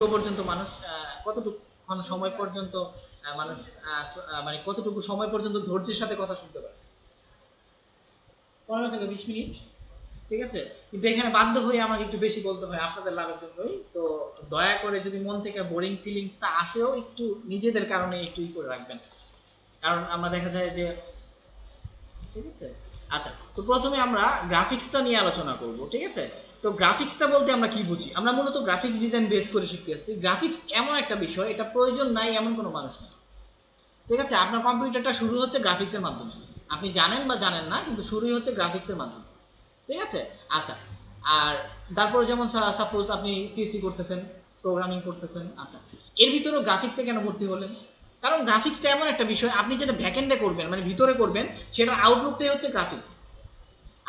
পর্যন্ত মানুষ কতটুকু সময় পর্যন্ত মানুষ মানে কতটুকু সময় পর্যন্ত ধৈর্যের সাথে কথা শুনতে পারে? 15 থেকে 20 মিনিট। ঠিক আছে, কিন্তু এখানে বাধ্য হয়ে আমাকে একটু বেশি বলতে হয় আপনাদের লাভের জন্যই। তো দয়া করে যদি মন থেকে বোরিং ফিলিংসটা আসেও একটু নিজেদের কারণে একটু করে রাখবেন, কারণ আমরা দেখা যায় যে, ঠিক আছে। আচ্ছা, তো প্রথমে আমরা গ্রাফিক্সটা নিয়ে আলোচনা করব, ঠিক আছে। তো গ্রাফিক্সটা বলতে আমরা কি বুঝি? আমরা মূলত গ্রাফিক্স ডিজাইন বেস করে শিখতে আসছি। গ্রাফিক্স এমন একটা বিষয়, এটা প্রয়োজন নাই এমন কোনো মানুষ নেই, ঠিক আছে। আপনার কম্পিউটারটা শুরু হচ্ছে গ্রাফিক্সের মাধ্যমে, আপনি জানেন বা জানেন না, কিন্তু শুরুই হচ্ছে গ্রাফিক্সের মাধ্যমে, ঠিক আছে। আচ্ছা, আর তারপরে যেমন সাপোজ আপনি সিএসসি করতেছেন, প্রোগ্রামিং করতেছেন, আচ্ছা, এর ভিতরেও গ্রাফিক্সে কেন ভর্তি হলেন? কারণ গ্রাফিক্সটা এমন একটা বিষয়, আপনি যেটা ব্যাকএন্ডে করবেন মানে ভিতরে করবেন, সেটার আউটলুকটাই হচ্ছে গ্রাফিক্স।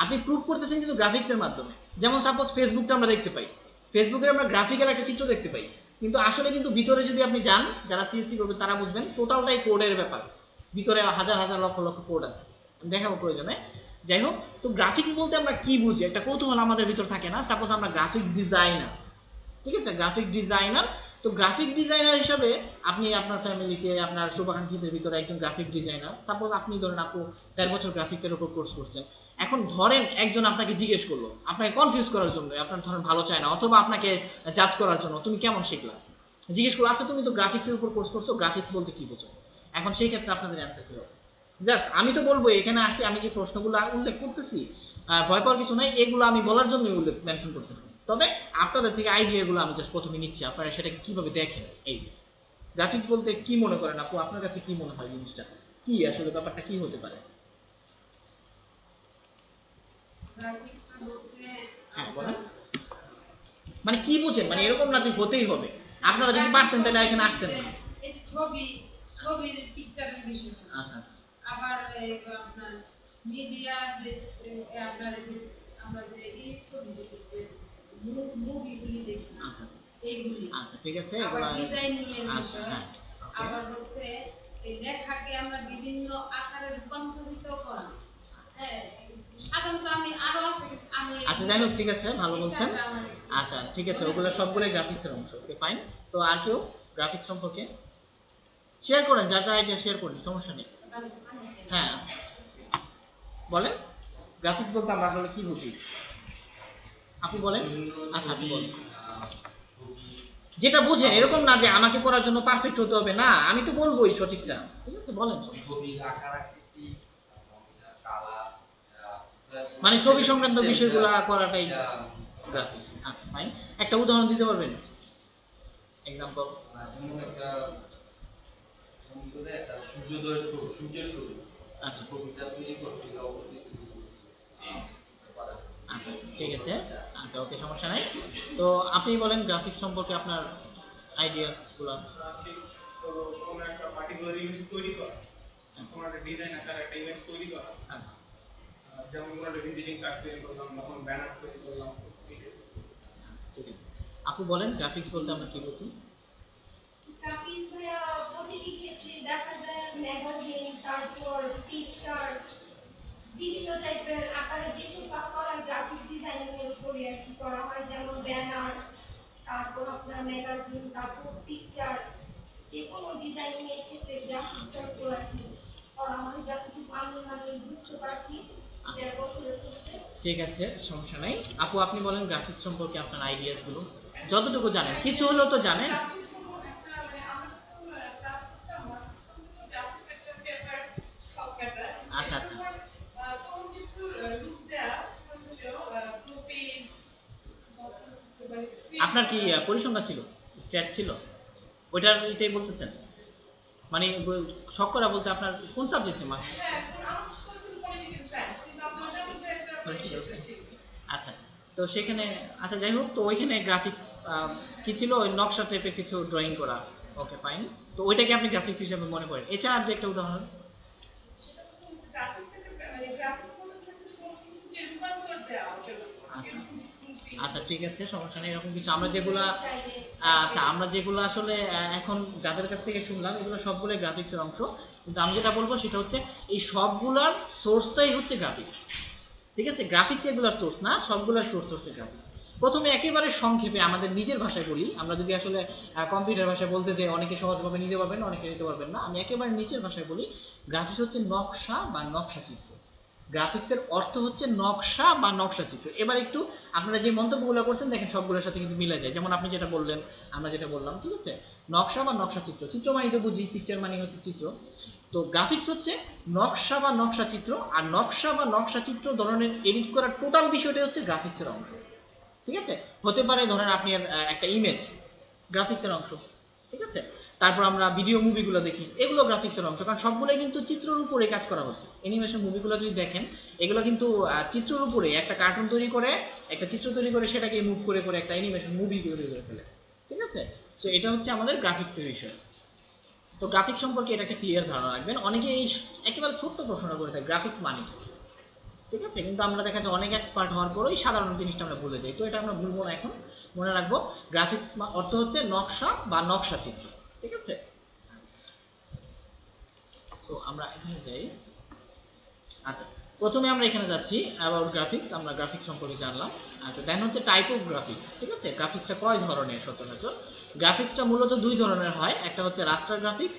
আপনি প্রুভ করতেছেন কিন্তু গ্রাফিক্সের মাধ্যমে। যেমন সাপোজ ফেসবুকটা আমরা দেখতে পাই, ফেসবুকে আমরা গ্রাফিক্যাল একটা চিত্র দেখতে পাই, কিন্তু আসলে কিন্তু ভিতরে যদি আপনি যান, যারা সিএসসি করবেন তারা বুঝবেন টোটালটাই কোডের ব্যাপার, ভিতরে হাজার হাজার লক্ষ লক্ষ কোড আছে, দেখাবো প্রয়োজনে। যাই হোক, তো গ্রাফিক্স বলতে আমরা কি বুঝি, একটা কৌতূহল আমাদের ভিতর থাকে না? সাপোজ আমরা গ্রাফিক ডিজাইনার, ঠিক আছে, গ্রাফিক ডিজাইনার। তো গ্রাফিক ডিজাইনার হিসাবে আপনি আপনার ফ্যামিলিতে আপনার শুভাকাঙ্ক্ষীদের ভিতরে একজন গ্রাফিক ডিজাইনার, সাপোজ আপনি ধরেন আপু 13 বছর গ্রাফিক্সের উপর কোর্স করছেন। এখন ধরেন একজন আপনাকে জিজ্ঞেস করলো, আপনাকে কনফিউজ করার জন্য, আপনার ধরেন ভালো চায় না, অথবা আপনাকে জাজ করার জন্য, তুমি কেমন শিখলা, জিজ্ঞেস করলো, আচ্ছা তুমি তো গ্রাফিক্সের উপর কোর্স করছো, গ্রাফিক্স বলতে কি বোঝো? এখন সেই ক্ষেত্রে আপনাদের অ্যান্সার কি হবে? জাস্ট আমি তো বলবো, এখানে আসছি, আমি যে প্রশ্নগুলো উল্লেখ করতেছি, ভয় পাওয়ার কিছু নাই, এগুলো আমি বলার জন্যই উল্লেখ মেনশন করতেছি। তবে আপনাদের থেকে আইডিয়াগুলো আমি জাস্ট প্রথমে নিচ্ছি, আপনারা সেটাকে কিভাবে দেখেন। এই গ্রাফিক্স বলতে কি মনে করেন আপু, আপনার কাছে কি মনে হয় জিনিসটা কি, আসলে ব্যাপারটা কি হতে পারে? হ্যাঁ বলেন, মানে কি বুঝেন, মানে এরকম না যে হতেই হবে, আপনারা যদি পারতেন তাহলে এখানে আসতেন না। ছবি, ছবির পিকচারের বিষয়। আচ্ছা, আবার আপনার মিডিয়া যে আপনার যে আমরা যে এই ছবি দেখতে মুভিগুলি দেখি, আচ্ছা এইগুলি, আচ্ছা ঠিক আছে, আবার ডিজাইনিং এর বিষয়, আবার হচ্ছে এই লেখাকে আমরা বিভিন্ন আকারে রূপান্তরিত করা। হ্যাঁ, সাধারণত আমি আরো আছে, আমি আচ্ছা যাই হোক, ঠিক আছে, ভালো বলছেন। আচ্ছা ঠিক আছে, ওগুলো সবগুলোই গ্রাফিক্সের অংশ, ওকে ফাইন। তো আর কেউ গ্রাফিক্স সম্পর্কে শেয়ার করেন, যার যা আইডিয়া শেয়ার করেন, সমস্যা নেই। হ্যাঁ বলেন, গ্রাফিক্স বলতে আমরা আসলে কি বুঝি, আপনি বলেন। আচ্ছা আপনি বলেন, যেটা বুঝেন, এরকম না যে আমাকে করার জন্য পারফেক্ট হতে হবে, না আমি তো বলবোই সঠিকটা, ঠিক আছে বলেন। মানে ছবি সংক্রান্ত বিষয়গুলো করাটাই গ্রাফিক্স। আচ্ছা ফাইন, একটা উদাহরণ দিতে পারবেন, এক্সাম্পল? আচ্ছা আচ্ছা ঠিক আছে, আচ্ছা ওকে, সমস্যা নাই। তো আপনি বলেন গ্রাফিক্স সম্পর্কে আপনার আইডিয়াস গুলো। গ্রাফিক্স হলো কোনো একটা পার্টিকুলার ইমেজ তৈরি করা, কোনো একটা ডিজাইন আকারে একটা ইমেজ তৈরি করা। আচ্ছা, যেমন কোনো একটা ভিজিটিং কার্ড তৈরি করলাম, তখন ব্যানার তৈরি করলাম। ঠিক আছে, আপু বলেন গ্রাফিক্স বলতে আমরা কি বুঝি? গ্রাফিক্স প্রতিটি ক্ষেত্রে দেখা যায় ম্যাগাজিন, তারপর পিকচার, বিভিন্ন টাইপের আকারে যেসব কাজ করা গ্রাফিক ডিজাইনিং এর উপরে আর কি করা হয়, যেমন ব্যানার, তারপর আপনার ম্যাগাজিন, তারপর পিকচার, যে কোনো ডিজাইনিং এর ক্ষেত্রে গ্রাফিক্সটার উপর আর কি করা হয়, যতটুকু আমি মানে বুঝতে পারছি যে বছরের ক্ষেত্রে। ঠিক আছে, সমস্যা নাই। আপু আপনি বলেন গ্রাফিক্স সম্পর্কে আপনার আইডিয়াস গুলো, যতটুকু জানেন, কিছু হলেও তো জানেন। আচ্ছা আচ্ছা, আপনার কি পরিসংখ্যান ছিল, স্ট্যাট ছিল, ওইটার এটাই বলতেছেন? মানে শখ বলতে আপনার কোন সাবজেক্টে মাস? আচ্ছা, তো সেখানে, আচ্ছা যাই হোক, তো ওইখানে গ্রাফিক্স কি ছিল, ওই নকশা টাইপের কিছু ড্রয়িং করা, ওকে ফাইন। তো ওইটাকে আপনি গ্রাফিক্স হিসেবে মনে করেন, এছাড়া আর একটা উদাহরণ? আচ্ছা আচ্ছা ঠিক আছে, সমস্যা নেই, এরকম কিছু আমরা যেগুলা, আচ্ছা আমরা যেগুলো আসলে এখন যাদের কাছ থেকে শুনলাম, এগুলো সবগুলোই গ্রাফিক্সের অংশ, কিন্তু আমি যেটা বলবো সেটা হচ্ছে এই সবগুলার সোর্সটাই হচ্ছে গ্রাফিক্স, ঠিক আছে। গ্রাফিক্স এগুলোর সোর্স না, সবগুলোর সোর্স হচ্ছে গ্রাফিক্স। প্রথমে একেবারে সংক্ষেপে আমাদের নিজের ভাষায় বলি, আমরা যদি আসলে কম্পিউটার ভাষায় বলতে যাই অনেকে সহজভাবে নিতে পারবেন, অনেকে নিতে পারবেন না। আমি একেবারে নিচের ভাষায় বলি, গ্রাফিক্স হচ্ছে নকশা বা নকশা চিত্র। গ্রাফিক্সের অর্থ হচ্ছে নকশা বা নকশা চিত্র। এবার একটু আপনারা যে মন্তব্যগুলো করছেন দেখেন সবগুলোর সাথে কিন্তু মিলে যায়। যেমন আপনি যেটা বললেন, আমরা যেটা বললাম, ঠিক আছে, নকশা বা নকশা চিত্র। চিত্র মানে তো বুঝি, পিকচার মানে হচ্ছে চিত্র। তো গ্রাফিক্স হচ্ছে নকশা বা নকশা চিত্র, আর নকশা বা নকশা চিত্র ধরনের এডিট করার টোটাল বিষয়টা হচ্ছে গ্রাফিক্সের অংশ। ঠিক আছে, হতে পারে ধরেন আপনি একটা ইমেজ গ্রাফিক্সের অংশ, ঠিক আছে। তারপর আমরা ভিডিও মুভিগুলো দেখি, এগুলো গ্রাফিক্সের অংশ, কারণ সবগুলোই কিন্তু চিত্রের উপরে কাজ করা হচ্ছে। অ্যানিমেশন মুভিগুলো যদি দেখেন, এগুলো কিন্তু চিত্রের উপরে একটা কার্টুন তৈরি করে, একটা চিত্র তৈরি করে সেটাকে মুভ করে করে একটা অ্যানিমেশন মুভি তৈরি করে ফেলে, ঠিক আছে। সো এটা হচ্ছে আমাদের গ্রাফিক্সের বিষয়। তো গ্রাফিক্স সম্পর্কে এটা একটা ক্লিয়ার ধারণা রাখবেন। অনেকে এই একেবারে ছোট্ট প্রশ্নটা করে থাকে, গ্রাফিক্স মানে কি, ঠিক আছে, কিন্তু আমরা দেখা যায় অনেক এক্সপার্ট হওয়ার পরেই সাধারণ জিনিসটা আমরা ভুলে যাই। তো এটা আমরা ভুলবো না, এখন মনে রাখবো গ্রাফিক্স অর্থ হচ্ছে নকশা বা নকশা চিত্র, ঠিক আছে। তো আমরা এখানে যাই। আচ্ছা, প্রথমে আমরা এখানে যাচ্ছি অ্যাবাউট গ্রাফিক্স, আমরা গ্রাফিক্স সম্পর্কে জানলাম। আচ্ছা, দেন হচ্ছে টাইপ অফ গ্রাফিক্স, ঠিক আছে। গ্রাফিক্সটা কয় ধরনের সচরাচর? গ্রাফিক্সটা মূলত দুই ধরনের হয়, একটা হচ্ছে রাস্টার গ্রাফিক্স,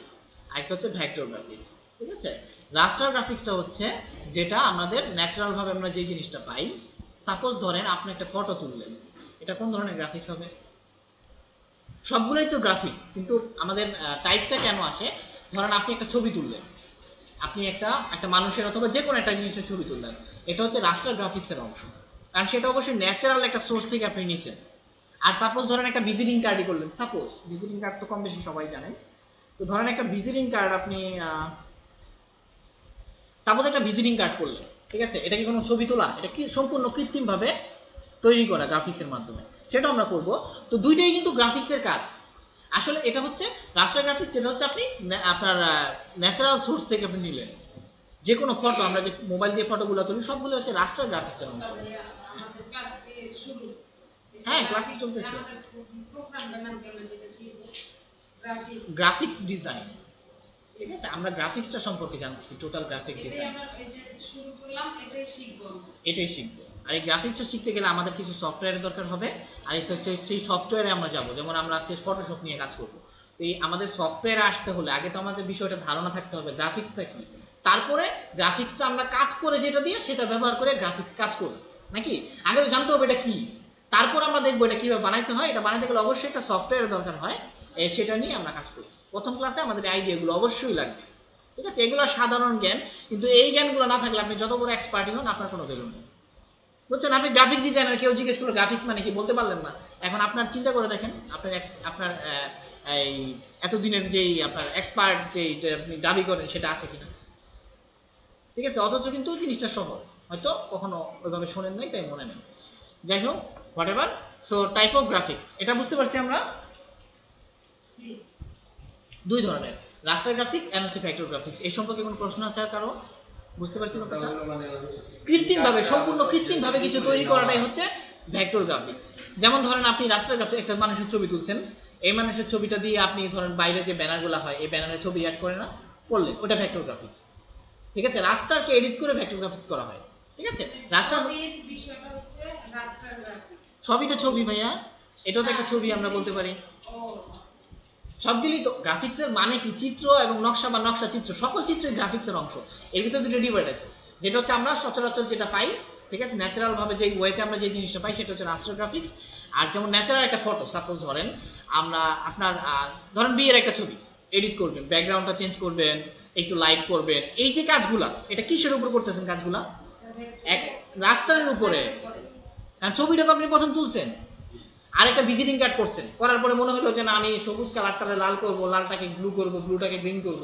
আর একটা হচ্ছে ভেক্টর গ্রাফিক্স, ঠিক আছে। রাস্টার গ্রাফিক্সটা হচ্ছে যেটা আমাদের ন্যাচারাল ভাবে আমরা যে জিনিসটা পাই। সাপোজ ধরেন আপনি একটা ফটো তুললেন, এটা কোন ধরনের গ্রাফিক্স হবে? সবগুলোই তো গ্রাফিক্স, কিন্তু আমাদের টাইপটা কেন আসে? ধরেন আপনি একটা ছবি তুললেন, আপনি একটা একটা মানুষের অথবা যে কোনো একটা জিনিসের ছবি তুললেন, এটা হচ্ছে রাস্টার গ্রাফিক্সের অংশ, কারণ সেটা অবশ্যই ন্যাচারাল একটা সোর্স থেকে আপনি নিছেন। আর সাপোজ ধরেন একটা ভিজিটিং কার্ডই করলেন, সাপোজ ভিজিটিং কার্ড তো কম বেশি সবাই জানেন। তো ধরেন একটা ভিজিটিং কার্ড আপনি সাপোজ একটা ভিজিটিং কার্ড করলেন, ঠিক আছে, এটা কি কোনো ছবি তোলা? এটা কি সম্পূর্ণ কৃত্রিমভাবে তৈরি করা গ্রাফিক্সের মাধ্যমে, সেটা আমরা করব। তো দুইটাই কিন্তু গ্রাফিক্সের কাজ। আসলে এটা হচ্ছে রাস্টার গ্রাফিক্স, যেটা হচ্ছে আপনি আপনার ন্যাচারাল সোর্স থেকে আপনি নিলেন। যে কোনো ফটো, আমরা যে মোবাইল দিয়ে ফটোগুলো তুলি সবগুলো হচ্ছে রাস্টার গ্রাফিক্সের অংশ। হ্যাঁ, ক্লাস চলতেছে। গ্রাফিক্স ডিজাইন, ঠিক আছে, আমরা গ্রাফিক্সটা সম্পর্কে জানতেছি, টোটাল গ্রাফিক ডিজাইন এটাই শিখবো। আর এই গ্রাফিক্সটা শিখতে গেলে আমাদের কিছু সফটওয়্যারের দরকার হবে, আর সেই সফটওয়্যারে আমরা যাব। যেমন আমরা আজকে ফটোশপ নিয়ে কাজ করবো, তো এই আমাদের সফটওয়্যারে আসতে হলে আগে তো আমাদের বিষয়টা ধারণা থাকতে হবে গ্রাফিক্সটা কি, তারপরে গ্রাফিক্সটা আমরা কাজ করে যেটা দিয়ে সেটা ব্যবহার করে গ্রাফিক্স কাজ করবো, নাকি? আগে তো জানতে হবে এটা কি, তারপর আমরা দেখবো এটা কিভাবে বানাইতে হয়। এটা বানাইতে গেলে অবশ্যই একটা সফটওয়্যারের দরকার হয়, সেটা নিয়ে আমরা কাজ করবো। প্রথম ক্লাসে আমাদের আইডিয়াগুলো অবশ্যই লাগবে, ঠিক আছে। এগুলো সাধারণ জ্ঞান, কিন্তু এই জ্ঞানগুলো না থাকলে আপনি যত বড় এক্সপার্টই হন আপনার কোনো ভ্যালু নেই, বুঝছেন। আপনি গ্রাফিক ডিজাইনার, কেউ জিজ্ঞেস করলো গ্রাফিক্স মানে কি, বলতে পারলেন না। এখন আপনার চিন্তা করে দেখেন, আপনার এই এতদিনের যেই আপনার এক্সপার্ট যেই আপনি দাবি করেন সেটা আছে কিনা, ঠিক আছে। অথচ কিন্তু জিনিসটা সহজ, হয়তো কখনো ওইভাবে শোনেন নাই তাই মনে নেই। যাই হোক, what ever. So type of graphics, এটা বুঝতে পারছি আমরা দুই ধরনের, রাস্টার গ্রাফিক্স এন্ড হচ্ছে ভেক্টর গ্রাফিক্স। এই সম্পর্কে কোনো প্রশ্ন আছে আর কারো? বুঝতে পারছি ব্যাপারটা? কৃত্রিমভাবে, সম্পূর্ণ কৃত্রিমভাবে কিছু তৈরি করাটাই হচ্ছে ভেক্টর গ্রাফিক্স। যেমন ধরেন আপনি রাস্টার গ্রাফিক্স একটা মানুষের ছবি তুলছেন, এই মানুষের ছবিটা দিয়ে আপনি ধরেন বাইরে যে ব্যানারগুলো হয় এই ব্যানারের ছবি অ্যাড করে না করলেন, ওটা ভেক্টর গ্রাফিক্স, ঠিক আছে। রাস্টারকে এডিট করে ভেক্টর গ্রাফিক্স করা হয়, ঠিক আছে। রাস্টার বিষয়টা হচ্ছে রাস্টার গ্রাফিক্স, সবই তো ছবি ভাইয়া, এটাও তো একটা ছবি আমরা বলতে পারি। সবগুলি তো গ্রাফিক্সের মানে কি, চিত্র এবং নকশা বা নকশা চিত্র, সকল চিত্রই গ্রাফিক্সের অংশ। এর ভিতরে দুটো ডিভাইড আছে, যেটা হচ্ছে আমরা সচরাচর যেটা পাই, ঠিক আছে, ন্যাচারাল ভাবে যে ওয়েতে আমরা যে জিনিসটা পাই সেটা হচ্ছে রাস্টার গ্রাফিক্স। আর যেমন ন্যাচারাল একটা ফটো, সাপোজ ধরেন আমরা আপনার ধরেন বিয়ের একটা ছবি এডিট করবেন, ব্যাকগ্রাউন্ডটা চেঞ্জ করবেন, একটু লাইট করবেন, এই যে কাজগুলা, এটা কিসের উপর করতেছেন কাজগুলা? এক রাস্টারের উপরে, কারণ ছবিটা তো আপনি প্রথম তুলছেন, আর একটা ভিজিটিং কার্ড করছেন, করার পরে মনে হলো যে না আমি সবুজ কালারটাকে লাল করব, লালটাকে ব্লু করব, ব্লুটাকে গ্রিন করব,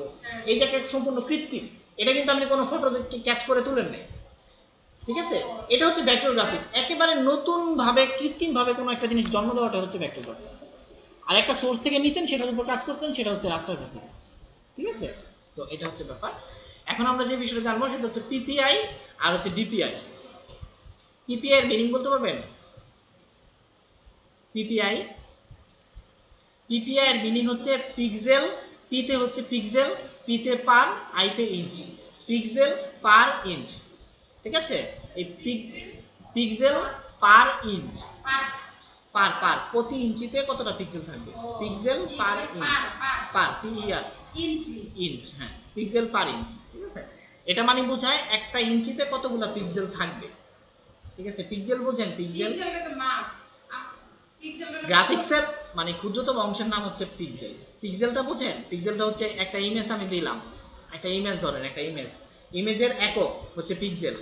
এই যে একটা সম্পূর্ণ কৃত্রিম, এটা কিন্তু আপনি কোনো ফটো ক্যাচ করে তুলেন নাই, ঠিক আছে। এটা হচ্ছে ভেক্টর গ্রাফিক্স, একেবারে নতুন ভাবে কৃত্রিম ভাবে কোনো একটা জিনিস জন্ম দেওয়াটা হচ্ছে ভেক্টর গ্রাফিক্স। আর একটা সোর্স থেকে নিছেন সেটার উপর কাজ করছেন, সেটা হচ্ছে রাস্টার গ্রাফিক্স, ঠিক আছে। তো এটা হচ্ছে ব্যাপার। এখন আমরা যে বিষয়টা জানবো সেটা হচ্ছে পিপিআই আর হচ্ছে ডিপিআই। পিপিআই এর মিনিং বলতে পারবেন? পিপিআই পিপিআই এর মিনিং হচ্ছে পিক্সেল, পিতে হচ্ছে পিক্সেল, পিতে পার, আইতে ইঞ্চ, পিক্সেল পার ইঞ্চ, ঠিক আছে। এই পিক্সেল পার ইঞ্চ, প্রতি ইঞ্চিতে কতটা পিক্সেল থাকবে? পিক্সেল পার ইঞ্চ, হ্যাঁ, পিক্সেল পার ইঞ্চ, ঠিক আছে? এটা মানে বোঝায় একটা ইঞ্চিতে কতগুলো পিক্সেল থাকবে, ঠিক আছে? পিক্সেল বোঝেন? পিক্সেল গ্রাফিক্সের মানে ক্ষুদ্রতম অংশের নাম হচ্ছে পিক্সেল। পিক্সেলটা বোঝেন? পিক্সেলটা হচ্ছে একটা ইমেজ আমি দিলাম, একটা ইমেজ ধরেন, একটা ইমেজের একক হচ্ছে পিক্সেল।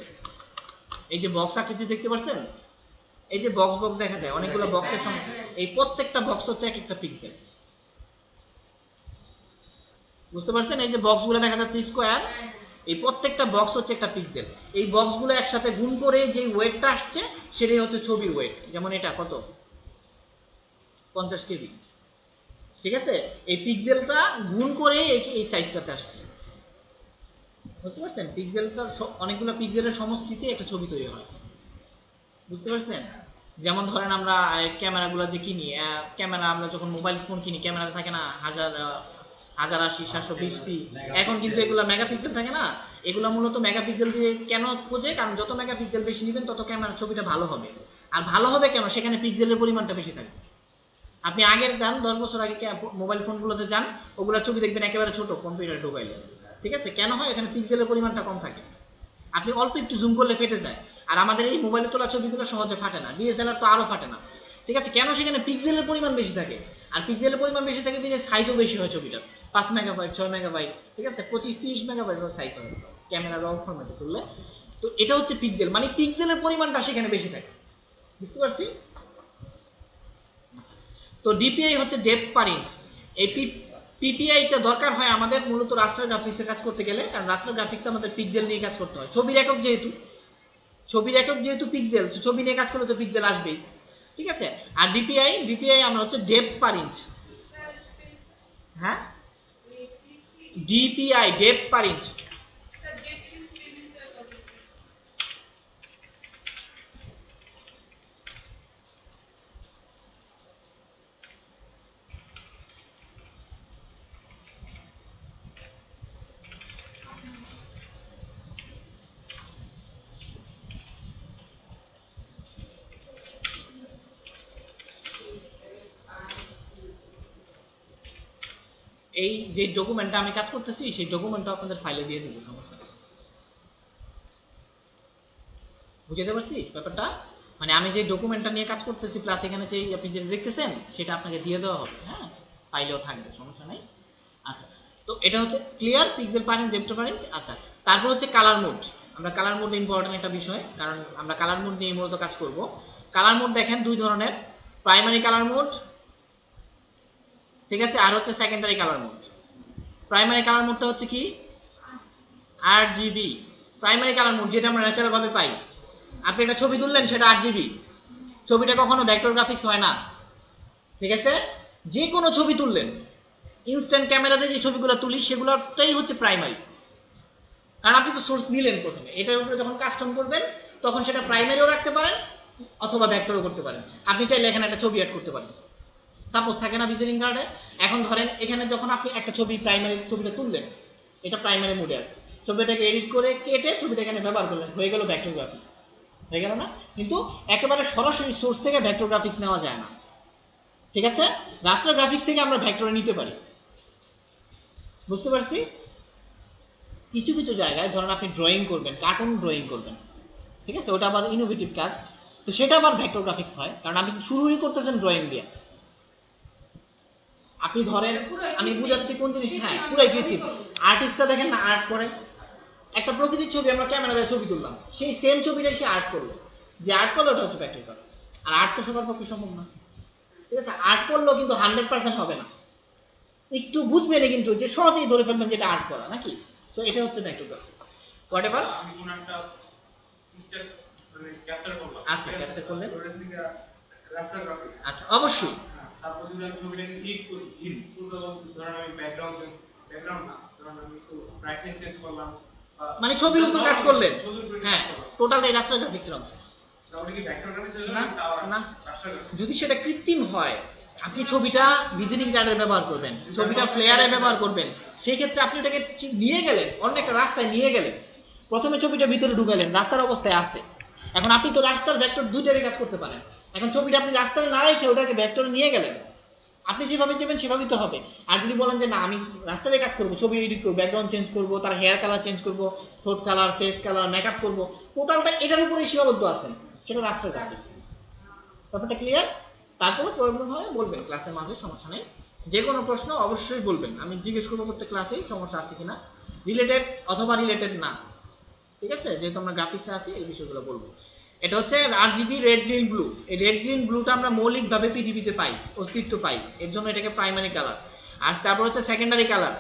এই যে বক্স আকৃতি দেখতে পাচ্ছেন, এই যে বক্স দেখা যায় অনেকগুলো বক্সের সঙ্গে, এই প্রত্যেকটা বক্স হচ্ছে এক একটা পিক্সেল, বুঝতে পারছেন? এই যে বক্সগুলো দেখা যাচ্ছে স্কোয়ার, এই প্রত্যেকটা বক্স হচ্ছে একটা পিক্সেল। এই বক্সগুলো একসাথে গুণ করে যে ওয়েটটা আসছে সেটাই হচ্ছে ছবির ওয়েট। যেমন এটা কত? 50 কেবি, ঠিক আছে? এই পিক্সেলটা গুণ করে এই সাইজটাতে আসছে, বুঝতে পারছেন? পিক্সেলটার অনেকগুলো পিক্সেলের সমষ্টিতে একটা ছবি তৈরি হয়, বুঝতে পারছেন? যেমন ধরেন আমরা ক্যামেরাগুলো যে কিনি, ক্যামেরা আমরা যখন মোবাইল ফোন কিনি, ক্যামেরা থাকে না 1080, 720p, এখন কিন্তু এগুলো মেগাপিক্সেল থাকে না। এগুলো মূলত মেগাপিক্সেল দিয়ে কেন খোঁজে? কারণ যত মেগাপিক্সেল বেশি নেবেন তত ক্যামেরার ছবিটা ভালো হবে। আর ভালো হবে কেন? সেখানে পিক্সেলের পরিমাণটা বেশি থাকবে। আপনি আগের যান 10 বছর আগে মোবাইল ফোনগুলোতে যান, ওগুলোর ছবি দেখবেন একেবারে ছোট, কম্পিউটারে ঢোকাইলে, ঠিক আছে? কেন হয়? এখানে পিক্সেলের পরিমাণটা কম থাকে, আপনি অল্প একটু জুম করলে ফেটে যায়। আর আমাদের এই মোবাইলে তোলা ছবিগুলো সহজে ফাটে না, ডিএসএলআর তো আরও ফাটে না, ঠিক আছে? কেন? সেখানে পিক্সেলের পরিমাণ বেশি থাকে, আর পিক্সেলের পরিমাণ বেশি থাকে বিধে সাইজও বেশি হয় ছবিটার, 5 মেগাবাইট, 6 মেগাবাইট, ঠিক আছে? 25-30 মেগাবাইট সাইজ হয় ক্যামেরা রং ফরম্যাটে তুললে। তো এটা হচ্ছে পিক্সেল, মানে পিক্সেলের পরিমাণটা সেখানে বেশি থাকে, বুঝতে পারছি? তো ডিপিআই হচ্ছে ডেপথ পার ইঞ্চ। এই পিপিআইটা দরকার হয় আমাদের মূলত রাস্টার গ্রাফিক্সের কাজ করতে গেলে, কারণ রাস্টার গ্রাফিক্সে আমাদের পিক্সেল নিয়ে কাজ করতে হয়। ছবির একক যেহেতু পিক্সেল, ছবি নিয়ে কাজ করলে তো পিক্সেল আসবেই, ঠিক আছে? আর ডিপিআই আমরা হচ্ছে ডেপথ পার ইঞ্চ, হ্যাঁ, ডিপিআই ডেপথ পার ইঞ্চ। এই যে ডকুমেন্টটা আমি কাজ করতেছি সেই ডকুমেন্টটা আপনাদের ফাইলে দিয়ে দেবো, সমস্যা নেই। বুঝতে পারছি ব্যাপারটা? মানে আমি যে ডকুমেন্টটা নিয়ে কাজ করতেছি প্লাস এখানে যে আপনি যেটা দেখতেছেন সেটা আপনাকে দিয়ে দেওয়া হবে, হ্যাঁ, ফাইলেও থাকবে, সমস্যা নেই। আচ্ছা, তো এটা হচ্ছে ক্লিয়ার, পিক্সেল পার ইঞ্চ, ডেপথ পার ইঞ্চ। আচ্ছা, তারপর হচ্ছে কালার মোড। আমরা কালার মোড ইম্পর্টেন্ট একটা বিষয়, কারণ আমরা কালার মোড নিয়ে মূলত কাজ করব। কালার মোড দেখেন দুই ধরনের, প্রাইমারি কালার মোড, ঠিক আছে, আর হচ্ছে secondary colour mode. Primary colour মোডটা হচ্ছে কি? RGB প্রাইমারি কালার মোড, যেটা আমরা ন্যাচারাল ভাবে পাই। আপনি একটা ছবি তুললেন, সেটা RGB, ছবিটা কখনো ভেক্টর গ্রাফিক্স হয় না, ঠিক আছে? যে কোনো ছবি তুললেন, ইনস্ট্যান্ট ক্যামেরাতে যে ছবিগুলো তুলি সেগুলোটাই হচ্ছে প্রাইমারি, কারণ আপনি তো সোর্স নিলেন প্রথমে, এটার উপরে যখন কাস্টম করবেন তখন সেটা প্রাইমারিও রাখতে পারেন অথবা ভেক্টরও করতে পারেন। আপনি চাইলে এখানে একটা ছবি অ্যাড করতে পারেন, সাপোজ থাকে না ভিজিটিং কার্ডে। এখন ধরেন এখানে যখন আপনি একটা ছবি, প্রাইমারি ছবিটা তুললেন, এটা প্রাইমারি মোডে আছে, ছবিটাকে এডিট করে কেটে ছবিটা এখানে ব্যবহার করলেন, হয়ে গেল ভেক্টর গ্রাফিক্স, হয়ে গেল না? কিন্তু একেবারে সরাসরি সোর্স থেকে ভেক্টর গ্রাফিক্স নেওয়া যায় না, ঠিক আছে? রাস্টার গ্রাফিক্স থেকে আমরা ভেক্টরে নিতে পারি, বুঝতে পারছি? কিছু কিছু জায়গায় ধরেন আপনি ড্রয়িং করবেন, কার্টুন ড্রয়িং করবেন, ঠিক আছে, ওটা আবার ইনোভেটিভ কাজ, তো সেটা আবার ভেক্টর গ্রাফিক্স হয়, কারণ আপনি শুরুই করতেছেন ড্রয়িং দিয়ে। আপনি ধরেন, আমি বুঝাচ্ছি কোন জিনিস, হ্যাঁ, পুরাই কৃত্রিম। আর্টিস্টটা দেখেন না, আর্ট করে একটা প্রকৃতির ছবি, আমরা ক্যামেরা দিয়ে ছবি তুললাম, সেই সেম ছবিটা সে আর্ট করলো, যে আর্ট করলো ওটা হচ্ছে ভেক্টর গ্রাফিক্স। আর আর্ট তো সবার পক্ষে সম্ভব না, ঠিক আছে? আর্ট করলেও কিন্তু 100% হবে না, একটু বুঝবেন কিন্তু যে সহজেই ধরে ফেলবেন যেটা আর্ট করা নাকি। সো এটা হচ্ছে ভেক্টর গ্রাফিক্স। হোয়াটএভার, আমি কোন একটা পিকচার মানে ক্যাপচার করলাম, আচ্ছা, ক্যাপচার করলেন, ওটা থেকে রাস্টার গ্রাফিক্স, আচ্ছা, অবশ্যই। তারপর যদি আমি ছবিটাকে ক্লিক করি, ধরেন আমি ব্যাকগ্রাউন্ড না, ধরেন আমি একটু ব্রাইটনেস চেঞ্জ করলাম, মানে ছবির উপর কাজ করলেন, হ্যাঁ, টোটালটাই রাস্টার গ্রাফিক্সের অংশ। তাহলে কি ভেক্টর গ্রাফিক্স না, না, রাস্টার গ্রাফিক্স? যদি সেটা কৃত্রিম হয়, আপনি ছবিটা ভিজিটিং কার্ডে ব্যবহার করবেন, ছবিটা ফ্লেয়ারে ব্যবহার করবেন, সেই ক্ষেত্রে আপনি ওটাকে নিয়ে গেলেন অন্য একটা রাস্তায় নিয়ে গেলেন, প্রথমে ছবিটা ভিতরে ঢুকালেন, রাস্তার অবস্থায় আছে, এখন আপনি তো রাস্তার ভেক্টর দুইটারই কাজ করতে পারেন। এখন ছবিটা আপনি রাস্তায় না রেখে ওটাকে ভেক্টরে নিয়ে গেলেন, আপনি যেভাবে যাবেন সেভাবেই তো হবে। আর যদি বলেন যে না আমি রাস্তায় কাজ করবো, ছবি এডিট করবো, ব্যাকগ্রাউন্ড চেঞ্জ করবো, তার হেয়ার কালার চেঞ্জ করবো, ঠোঁট কালার, ফেস কালার, মেকআপ করবো, টোটালটা এটার উপরেই সীমাবদ্ধ আছেন, সেটা রাস্তায় গ্রাফিক্স। ব্যাপারটা ক্লিয়ার? তারপরে প্রবলেম হয় বলবেন ক্লাসের মাঝে, সমস্যা নেই। যে কোনো প্রশ্ন অবশ্যই বলবেন, আমি জিজ্ঞেস করবো প্রত্যেক ক্লাসেই সমস্যা আছে কিনা, রিলেটেড অথবা রিলেটেড না, ঠিক আছে? যেহেতু আমরা গ্রাফিক্সে আছি এই বিষয়গুলো বলবো। এটা হচ্ছে আরজিবি রেড গ্রিন ব্লু। এই রেড গ্রিন ব্লুটা আমরা মৌলিকভাবে পৃথিবীতে পাই, অস্তিত্ব পাই, এর জন্য এটাকে প্রাইমারি কালার। আর তারপর হচ্ছে secondary colour,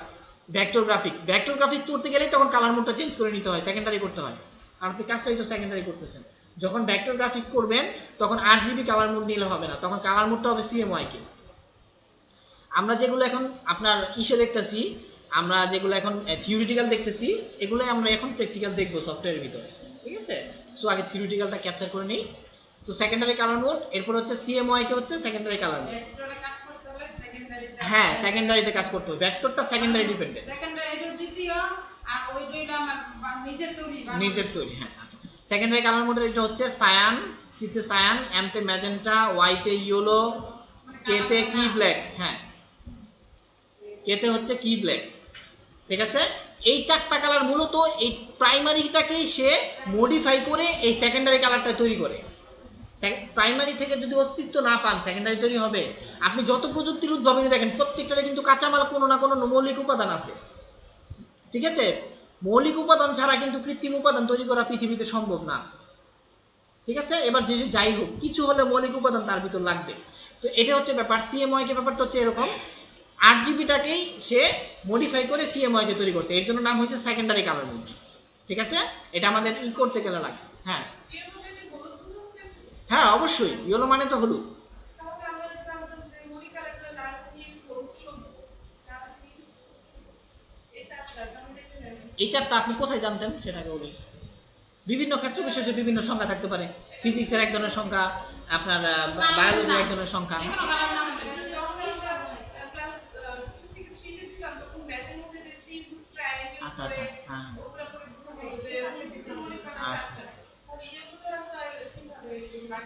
vector graphics. Vector graphics করতে গেলেই তখন কালার মোডটা চেঞ্জ করে নিতে হয়, সেকেন্ডারি করতে হয়, কারণ আপনি কাজটাই তো সেকেন্ডারি করতেছেন। যখন ভেক্টর গ্রাফিক্স করবেন তখন আরজিবি কালার মোড নিলে হবে না, তখন কালার মোডটা হবে সিএমওয়াইকে। আমরা যেগুলো এখন আপনার ইসে দেখতেছি, আমরা যেগুলো এখন থিওরিটিক্যাল দেখতেছি, এগুলোই আমরা এখন প্র্যাকটিক্যাল দেখবো সফটওয়্যারের ভিতরে, ঠিক আছে? সো আগে থিওরিটিক্যালটা ক্যাপচার করে নিই। তো সেকেন্ডারি কালার মোড, এরপর হচ্ছে সিএমওয়াইকে হচ্ছে সেকেন্ডারি কালার মোড। ভেক্টরে কাজ করতে হলে সেকেন্ডারিতে, হ্যাঁ সেকেন্ডারিতে কাজ করতে হবে, ভেক্টরটা সেকেন্ডারি ডিপেন্ডেন্ট। সেকেন্ডারি এটা দ্বিতীয়, আর ওইটা আমার নিজের তৈরি নিজের তৈরি, হ্যাঁ। আচ্ছা, সেকেন্ডারি কালার মোডের এটা হচ্ছে সায়ান, সিতে সায়ান, এমতে ম্যাজেন্টা, ওয়াইতে ইয়েলো, কেতে কি ব্ল্যাক, হ্যাঁ কেতে হচ্ছে কি ব্ল্যাক, ঠিক আছে? এই চারটা কালার মূলত এই প্রাইমারিটাকেই সে মডিফাই করে এই সেকেন্ডারি কালারটা তৈরি করে। প্রাইমারি থেকে যদি অস্তিত্ব না পান সেকেন্ডারি তৈরি হবে। আপনি যত প্রযুক্তির উদ্ভাবনী দেখেন প্রত্যেকটারে কিন্তু কাঁচামাল কোনো না কোনো মৌলিক উপাদান আছে, ঠিক আছে? মৌলিক উপাদান ছাড়া কিন্তু কৃত্রিম উপাদান তৈরি করা পৃথিবীতে সম্ভব না, ঠিক আছে? এবার যে যাই হোক কিছু হলে মৌলিক উপাদান তার ভিতর লাগবে। তো এটা হচ্ছে ব্যাপার। সিএমওয়াই কে ব্যাপারটা হচ্ছে এরকম, আরজিবিটাকেই সে মডিফাই করে সিএমওয়াই কে তৈরি করছে, এর জন্য নাম হয়েছে সেকেন্ডারি কালার মোড, ঠিক আছে? এটা আমাদের ই করতে গেলে লাগে। হ্যাঁ হ্যাঁ অবশ্যই, ইয়েলো মানে তো হলুদ। এই চারটা আপনি কোথায় জানতেন সেটাকে বলি। বিভিন্ন ক্ষেত্র বিশেষে বিভিন্ন সংখ্যা থাকতে পারে, ফিজিক্সের এক ধরনের সংখ্যা, আপনার বায়োলজির এক ধরনের সংখ্যা। যে কোনো কালার নাম আচ্ছা আচ্ছা, হ্যাঁ আচ্ছা।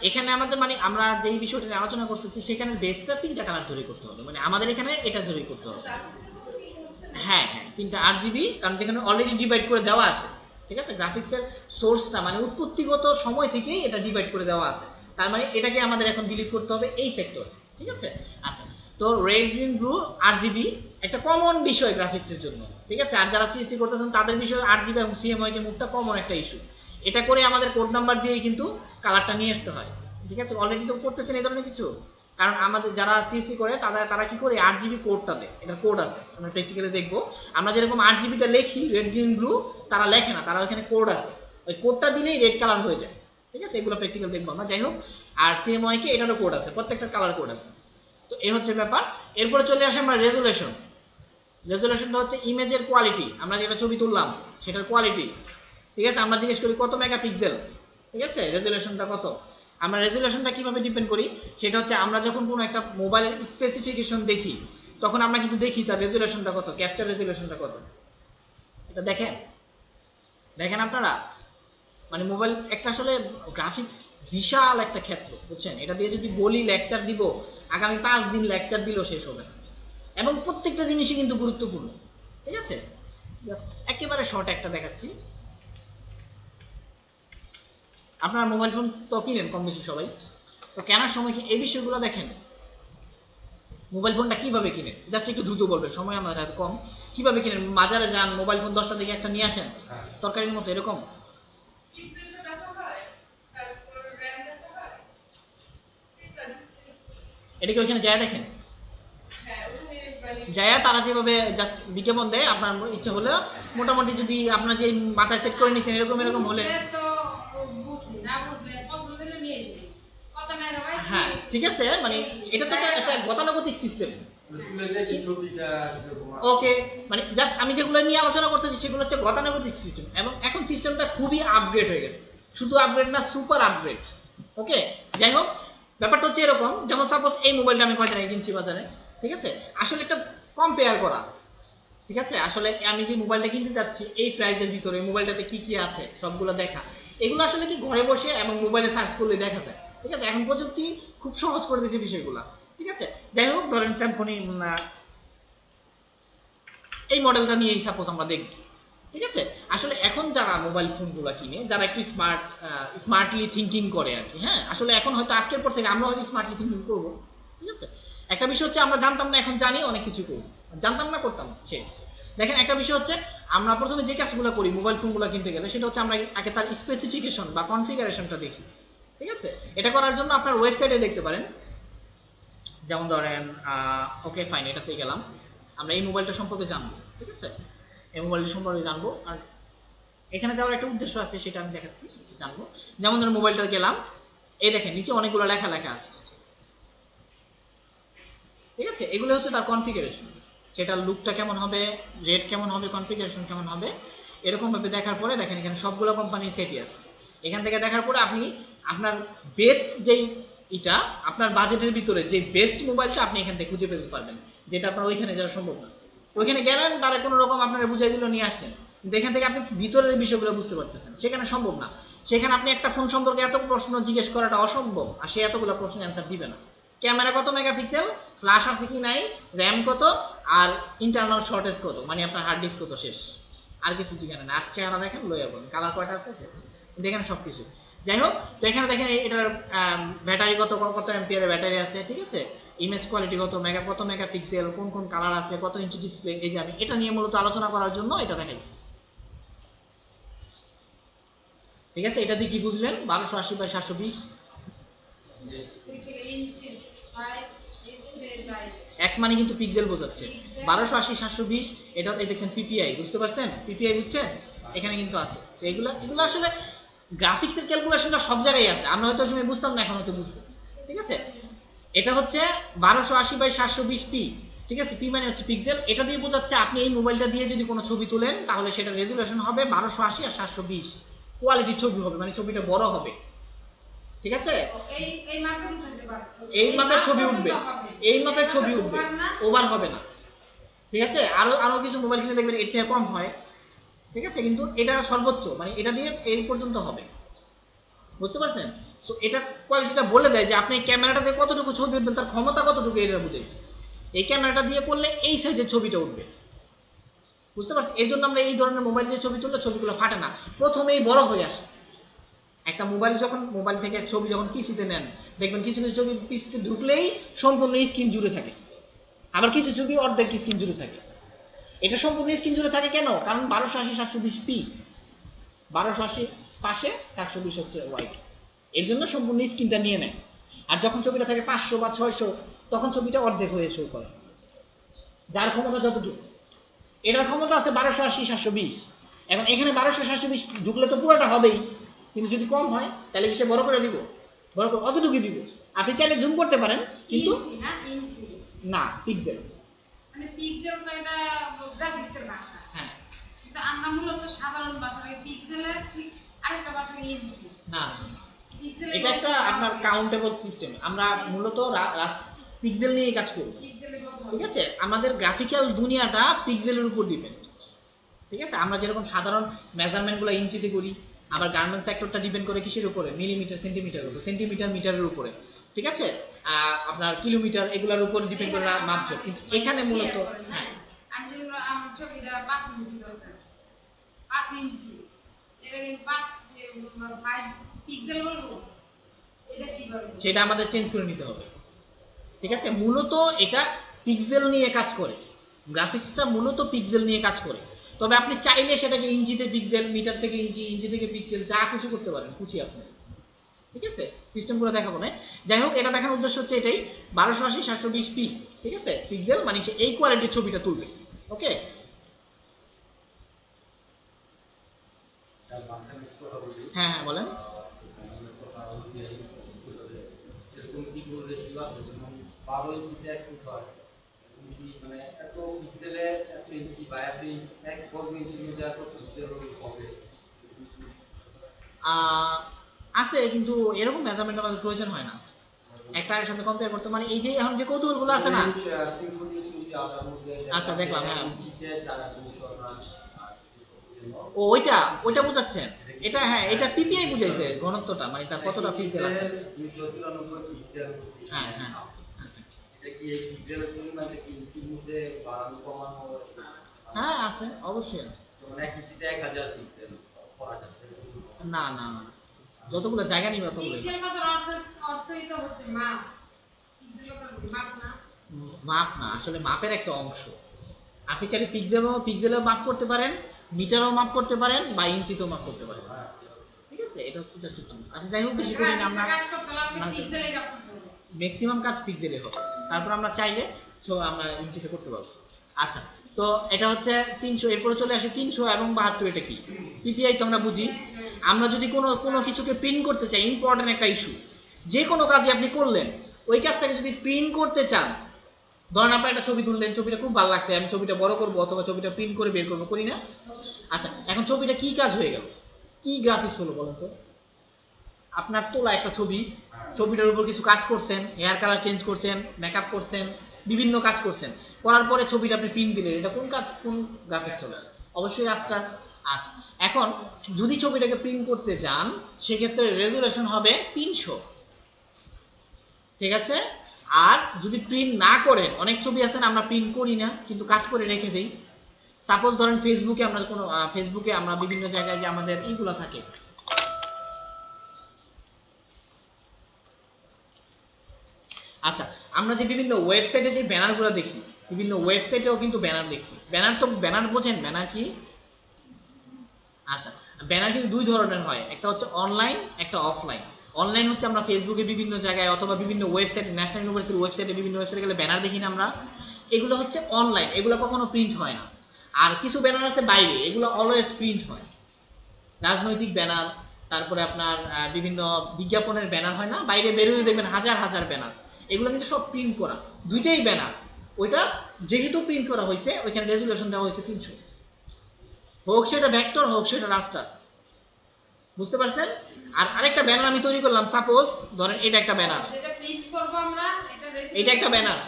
এখানে আমাদের মানে আমরা যেই বিষয়টা নিয়ে আলোচনা করতেছি সেখানে বেসটা তিনটা কালার তৈরি করতে হবে, মানে আমাদের এখানে এটা তৈরি করতে হবে। হ্যাঁ হ্যাঁ তিনটা আরজিবি, কারণ যেখানে অলরেডি ডিভাইড করে দেওয়া আছে, ঠিক আছে? গ্রাফিক্সের সোর্সটা মানে উৎপত্তিগত সময় থেকেই এটা ডিভাইড করে দেওয়া আছে, তার মানে এটাকে আমাদের এখন বিলিভ করতে হবে এই সেক্টর, ঠিক আছে? আচ্ছা, তো রেড গ্রিন ব্লু আরজিবি একটা কমন বিষয় গ্রাফিক্সের জন্য, ঠিক আছে? আর যারা সিএসসি করতেছেন তাদের বিষয়ে আরজিবি এবং সিএমওয়াই কে মুভটা কমন একটা ইস্যু। এটা করে আমাদের কোড নাম্বার দিয়েই কিন্তু কালারটা নিয়ে আসতে হয়, ঠিক আছে? অলরেডি তো করতেছেন এই ধরনের কিছু, কারণ আমাদের যারা সিএসসি করে তারা কি করে আরজিবি কোডটা দেয়, এটা কোড আছে, আমরা প্র্যাকটিক্যালি দেখবো। আমরা যেরকম আরজিবিটা লেখি রেড গ্রিন ব্লু, তারা লেখে না, তারা ওখানে কোড আছে, ওই কোডটা দিলেই রেড কালার হয়ে যায়, ঠিক আছে? এগুলো প্র্যাকটিক্যাল দেখবো আমরা, যাই হোক। আর সিএমওয়াই কে এটারও কোড আছে, প্রত্যেকটা কালার কোড আছে। তো এই হচ্ছে ব্যাপার। এরপরে চলে আসে আমরা রেজুলেশন। রেজুলেশনটা হচ্ছে ইমেজের কোয়ালিটি, আমরা যেটা ছবি তুললাম সেটার কোয়ালিটি, ঠিক আছে? আমরা জিজ্ঞেস করি কত মেগাপিক্সেল, ঠিক আছে? রেজুলেশনটা কত। আমরা রেজুলেশনটা কিভাবে ডিপেন্ড করি, সেটা হচ্ছে আমরা যখন কোনো একটা মোবাইলের স্পেসিফিকেশন দেখি তখন আমরা কিন্তু দেখি তার রেজুলেশনটা কত, ক্যাপচার রেজুলেশনটা কত। এটা দেখেন দেখেন আপনারা, মানে মোবাইল একটা আসলে গ্রাফিক্স বিশাল একটা ক্ষেত্র, বুঝছেন? এটা দিয়ে যদি বলি লেকচার দিব, আগামী 5 দিন লেকচার দিলেও শেষ হবে না, এবং প্রত্যেকটা জিনিসই কিন্তু গুরুত্বপূর্ণ, ঠিক আছে? একেবারে শর্ট একটা দেখাচ্ছি। আপনার মোবাইল ফোন তো কিনেন কম বেশি সবাই, তো কেনার সময় কি এই বিষয়গুলো দেখেন? মোবাইল ফোনটা কিভাবে কিনেন, জাস্ট একটু দ্রুত বলবেন, সময় আমাদের হাতে কম। কিভাবে কিনেন? বাজারে যান, মোবাইল ফোন 10টা থেকে একটা নিয়ে আসেন, তরকারির মতো এরকম। এটা কি ওইখানে যায় দেখেন, যায় তারা যেভাবে জাস্ট বিজ্ঞাপন দেয়, আপনার ইচ্ছে হলে মোটামুটি যদি আপনার যে মাথায় সেট করে নিয়েছেন এরকম এরকম হলে, তো বুঝলি না, বুঝলে পছন্দ হলে নিয়ে যাবে, কত মেগাবাইট। হ্যাঁ ঠিক আছে, মানে এটা তো একটা গতানুগতিক সিস্টেম। ওকে, মানে জাস্ট আমি যেগুলো নিয়ে আলোচনা করতেছি সেগুলো হচ্ছে গতানুগতিক সিস্টেম, এবং এখন সিস্টেমটা খুবই আপগ্রেড হয়ে গেছে, শুধু আপগ্রেড না সুপার আপগ্রেড। ওকে, যাই হোক, ব্যাপারটা হচ্ছে এরকম, যেমন সাপোজ এই মোবাইলটা আমি কয়দিন আগে কিনছি বাজারে, ঠিক আছে? আসলে একটা কম্পেয়ার করা, ঠিক আছে? আসলে আমি যে মোবাইলটা কিনতে যাচ্ছি এই প্রাইসের ভিতরে মোবাইলটাতে কি কি আছে সবগুলো দেখা, এগুলো আসলে কি ঘরে বসে এবং মোবাইলে সার্চ করলে দেখা যায়, ঠিক আছে, এখন প্রযুক্তি খুব সহজ করে দিয়েছে বিষয়গুলো। ঠিক আছে, যাই হোক ধরেন স্যামসং এই মডেলটা নিয়েই সাপোজ আমরা দেখব। ঠিক আছে, আসলে এখন যারা মোবাইল ফোনগুলো কিনে, যারা একটু স্মার্টলি থিঙ্কিং করে আর কি, হ্যাঁ আসলে এখন হয়তো আজকের পর থেকে আমরা হয়তো স্মার্টলি থিঙ্কিং করবো। ঠিক আছে, একটা বিষয় হচ্ছে আমরা জানতাম না, এখন জানি, অনেক কিছু করবো, জানতাম না করতাম শেষ। দেখেন একটা বিষয় হচ্ছে আমরা প্রথমে যে কাজগুলো করি মোবাইল ফোনগুলো কিনতে গেলে, সেটা হচ্ছে আমরা আগে তার স্পেসিফিকেশন বা কনফিগারেশনটা দেখি। ঠিক আছে, এটা করার জন্য আপনার ওয়েবসাইটে দেখতে পারেন, যেমন ধরেন ওকে ফাইন, এটাতে গেলাম, আমরা এই মোবাইলটা সম্পর্কে জানবো। ঠিক আছে, এই মোবাইলটা সম্পর্কে জানবো, আর এখানে যাওয়ার একটা উদ্দেশ্য আছে, সেটা আমি দেখাচ্ছি, জানবো। যেমন ধরেন মোবাইলটা গেলাম, এই দেখেন নিচে অনেকগুলো লেখা আছে। ঠিক আছে, এগুলো হচ্ছে তার কনফিগারেশন, সেটার লুকটা কেমন হবে, রেট কেমন হবে, কনফিগারেশন কেমন হবে, এরকমভাবে দেখার পরে দেখেন এখানে সবগুলো কোম্পানির সেটই আছে। এখান থেকে দেখার পরে আপনি আপনার বেস্ট যেই এটা আপনার বাজেটের ভিতরে যে বেস্ট মোবাইলটা আপনি এখান থেকে খুঁজে পেতে পারবেন, যেটা আপনার ওইখানে যাওয়া সম্ভব না। ওইখানে গেলেন, তারা কোনো রকম আপনার বুঝাই দিল, নিয়ে আসলেন, কিন্তু এখান থেকে আপনি ভিতরের বিষয়গুলো বুঝতে পারতেছেন, সেখানে সম্ভব না। সেখানে আপনি একটা ফোন সম্পর্কে এত প্রশ্ন জিজ্ঞেস করাটা অসম্ভব, আর সে এতগুলো প্রশ্নের অ্যান্সার দিবে না। ক্যামেরা কত মেগাপিক্সেল, ফ্ল্যাশ আছে কি নাই, র্যাম কত, আর ইন্টারনাল শর্টেজ কত, মানে আপনার হার্ড ডিস্ক কত, শেষ। আর কিছু জিজ্ঞাসা না, আর চেহারা দেখেন লইয়া বলেন, কালার কয়টা আছে দেখেন, সব কিছু। যাই হোক, তো এখানে দেখেন এটার ব্যাটারি কত কত অ্যাম্পিয়ারের ব্যাটারি আছে। ঠিক আছে, ইমেজ কোয়ালিটি কত মেগাপিক্সেল, কোন কোন কালার আছে, কত ইঞ্চি ডিসপ্লে, এই যে আমি এটা নিয়ে মূলত আলোচনা করার জন্য এটা দেখাইছি। ঠিক আছে, এটা দিয়ে কি বুঝলেন, 1280x720 এক্স মানে কিন্তু পিক্সেল বোঝাচ্ছে, 1280x720 এটা এই দেখছেন পিপিআই, বুঝতে পারছেন, পিপিআই বুঝছেন, এখানে কিন্তু আছে। তো এগুলো আসলে গ্রাফিক্সের ক্যালকুলেশনটা সব জায়গায় আছে, আমরা হয়তো সময় বুঝতাম না, এখন হয়তো বুঝবো। ঠিক আছে, এটা হচ্ছে 1280x720p। ঠিক আছে, পি মানে হচ্ছে পিক্সেল, এটা দিয়ে বোঝাচ্ছে আপনি এই মোবাইলটা দিয়ে যদি কোনো ছবি তোলেন, তাহলে সেটা রেজুলেশন হবে 1280 আর 720, কোয়ালিটি ছবি হবে, মানে ছবিটা বড় হবে। ঠিক আছে, এই মাপের ছবি উঠবে, এই মাপের ছবি উঠবে, ওভার হবে না। ঠিক আছে, আরো কিছু মোবাইল কিনে দেখবেন এর থেকে কম হয়। ঠিক আছে, কিন্তু এটা সর্বোচ্চ, মানে এটা দিয়ে এই পর্যন্ত হবে, বুঝতে পারছেন। সো এটা কোয়ালিটিটা বলে দেয় যে আপনি ক্যামেরাটা দিয়ে কতটুকু ছবি উঠবেন, তার ক্ষমতা কতটুকু, এটা বুঝাইছে। এই ক্যামেরাটা দিয়ে করলে এই সাইজের ছবিটা উঠবে, বুঝতে পারছেন। এর জন্য আমরা এই ধরনের মোবাইল দিয়ে ছবি তুললে ছবিগুলো ফাটে না, প্রথমেই বড় হয়ে আসে। একটা মোবাইল থেকে ছবি যখন পিসিতে নেন, দেখবেন কিছু কিছু ছবি পিসিতে ঢুকলেই সম্পূর্ণ স্ক্রিন জুড়ে থাকে, আবার কিছু ছবি অর্ধেক স্ক্রিন জুড়ে থাকে। এটা সম্পূর্ণ স্ক্রিন জুড়ে থাকে কেন, কারণ 1280x720p, 1280 পাশে 720 হচ্ছে ওয়াইড, এর জন্য সম্পূর্ণ স্ক্রিনটা নিয়ে নেয়। আর যখন ছবিটা থাকে 500 বা 600, তখন ছবিটা অর্ধেক হয়ে শো করে, যার ক্ষমতা যতটুকু। এটার ক্ষমতা আছে 1280x720। এখন এখানে 1200x720 ঢুকলে তো পুরোটা হবেই, কিন্তু যদি কম হয় তাহলে সে বড় করে দিব, বড় করে অতটুকুই দিব। আপনি চাইলে জুম করতে পারেন, কিন্তু না, পিক্সেল, মানে পিক্সেল তো এটা গ্রাফিক্সের ভাষা। হ্যাঁ, কিন্তু আমরা মূলত সাধারণ ভাষায় পিক্সেলের আরেকটা ভাষা ইঞ্চি না, এটা একটা আপনার কাউন্টেবল সিস্টেম। আমরা মূলত পিক্সেল নিয়ে কাজ করব। ঠিক আছে, আমাদের গ্রাফিক্যাল দুনিয়াটা পিক্সেলের উপর ডিপেন্ড। ঠিক আছে, আমরা যেরকম সাধারণ মেজারমেন্টগুলো ইঞ্চিতে করি, আবার গার্মেন্টস সেক্টরটা ডিপেন্ড করে কিসের উপরে, মিলিমিটার সেন্টিমিটার উপর, সেন্টিমিটার মিটারের উপরে। ঠিক আছে, আপনার কিলোমিটার, এগুলোর উপর ডিপেন্ড করে মাপছো, কিন্তু এখানে মূলত হ্যাঁ, আমি যেগুলো আমার ছবিটা 5 ইঞ্চি দরকার, 5 ইঞ্চি, এটা কিন্তু 5 পিক্সেল বলবো, এটা কি বলবো, সেটা আমাদের চেঞ্জ করে নিতে হবে। ঠিক আছে, মূলত এটা পিক্সেল নিয়ে কাজ করে, গ্রাফিক্সটা মূলত পিক্সেল নিয়ে কাজ করে। তবে আপনি চাইলে সেটাকে ইঞ্চিতে পিক্সেল, মিটার থেকে ইঞ্চি, ইঞ্চি থেকে পিক্সেল, যা কিছু করতে পারেন, খুশি আপনি। ঠিক আছে, সিস্টেমগুলো দেখাবো না। যাই হোক, এটা দেখানোর উদ্দেশ্য হচ্ছে এটাই, 1280x720p। ঠিক আছে, পিক্সেল মানে সে এই কোয়ালিটির ছবিটা তুলবে। ওকে, হ্যাঁ হ্যাঁ বলেন। আছে, কিন্তু এরকম মেজারমেন্ট আমাদের প্রয়োজন হয় না, একটার সাথে কম্পেয়ার করতে। মানে এই যে এখন যে কৌতূহলগুলো আছে না, আচ্ছা দেখলাম, হ্যাঁ, ও ওইটা বোঝাচ্ছেন। এটা হ্যাঁ এটা পিপিআই বুঝাইছে ঘনত্বটা মানে তার কতটা পিক্সেল আছে। 293 পিক্সেল। হ্যাঁ হ্যাঁ আচ্ছা এটা কি এই পিক্সেল পরিমাণে কি ইঞ্চির মধ্যে বাড়ানো কমানো? হ্যাঁ আছে অবশ্যই আছে। মানে 1 ইঞ্চিতে 1000 পিক্সেল করা যাচ্ছে। না না না যতগুলো জায়গা নিবে ততগুলো পিক্সেল কথার অর্থই তো হচ্ছে মাপ। পিক্সেল কথার মাপ না। মাপ না আসলে মাপের একটা অংশ। আপনি চাইলে পিক্সেলও মাপ করতে পারেন, মিটারও মাপ করতে পারেন বা ইঞ্চিতেও মাপ করতে পারেন। ঠিক আছে এটা হচ্ছে জাস্ট একটা অংশ। আচ্ছা যাই হোক বেশি করে আমরা কাজ করতে হলে আপনি পিক্সেলে কাজ করতে হবে। ম্যাক্সিমাম কাজ পিক্সেলে হবে, তারপর আমরা চাইলে আমরা ইঞ্চিতে করতে পারবো। আচ্ছা তো এটা হচ্ছে 300, এরপরে চলে আসে 300 এবং 72। এটা কি পিপিআই তো আমরা বুঝি। আমরা যদি কোনো কিছুকে প্রিন্ট করতে চাই, ইম্পর্টেন্ট একটা ইস্যু, যে কোনো কাজই আপনি করলেন ওই কাজটাকে যদি প্রিন্ট করতে চান, ধরেন আপনি একটা ছবি তুললেন, ছবিটা খুব ভালো লাগছে, আমি ছবিটা বড় করবো অথবা ছবিটা প্রিন্ট করে বের করবো, করি না? আচ্ছা এখন ছবিটা কি কাজ হয়ে গেল, কি গ্রাফিক্স হলো বলেন তো? আপনার তোলা একটা ছবি, ছবিটার উপর কিছু কাজ করছেন, হেয়ার কালার চেঞ্জ করছেন, মেকআপ করছেন, বিভিন্ন কাজ করছেন, করার পরে ছবিটা আপনি প্রিন্ট দিলেন, এটা কোন কাজ, কোন গ্রাফিক্স হলো? অবশ্যই রাস্টার। আচ্ছা এখন যদি ছবিটাকে প্রিন্ট করতে যান সেক্ষেত্রে রেজুলেশন হবে 300, ঠিক আছে? আর যদি প্রিন্ট না করেন, অনেক ছবি আছে না আমরা প্রিন্ট করি না কিন্তু কাজ করে রেখে দিই। সাপোজ ধরেন ফেসবুকে আমরা বিভিন্ন জায়গায় যে আমাদের এইগুলো থাকে, আচ্ছা আমরা যে বিভিন্ন ওয়েবসাইটে যে ব্যানারগুলো দেখি, বিভিন্ন ওয়েবসাইটেও কিন্তু ব্যানার দেখি। ব্যানার বোঝেন ব্যানার কি? আচ্ছা ব্যানার কিন্তু দুই ধরনের হয়, একটা হচ্ছে অনলাইন, একটা অফলাইন। অনলাইন হচ্ছে আমরা ফেসবুকে বিভিন্ন জায়গায় অথবা বিভিন্ন ওয়েবসাইটে, ন্যাশনাল ইউনিভার্সিটির ওয়েবসাইটে, বিভিন্ন ওয়েবসাইটে গেলে ব্যানার দেখি না আমরা, এগুলো হচ্ছে অনলাইন, এগুলো কখনো প্রিন্ট হয় না। আর কিছু ব্যানার আছে বাইরে, এগুলো অলওয়েজ প্রিন্ট হয়, রাজনৈতিক ব্যানার, তারপরে আপনার বিভিন্ন বিজ্ঞাপনের ব্যানার হয় না, বাইরে বেরোলে দেখবেন হাজার হাজার ব্যানার, এগুলো কিন্তু সব প্রিন্ট করা, দুইটাই ব্যানার। ওইটা যেহেতু প্রিন্ট করা হয়েছে ওইখানে রেজুলেশন দেওয়া হয়েছে 300, হোক সেটা ভেক্টর হোক সেটা রাস্টার, বুঝতে পারছেন? আর আরেকটা ব্যানার আমি তৈরি করলাম, সাপোজ ধরেন এটা একটা ব্যানার, যেটা প্রিন্ট করব আমরা এটা একটা ব্যানার,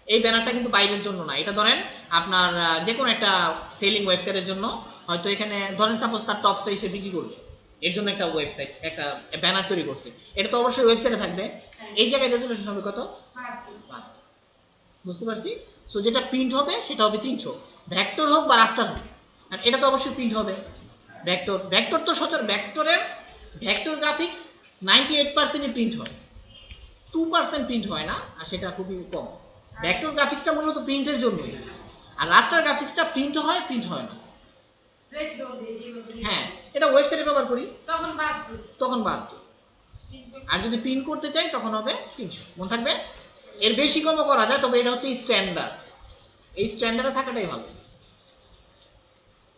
এই ব্যানারটা কিন্তু বাইরের জন্য না, এটা ধরেন আপনার যে কোনো একটা সেলিং ওয়েবসাইটের জন্য, হয়তো এখানে ধরেন সাপোজ তার টপসটা এসে বিক্রি করবে, এর জন্য একটা ওয়েবসাইট একটা ব্যানার তৈরি করছে, এটা তো অবশ্যই ওয়েবসাইটে থাকবে, এই জায়গায় রেজুলেশন হবে কত? 5। বুঝতে পারছি? সো যেটা প্রিন্ট হবে সেটা হবে 300, ভেক্টর হোক বা রাস্টার হোক, আর এটা তো অবশ্যই প্রিন্ট হবে। ভেক্টর তো ভেক্টর গ্রাফিক্স 98%ই প্রিন্ট হয়, 2% প্রিন্ট হয় না, আর সেটা খুবই কম। ভেক্টর গ্রাফিক্সটা মূলত প্রিন্টের জন্যই, আর রাস্টার গ্রাফিক্সটা প্রিন্ট হয় না। হ্যাঁ এটা ওয়েবসাইটে ব্যবহার করি তখন বাদ দিই, আর যদি প্রিন্ট করতে চাই তখন হবে 300, মনে থাকবে। এর বেশি কমও করা যায়, তবে এটা হচ্ছে স্ট্যান্ডার্ড, এই স্ট্যান্ডার্ডে থাকাটাই ভালো।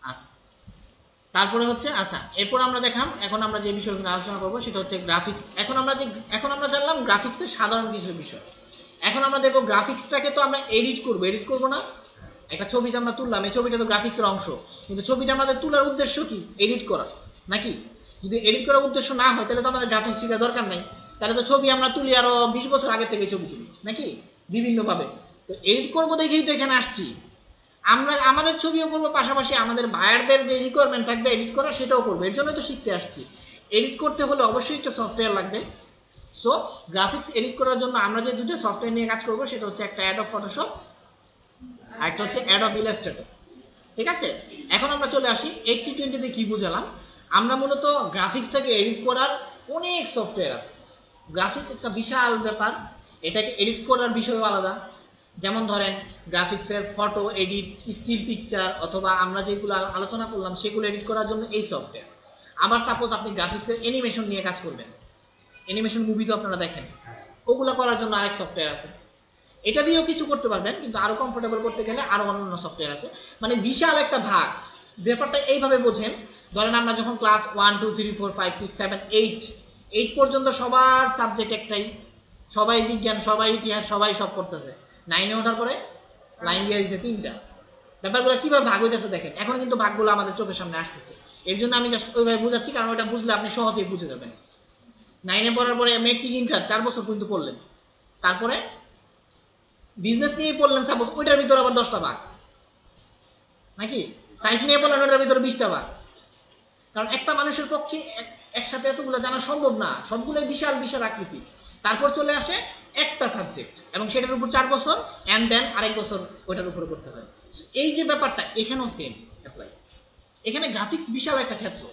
আচ্ছা তারপরে হচ্ছে, আচ্ছা এরপর আমরা দেখলাম, এখন আমরা যে বিষয়গুলো আলোচনা করবো সেটা হচ্ছে গ্রাফিক্স। এখন আমরা জানলাম গ্রাফিক্সের সাধারণ কিছু বিষয়। এখন আমরা দেখবো গ্রাফিক্সটাকে তো আমরা এডিট করবো না? একটা ছবি যে আমরা তুললাম, এই ছবিটা তো গ্রাফিক্সের অংশ, কিন্তু ছবিটা আমাদের তোলার উদ্দেশ্য কি? এডিট করা নাকি? যদি এডিট করার উদ্দেশ্য না হয় তাহলে তো আমাদের গ্রাফিক্স শেখার দরকার নাই, তাহলে তো ছবি আমরা তুলি আরো 20 বছর আগে থেকে ছবি তুলি নাকি বিভিন্নভাবে। তো এডিট করবো দেখেই তো এখানে আসছি, আমরা আমাদের ছবিও করবো, পাশাপাশি আমাদের বায়ারদের যে রিকোয়ারমেন্ট থাকবে এডিট করা সেটাও করবো, এর জন্য তো শিখতে আসছি। এডিট করতে হলে অবশ্যই একটা সফটওয়্যার লাগবে। সো গ্রাফিক্স এডিট করার জন্য আমরা যে দুটো সফটওয়্যার নিয়ে কাজ করবো সেটা হচ্ছে একটা অ্যাডোব ফটোশপ আর একটা হচ্ছে অ্যাডোব ইলাস্ট্রেটর, ঠিক আছে? এখন আমরা চলে আসি 80-20 তে কি বুঝালাম। আমরা মূলত গ্রাফিক্সটাকে এডিট করার অনেক সফটওয়্যার আছে, গ্রাফিক্স একটা বিশাল ব্যাপার, এটাকে এডিট করার বিষয়ও আলাদা। যেমন ধরেন গ্রাফিক্সের ফটো এডিট, স্টিল পিকচার, অথবা আমরা যেগুলো আলোচনা করলাম সেগুলো এডিট করার জন্য এই সফটওয়্যার। আবার সাপোজ আপনি গ্রাফিক্সের অ্যানিমেশন নিয়ে কাজ করবেন, অ্যানিমেশন মুভি তো আপনারা দেখেন, ওগুলো করার জন্য আরেক সফটওয়্যার আছে। এটা দিয়েও কিছু করতে পারবেন, কিন্তু আরো কমফোর্টেবল করতে গেলে আরো অন্যান্য সফটওয়্যার আছে, মানে বিশাল একটা ভাগ। ব্যাপারটা এইভাবে বোঝেন, ধরেন আমরা যখন ক্লাস 1 2 3 4 5 6 7 8 পর্যন্ত সবার সাবজেক্ট একটাই, সবাই বিজ্ঞান, সবাই ইতিহাস, সবাই সব করতেছে। 9-এ ওঠার পরে লাইন দিয়ে দিয়েছে 3টা। ব্যাপারগুলো কিভাবে ভাগ হইতেছে দেখেন, এখন কিন্তু ভাগগুলো আমাদের চোখের সামনে আসতেছে, এর জন্য আমি জাস্ট ওইভাবে বুঝাচ্ছি, কারণ ওইটা বুঝলে আপনি সহজেই বুঝে যাবেন। 9-এ পড়ার পরে মেট্রিক ইন্টার 4 বছর পর্যন্ত পড়লেন, তারপরে বিজনেস নিয়ে পড়লেন সাপোজ, ওইটার ভিতরে আবার 10টা ভাগ নাকি, সায়েন্স নিয়ে পড়লেন ওইটার ভিতরে 20টা ভাগ, কারণ একটা মানুষের পক্ষে একসাথে এতগুলো জানা সম্ভব না, সবগুলোই বিশাল বিশাল আকৃতি। তারপর চলে আসে একটা সাবজেক্ট এবং সেটার উপর 4 বছর অ্যান্ড দেন আরেক বছর ওইটার উপরে করতে হয়। এই যে ব্যাপারটা এখানেও সেম অ্যাপ্লাই। এখানে গ্রাফিক্স বিশাল একটা ক্ষেত্র।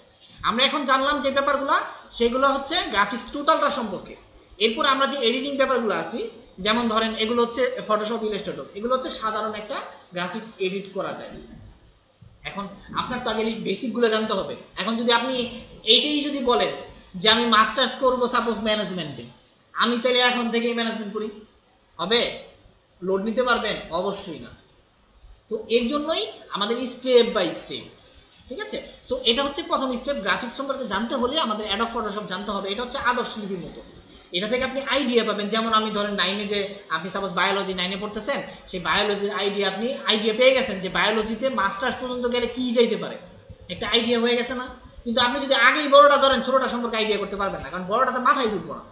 আমরা এখন জানলাম যে ব্যাপারগুলো, সেগুলো হচ্ছে গ্রাফিক্স টোটালটা সম্পর্কে। এরপর আমরা যে এডিটিং ব্যাপারগুলো আছি, যেমন ধরেন এগুলো হচ্ছে ফটোশপ, ইলাস্ট্রেটর, এগুলো হচ্ছে সাধারণ একটা গ্রাফিক্স এডিট করা যায়। এখন আপনার তো আগে বেসিকগুলো জানতে হবে। এখন যদি আপনি এইটাই যদি বলেন যে আমি মাস্টার্স করব সাপোজ ম্যানেজমেন্টে, আমি তাহলে এখন থেকেই ম্যানেজমেন্ট করি, হবে? লোড নিতে পারবেন? অবশ্যই না। তো এর জন্যই আমাদের স্টেপ বাই স্টেপ, ঠিক আছে? সো এটা হচ্ছে প্রথম স্টেপ। গ্রাফিক্স সম্পর্কে জানতে হলে আমাদের অ্যাডোব ফটোশপ জানতে হবে। এটা হচ্ছে আদর্শ লিপির মতো। এটা থেকে আপনি আইডিয়া পাবেন। যেমন আমি ধরেন 9-এ যে আপনি সাপোজ বায়োলজি 9-এ পড়তেছেন, সেই বায়োলজির আইডিয়া পেয়ে গেছেন যে বায়োলজিতে মাস্টার্স পর্যন্ত গেলে কি যাইতে পারে, একটা আইডিয়া হয়ে গেছে না? কিন্তু আপনি যদি আগেই বড়টা ধরেন, ছোটটা সম্পর্কে আইডিয়া করতে পারবেন না, কারণ বড়টাতে মাথায় ঢুকবো না।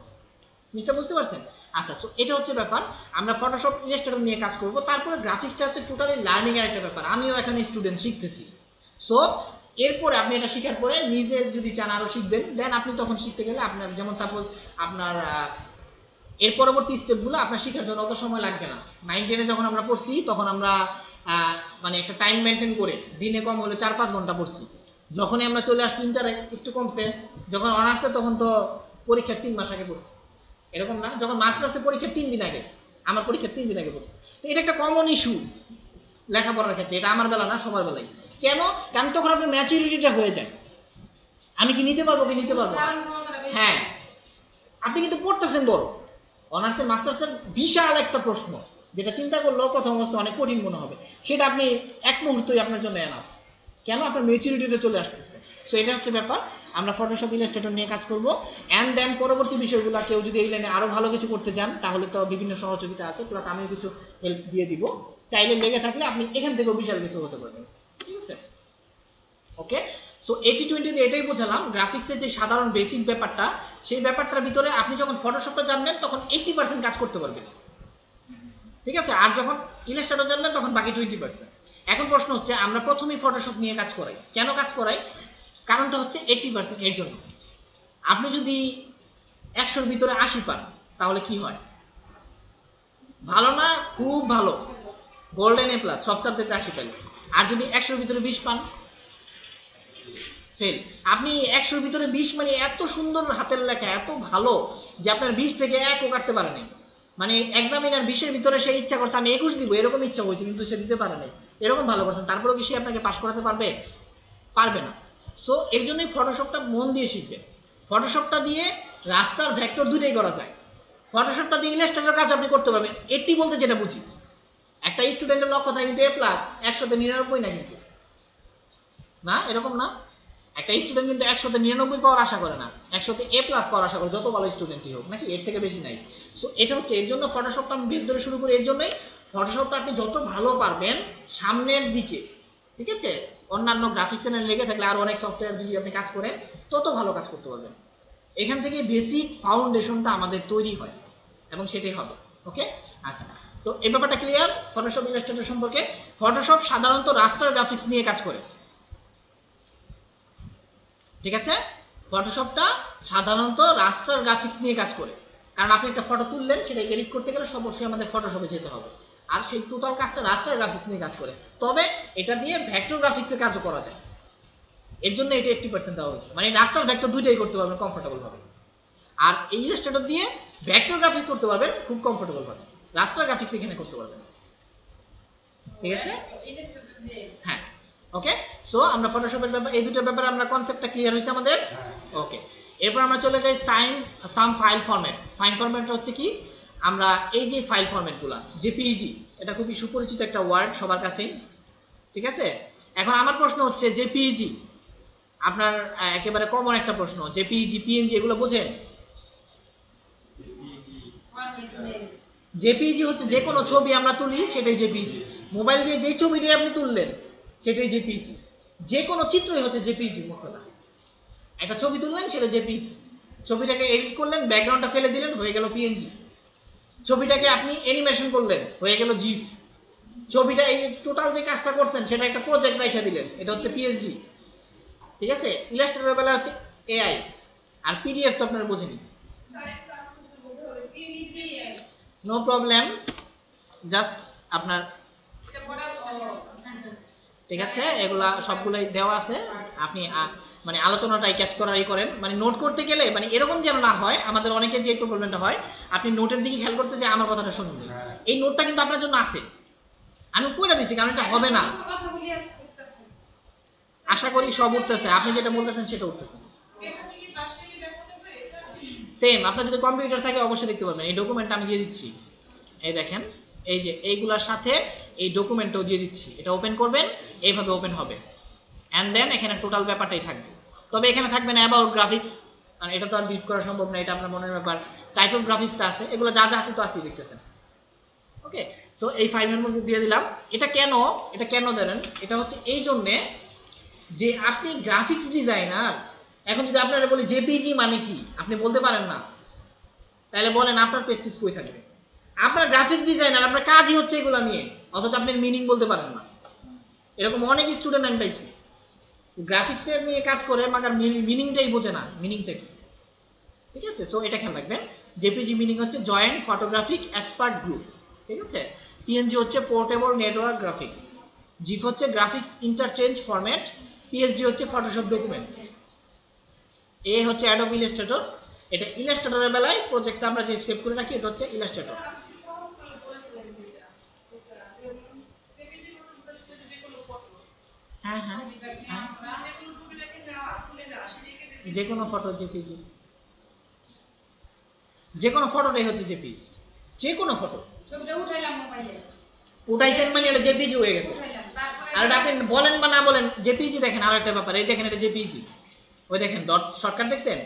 জিনিসটা বুঝতে পারছেন? আচ্ছা, সো এটা হচ্ছে ব্যাপার। আমরা ফটোশপ, ইলাস্ট্রেটর নিয়ে কাজ করব। তারপরে গ্রাফিক্সটা হচ্ছে টোটালি লার্নিং এর একটা ব্যাপার। আমিও এখানে স্টুডেন্ট, শিখতেছি। সো এরপরে আপনি এটা শেখার পরে নিজে যদি চান আরও শিখবেন, দেন আপনি তখন শিখতে গেলে আপনার যেমন সাপোজ আপনার এর পরবর্তী স্টেপগুলো আপনার শেখার জন্য অত সময় লাগবে না। 9-10-এ যখন আমরা পড়ছি তখন আমরা মানে একটা টাইম মেনটেন করে দিনে কম হলে 4-5 ঘন্টা পড়ছি। যখনই আমরা চলে আসছি ইন্টারে একটু কমছে, যখন অনার্সে তখন তো পরীক্ষার 3 মাস আগে পড়ছি, এরকম না? যখন মাস্টার্সে পরীক্ষার 3 দিন আগে, আমার পরীক্ষার 3 দিন আগে পড়ছি। তো এটা একটা কমন ইস্যু লেখাপড়ার ক্ষেত্রে। এটা আমার বেলা না, সবার বেলায়। কেন? কারণ তখন আপনার ম্যাচুরিটিটা হয়ে যায়, আমি কি নিতে পারবো কি নিতে পারবো না। হ্যাঁ, আপনি কিন্তু পড়তেছেন বড়, অনার্সের মাস্টার্সের বিশাল একটা প্রশ্ন, যেটা চিন্তা করলেও প্রথম অবস্থা অনেক কঠিন মনে হবে, সেটা আপনি এক মুহূর্তই আপনার জন্য এনাফ। কেন? আপনার ম্যাচুরিটিতে চলে আসতেছে। সো এটা হচ্ছে ব্যাপার। আমরা ফটোশপ, ইলাস্ট্রেটর নিয়ে কাজ করব। অ্যান্ড দেন পরবর্তী বিষয়গুলো কেউ যদি এই লাইনে আরও ভালো কিছু করতে চান, তাহলে তো বিভিন্ন সহযোগিতা আছে, প্লাস আমিও কিছু হেল্প দিয়ে দিব। চাইলে লেগে থাকলে আপনি এখান থেকেও বিশাল কিছু হতে পারবেন, ঠিক আছে? ওকে, সো 80-20 দিয়ে এটাই বোঝালাম গ্রাফিক্সের যে সাধারণ বেসিক ব্যাপারটা, সেই ব্যাপারটার ভিতরে আপনি যখন ফটোশপটা জানবেন তখন 80% কাজ করতে পারবেন, ঠিক আছে? আর যখন ইলাস্ট্রেটর জানবেন তখন বাকি 20%। এখন প্রশ্ন হচ্ছে, আমরা প্রথমেই ফটোশপ নিয়ে কাজ করাই। কেন কাজ করাই? কারণটা হচ্ছে 80%। এর জন্য আপনি যদি 100-র ভিতরে 80 পান তাহলে কি হয়? ভালো না? খুব ভালো, গোল্ডেন এ প্লাস, সব সাবজেক্টে 80 পেলে। আর যদি 100-র ভিতরে 20 পান, ফেল। আপনি 100-র ভিতরে 20 মানে এত সুন্দর হাতের লেখা, এত ভালো যে আপনার 20 থেকে 1ও কাটতে পারে নাই। মানে এক্সামিনার 20-এর ভিতরে সে ইচ্ছা করছে আমি 21 দিব, এরকম ইচ্ছা হয়েছে, কিন্তু সে দিতে পারে নাই, এরকম ভালো করছেন, তারপরেও কি সে আপনাকে পাস করাতে পারবে? পারবে না। সো এর জন্যই ফটোশপটা মন দিয়ে শিখবেন। ফটোশপটা দিয়ে রাস্টার, ভেক্টর দুটোই করা যায়। ফটোশপটা দিয়ে ইলাস্ট্রেটর কাজ আপনি করতে পারবেন। 80 বলতে যেটা বুঝি, একটা স্টুডেন্টের লক্ষ্য থাকে কিন্তু A+, 100-99 না, কিন্তু না, এরকম না। একটা স্টুডেন্ট কিন্তু 100-99 পাওয়ার আশা করে না, 100-তে A+ পাওয়ার আশা করে, যত ভালো স্টুডেন্টই হোক নাকি, এর থেকে বেশি নাই। সো এটা হচ্ছে, এর জন্য ফটোশপটা আমি বেশ ধরে শুরু করি। এর জন্যই ফটোশপটা আপনি যত ভালো পারবেন সামনের দিকে, ঠিক আছে, অন্যান্য গ্রাফিক্স চ্যানেল লেগে থাকলে আর অনেক সফটওয়্যার যদি আপনি কাজ করেন তত ভালো কাজ করতে পারবেন। এখান থেকে বেসিক ফাউন্ডেশনটা আমাদের তৈরি হয় এবং সেটাই হবে। ওকে, আচ্ছা, তো এই ব্যাপারটা ক্লিয়ার ফটোশপ, ইলাস্ট্রেটর সম্পর্কে। ফটোশপ সাধারণত রাস্টার গ্রাফিক্স নিয়ে কাজ করে, ঠিক আছে? ফটোশপটা সাধারণত রাস্টার গ্রাফিক্স নিয়ে কাজ করে, কারণ আপনি একটা ফটো তুললেন, সেটা এডিট করতে গেলে অবশ্যই আমাদের ফটোশপে যেতে হবে। আর সেই টোটাল কাজটা রাস্টার গ্রাফিক্স নিয়ে কাজ করে। তবে এটা দিয়ে ভেক্টর গ্রাফিক্সের কাজও করা যায়, এর জন্য এটা 80% দেওয়া হয়েছে। মানে রাস্টার, ভেক্টর দুইটাই করতে পারবেন কমফোর্টেবল ভাবে। আর এই ইলাস্ট্রেটর দিয়ে ভেক্টর গ্রাফিক্স করতে পারবেন খুব কমফোর্টেবল ভাবে, রাস্টার গ্রাফিক্স এখানে করতে পারবেন, ঠিক আছে? হ্যাঁ, ওকে। সো আমরা ফটোশপের ব্যাপার, এই দুটো ব্যাপারে আমরা কনসেপ্টটা ক্লিয়ার হয়েছে আমাদের। ওকে, এরপর আমরা চলে যাই সাম ফাইল ফরম্যাট। ফাইল ফরম্যাটটা হচ্ছে কি? আমরা এই যে ফাইল ফরম্যাটগুলো, জেপিইজি, এটা খুবই সুপরিচিত একটা ওয়ার্ড সবার কাছেই, ঠিক আছে? এখন আমার প্রশ্ন হচ্ছে, জেপিইজি আপনার একেবারে কমন একটা প্রশ্ন, জেপিইজি, পিএনজি এগুলো বোঝেন? জেপিইজি হচ্ছে যে কোনো ছবি আমরা তুলি সেটাই জেপিইজি। মোবাইল দিয়ে যেই ছবিটাই আপনি তুললেন সেটাই জেপিইজি। যে কোনো চিত্রই হচ্ছে জেপিইজি। মুখ্যত একটা ছবি তুললেন সেটা জেপিইজি। ছবিটাকে এডিট করলেন, ব্যাকগ্রাউন্ডটা ফেলে দিলেন, হয়ে গেল পিএনজি। ছবিটাকে আপনি অ্যানিমেশন করলেন, হয়ে গেল জিফ। ছবিটা এই টোটাল যে কাজটা করছেন সেটা একটা প্রজেক্ট রেখে দিলেন, এটা হচ্ছে পিএসডি। ঠিক আছে, ইলাস্ট্রেটরের বেলা হচ্ছে এআই, আর পিডিএফ তো আপনারা বোঝেনি। নো প্রবলেম, জাস্ট আপনার এটা বড় ঠিক আছে, এগুলা সবগুলাই দেওয়া আছে, আপনি মানে আলোচনাটাই ক্যাচ করারই করেন, মানে নোট করতে গেলে মানে এরকম যেন না হয়, আমাদের অনেকের যে প্রবলেমটা হয়, আপনি নোটের দিকে খেয়াল করতে যে আমার কথাটা শুনুন, এই নোটটা কিন্তু আপনার জন্য আছে, আমি কইরা দিছি, কারণ এটা হবে না। কথা বলি আজ করতেছে আশা করি সব উঠতেছে, আপনি যেটা বলতেছেন সেটা উঠতেছে। পেপারটা কি পাশে নিয়ে দেখাতে হবে এটা সেম, আপনার যদি কম্পিউটার থাকে অবশ্যই দেখতে পাবেন, এই ডকুমেন্টটা আমি দিয়ে দিচ্ছি, এই দেখেন, এই যে এইগুলোর সাথে এই ডকুমেন্টটাও দিয়ে দিচ্ছি, এটা ওপেন করবেন, এইভাবে ওপেন হবে, অ্যান্ড দেন এখানে টোটাল ব্যাপারটাই থাকবে। তবে এখানে থাকবে না অ্যাবাউট গ্রাফিক্স, কারণ এটা তো আর ডিলিট করা সম্ভব না, এটা আপনার মনের ব্যাপার। টাইপ অফ গ্রাফিক্সটা আছে, এগুলো যা যা আছে তো আছেই, দেখতেছেন। ওকে, সো এই 5 এর মধ্যে দিয়ে দিলাম। এটা কেন দেন, এটা হচ্ছে এই জন্যে যে আপনি গ্রাফিক্স ডিজাইনার, এখন যদি আপনারা বলি জেপিজি মানে কি আপনি বলতে পারেন না, তাহলে বলেন আপনার প্রেস্টিজ কই থাকবে? আপনার গ্রাফিক্স ডিজাইনার, আপনার কাজই হচ্ছে এগুলো নিয়ে, অথচ আপনি মিনিং বলতে পারেন না। এরকম অনেক স্টুডেন্ট আমি পাইছি, গ্রাফিক্সের নিয়ে কাজ করে মাগার মিনিংটাই বোঝে না, মিনিংটা কি। ঠিক আছে, সো এটা খেয়াল রাখবেন। জেপিজি মিনিং হচ্ছে জয়েন্ট ফটোগ্রাফিক এক্সপার্ট গ্রুপ, ঠিক আছে। পিএনজি হচ্ছে পোর্টেবল নেটওয়ার্ক গ্রাফিক্স, জিপ হচ্ছে গ্রাফিক্স ইন্টারচেঞ্জ ফরম্যাট, পিএসডি হচ্ছে ফটোশপ ডকুমেন্ট, এ হচ্ছে অ্যাডোব ইলাস্ট্রেটর। এটা ইলাস্ট্রেটরের বেলায় প্রজেক্টটা আমরা যে সেভ করে রাখি, এটা হচ্ছে ইলাস্ট্রেটর। হ্যাঁ হ্যাঁ হ্যাঁ, যে কোনো ফটো জেপিজি, যে কোনো ফটোটাই হচ্ছে জেপিজি, যে কোনো ফটো ছবিটা উঠাইলাম মোবাইলে উঠাইছেন মানে এটা জেপিজি হয়ে গেছে। উঠাইলাম তারপরে আর এটা আপনি বলেন বা না বলেন, জেপিজি দেখেন, আর একটা ব্যাপার, এই দেখেন এটা জেপিজি, ওই দেখেন ডট শর্টকাট দেখছেন,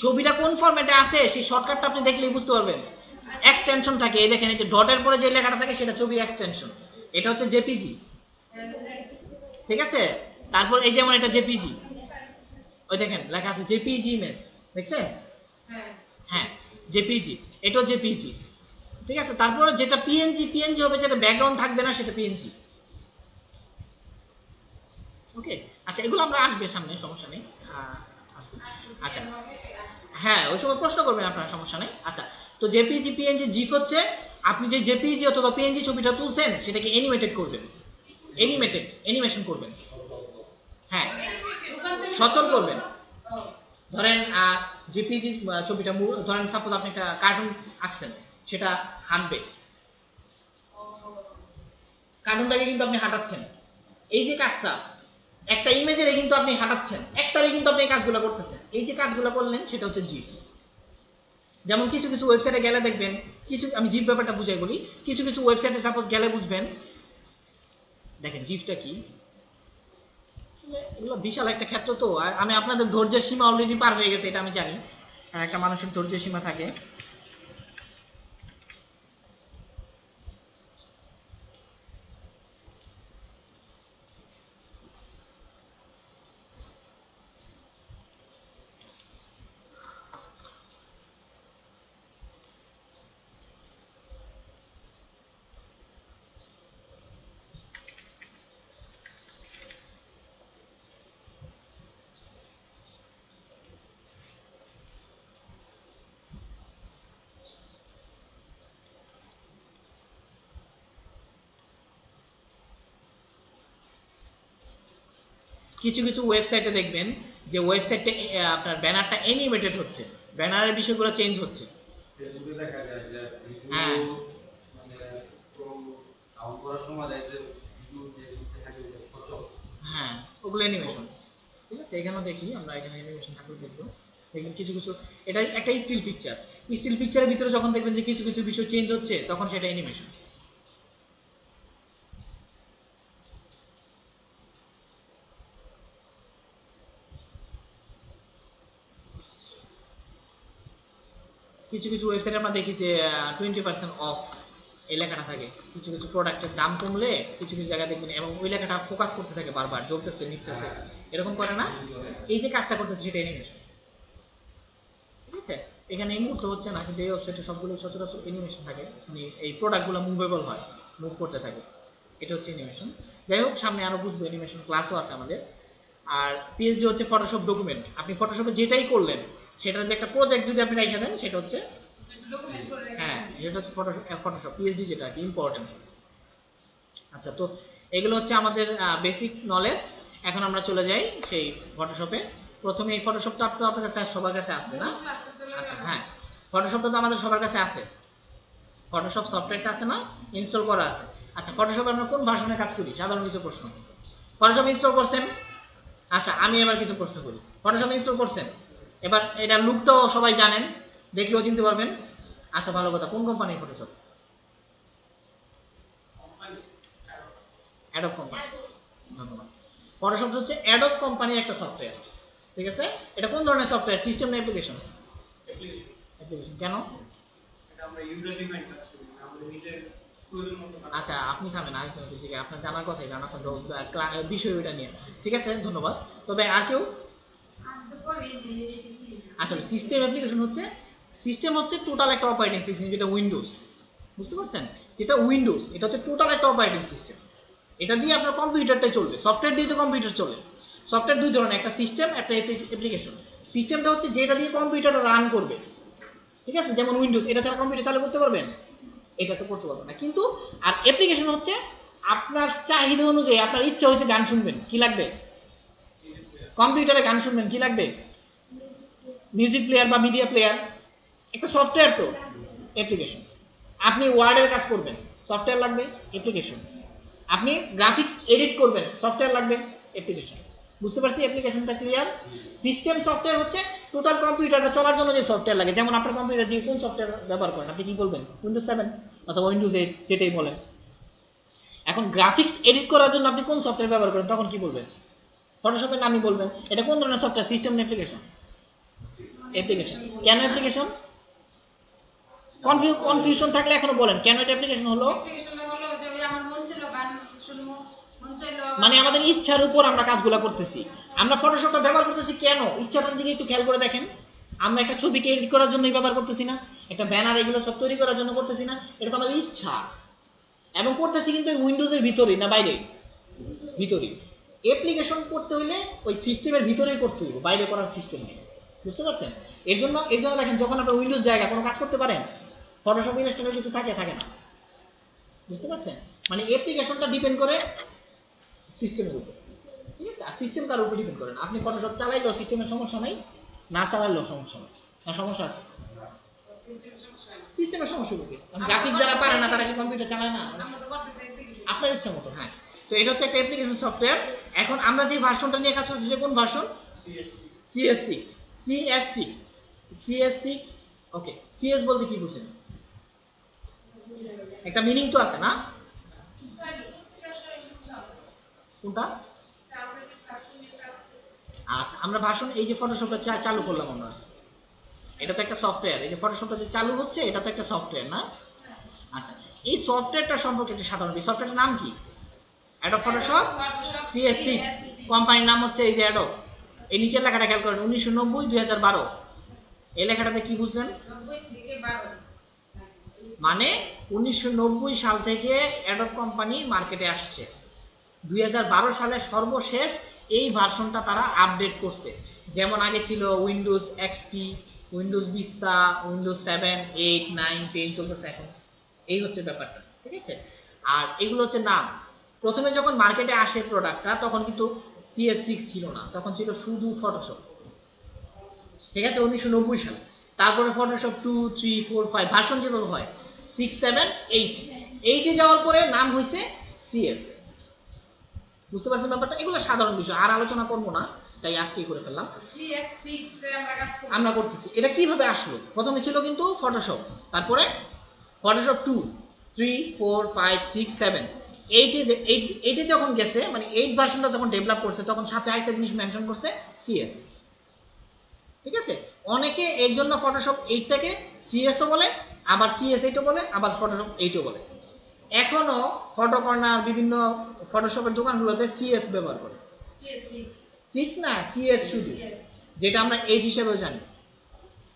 ছবিটা কোন ফরম্যাটে আছে সেই শর্টকাটটা আপনি দেখলেই বুঝতে পারবেন। এক্সটেনশন থাকে, এই দেখেন এই যে ডটের পরে যে লেখাটা থাকে সেটা ছবির এক্সটেনশন, এটা হচ্ছে জেপিজি, ঠিক আছে। তারপর এই যেমন এটা জেপিজি, ওই দেখেন লেখা আছে জেপিজি ইমেজ, দেখছেন? হ্যাঁ হ্যাঁ, জেপিজি, এটাও জেপিজি, ঠিক আছে। তারপরে যেটা পিএনজি হবে, যেটা ব্যাকগ্রাউন্ড থাকবে না সেটা পিএনজি। ওকে, আচ্ছা, এগুলো আমরা আসবে সামনে, সমস্যা নেই, আসবে। আচ্ছা, হ্যাঁ, ওই সময় প্রশ্ন করবেন আপনারা, সমস্যা নেই। আচ্ছা, তো জেপিজি পিএনজি জিপ হচ্ছে আপনি যে জেপিজি অথবা পিএনজি ছবিটা তুলছেন সেটাকে অ্যানিমেটেড করবেন, অ্যানিমেশন করবেন, হ্যাঁ, সচল করবেন। ধরেন জেপিজি ছবিটা ধরেন সাপোজ আপনি একটা কার্টুন আঁকছেন, সেটা হাঁটবে, কার্টুনটাকে কিন্তু আপনি হাঁটাচ্ছেন, এই যে কাজটা একটা ইমেজের কিন্তু আপনি হাঁটাচ্ছেন, একটারে কিন্তু আপনি এই কাজগুলো করতেছেন, এই যে কাজগুলো করলেন সেটা হচ্ছে জিপ। যেমন কিছু কিছু ওয়েবসাইটে গেলে দেখবেন, কিছু আমি জিপ ব্যাপারটা বুঝাই বলি, কিছু কিছু ওয়েবসাইটে সাপোজ গেলে বুঝবেন, দেখেন জিপটা কি, এগুলো বিশাল একটা ক্ষেত্র। তো আমি আপনাদের ধৈর্যের সীমা অলরেডি পার হয়ে গেছে, এটা আমি জানি, একটা মানুষের ধৈর্যের সীমা থাকে। কিছু কিছু ওয়েবসাইটে দেখবেন যে ওয়েবসাইটে আপনার ব্যানারটা অ্যানিমেটেড হচ্ছে, ব্যানারের বিষয়গুলো চেঞ্জ হচ্ছে। ফেসবুকে দেখা যায় যে হ্যাঁ। মানে কাউন্ট করার সময় দেখা যায় ভিডিও যে থাকে যে ফটো, হ্যাঁ, ওগুলো অ্যানিমেশন, ঠিক আছে। এখানেও দেখি আমরা, এখানে অ্যানিমেশন থাকলে দেখবো, দেখবেন কিছু কিছু, এটা একটা স্টিল পিকচারের ভিতরে যখন দেখবেন যে কিছু কিছু বিষয় চেঞ্জ হচ্ছে, তখন সেটা অ্যানিমেশন। কিছু কিছু ওয়েবসাইটে আমরা দেখি যে 20% অফ এই লেখাটা থাকে, কিছু কিছু প্রোডাক্টের দাম কমলে কিছু কিছু জায়গায় দেখবেন, এবং ওই লেখাটা ফোকাস করতে থাকে বারবার, জ্বলতেছে নিতেছে, এরকম করে না, এই যে কাজটা করতেছে সেটা অ্যানিমেশন, ঠিক আছে। এখানে এই মুহূর্তে হচ্ছে না, কিন্তু এই ওয়েবসাইটে সবগুলো সচরাচর অ্যানিমেশন থাকে, মানে এই প্রোডাক্টগুলো মুভেবল হয়, মুভ করতে থাকে, এটা হচ্ছে অ্যানিমেশন। যাই হোক, সামনে আরো বুঝবো, অ্যানিমেশন ক্লাসও আছে আমাদের। আর পিএইচডি হচ্ছে ফটোশপ ডকুমেন্ট। আপনি ফটোশপে যেটাই করলেন সেটার যে একটা প্রজেক্ট যদি আপনি রেখে দেন সেটা হচ্ছে ডকুমেন্ট করে রাখা। হ্যাঁ এটা হচ্ছে ফটোশপ পিএইচডি যেটা কি ইম্পর্টেন্ট। আচ্ছা, তো এগুলো হচ্ছে আমাদের বেসিক নলেজ। এখন আমরা চলে যাই সেই ফটোশপে। প্রথমে এই ফটোশপটা তো আপনার কাছে সবার কাছে আছে না? ক্লাসে চলে আচ্ছা গেলাম। হ্যাঁ, ফটোশপটা তো আমাদের সবার কাছে আছে, ফটোশপ সফটওয়্যারটা আছে না, ইনস্টল করা আছে। আচ্ছা, ফটোশপে আমরা কোন ভার্সনে কাজ করি? সাধারণ কিছু প্রশ্ন। ফটোশপ ইনস্টল করছেন? আচ্ছা, আমি এবার কিছু প্রশ্ন করি। ফটোশপ ইনস্টল করছেন, এবার এটা লুকটাও সবাই জানেন, দেখলেও চিনতে পারবেন। আচ্ছা, ভালো কথা। কোন কোম্পানির ফটোশপ? Adobe company. ধন্যবাদ। ফটোশপ হচ্ছে অ্যাডোব কোম্পানির একটা সফটওয়্যার, ঠিক আছে? এটা কোন ধরনের সফটওয়্যার? সিস্টেম না অ্যাপ্লিকেশন? অ্যাপ্লিকেশন। কেন? এটা আমরা ইউজার ডিফাইন কাজ করি, আমাদের নিজের প্রয়োজন মতো কাজ। আচ্ছা, আপনি থামেন আরেকজন হচ্ছে, ঠিক আছে, আপনার জানার কথাই জানা, আপনার বিষয় ওইটা নিয়ে, ঠিক আছে, ধন্যবাদ। তবে আর কেউ? আমি তো করি নি। আচ্ছা, সিস্টেম অ্যাপ্লিকেশন হচ্ছে, সিস্টেম হচ্ছে টোটাল একটা অপারেটিং সিস্টেম, যেটা উইন্ডোজ, বুঝতে পারছেন? যেটা উইন্ডোজ, এটা হচ্ছে টোটাল একটা অপারেটিং সিস্টেম। এটা দিয়ে আপনার কম্পিউটারটাই চলবে, সফটওয়্যার দিয়ে তো কম্পিউটার চলে। সফটওয়্যার দুই ধরনের, একটা সিস্টেম, একটা অ্যাপ্লিকেশন। সিস্টেমটা হচ্ছে যেটা দিয়ে কম্পিউটারটা রান করবে, ঠিক আছে? যেমন উইন্ডোজ, এটা ছাড়া কম্পিউটার চালু করতে পারবেন? এটা তো করতে পারবেন না। কিন্তু আর অ্যাপ্লিকেশন হচ্ছে আপনার চাহিদা অনুযায়ী, আপনার ইচ্ছা হয়েছে গান শুনবেন, কি লাগবে? কম্পিউটারে গান শুনবেন, কি লাগবে? মিউজিক প্লেয়ার বা মিডিয়া প্লেয়ার, একটা সফটওয়্যার তো, অ্যাপ্লিকেশন। আপনি ওয়ার্ডের কাজ করবেন, সফটওয়্যার লাগবে, অ্যাপ্লিকেশন। আপনি গ্রাফিক্স এডিট করবেন, সফটওয়্যার লাগবে, অ্যাপ্লিকেশন। বুঝতে পারছি অ্যাপ্লিকেশনটা ক্লিয়ার? সিস্টেম সফটওয়্যার হচ্ছে টোটাল কম্পিউটারটা চলার জন্য যে সফটওয়্যার লাগে। যেমন আপনার কম্পিউটার যে কোন সফটওয়্যার ব্যবহার করেন, আপনি কি বলবেন? উইন্ডোজ 7 অথবা উইন্ডোজ 8, যেটাই বলেন। এখন গ্রাফিক্স এডিট করার জন্য আপনি কোন সফটওয়্যার ব্যবহার করেন, তখন কি বলবেন? ফটোশপের নামই বলবেন। এটা কোন ধরনের সফটওয়্যার? সিস্টেম না অ্যাপ্লিকেশন? অ্যাপ্লিকেশন। কেন অ্যাপ্লিকেশন? কনফিউশন থাকলে এখনো বলেন, কেন এটা অ্যাপ্লিকেশন হলো? অ্যাপ্লিকেশনটা হলো যে ওই আমার মন ছিল গান শুনবো, মন চাইলো মানে আমাদের ইচ্ছার উপর আমরা কাজগুলো করতেছি। আমরা ফটোশপটা ব্যবহার করতেছি কেন? ইচ্ছাটার দিকে একটু খেয়াল করে দেখেন। আমরা একটা ছবিকে এডিট করার জন্যই ব্যবহার করতেছি না, একটা ব্যানার এগুলো সব তৈরি করার জন্য করতেছি না, এটা তো আমাদের ইচ্ছা। এবং করতেছি কিন্তু উইন্ডোজের ভিতরেই না বাইরে? ভিতরেই। অ্যাপ্লিকেশন করতে হলে ওই সিস্টেমের ভিতরেই করতে হবে, বাইরে করার সিস্টেম নেই। বুঝতে পারছেন? এর জন্য দেখেন, যখন আপনার উইন্ডোজ জায়গা কোনো কাজ করতে পারেন, ফটোশপ ইনস্টলের কিছু থাকে না। বুঝতে পারছেন? মানে অ্যাপ্লিকেশনটা ডিপেন্ড করে সিস্টেমের উপর, ঠিক আছে? আর সিস্টেম কার উপর ডিপেন্ড করেন? আপনি ফটোশপ চালাইলেও সিস্টেমের সমস্যা নাই, না চালাইলেও সমস্যা নেই। না, সমস্যা আছে? সিস্টেমের সমস্যা হবে। গ্রাফিক্স যারা পারে না তারা কি কম্পিউটার চালায় না? আমরা তো করতেছি অ্যাপ্লিকেশন। আপনার ইচ্ছা মতো। হ্যাঁ, তো এটা হচ্ছে একটা অ্যাপ্লিকেশন সফটওয়্যার। এখন আমরা যে ভার্সনটা নিয়ে কাজ করছি, সেটা কোন ভার্সন? CS6। CS6। ওকে, CS বলতে কি বুঝেন? একটা মিনিং তো আছে না? কোনটা? আচ্ছা, আমরা ভার্সন, এই যে ফটোশপটা চালু করলাম আমরা, এটা তো একটা সফটওয়্যার। এই যে ফটোশপটা যে চালু হচ্ছে, এটা তো একটা সফটওয়্যার না? আচ্ছা, এই সফটওয়্যারটা সম্পর্কে একটা সাধারণ, এই সফটওয়্যারটার নাম কি? Adobe Photoshop CS6। কোম্পানির নাম হচ্ছে এই যে অ্যাডোব। এই নিচের লেখাটা খেয়াল করেন, 1990 2012। এই লেখাটাতে কি বুঝলেন? 90 থেকে 12। মানে 1990 সাল থেকে অ্যাডোব কোম্পানি মার্কেটে আসছে। 2012 সালে সর্বশেষ এই ভার্সনটা তারা আপডেট করছে। যেমন আগে ছিল Windows XP, Windows vista, Windows 7, 8, 9, 10 চলতেছে এখন। এই হচ্ছে ব্যাপারটা, ঠিক আছে? আর এগুলো হচ্ছে নাম। প্রথমে যখন মার্কেটে আসে প্রোডাক্টটা, তখন কিন্তু CS6 ছিল না, তখন ছিল শুধু ফটোশপ, ঠিক আছে? 1990 সালে। তারপরে ফটোশপ 2, 3, 4, 5 ভার্সন যেভাবে হয়, 6, 7, 8। 8-এ যাওয়ার পরে নাম হয়েছে CS। বুঝতে পারছেন ব্যাপারটা? এগুলো সাধারণ বিষয়, আর আলোচনা করবো না, তাই আজকেই করে ফেললাম। CS6 এ আমরা কাজ করি। আমরা করতেছি। এটা কিভাবে আসলো? প্রথমে ছিল কিন্তু ফটোশপ, তারপরে ফটোশপ 2, 3, 4, 5, 6, 7, 8-এ যখন গেছে, মানে 8 ভার্সনটা যখন ডেভেলপ করছে, তখন সাথে আরেকটা জিনিস মেনশন করছে, CS। ঠিক আছে? অনেকে এর জন্য ফটোশপ 8টাকে CS-ও বলে, আবার CS8-ও বলে, আবার ফটোশপ 8-ও বলে। এখনো ফটো কর্নার, বিভিন্ন ফটোশপের দোকানগুলোতে CS ব্যবহার করে। CS6 6 না, CS শুধু, যেটা আমরা 8 হিসেবেও জানি।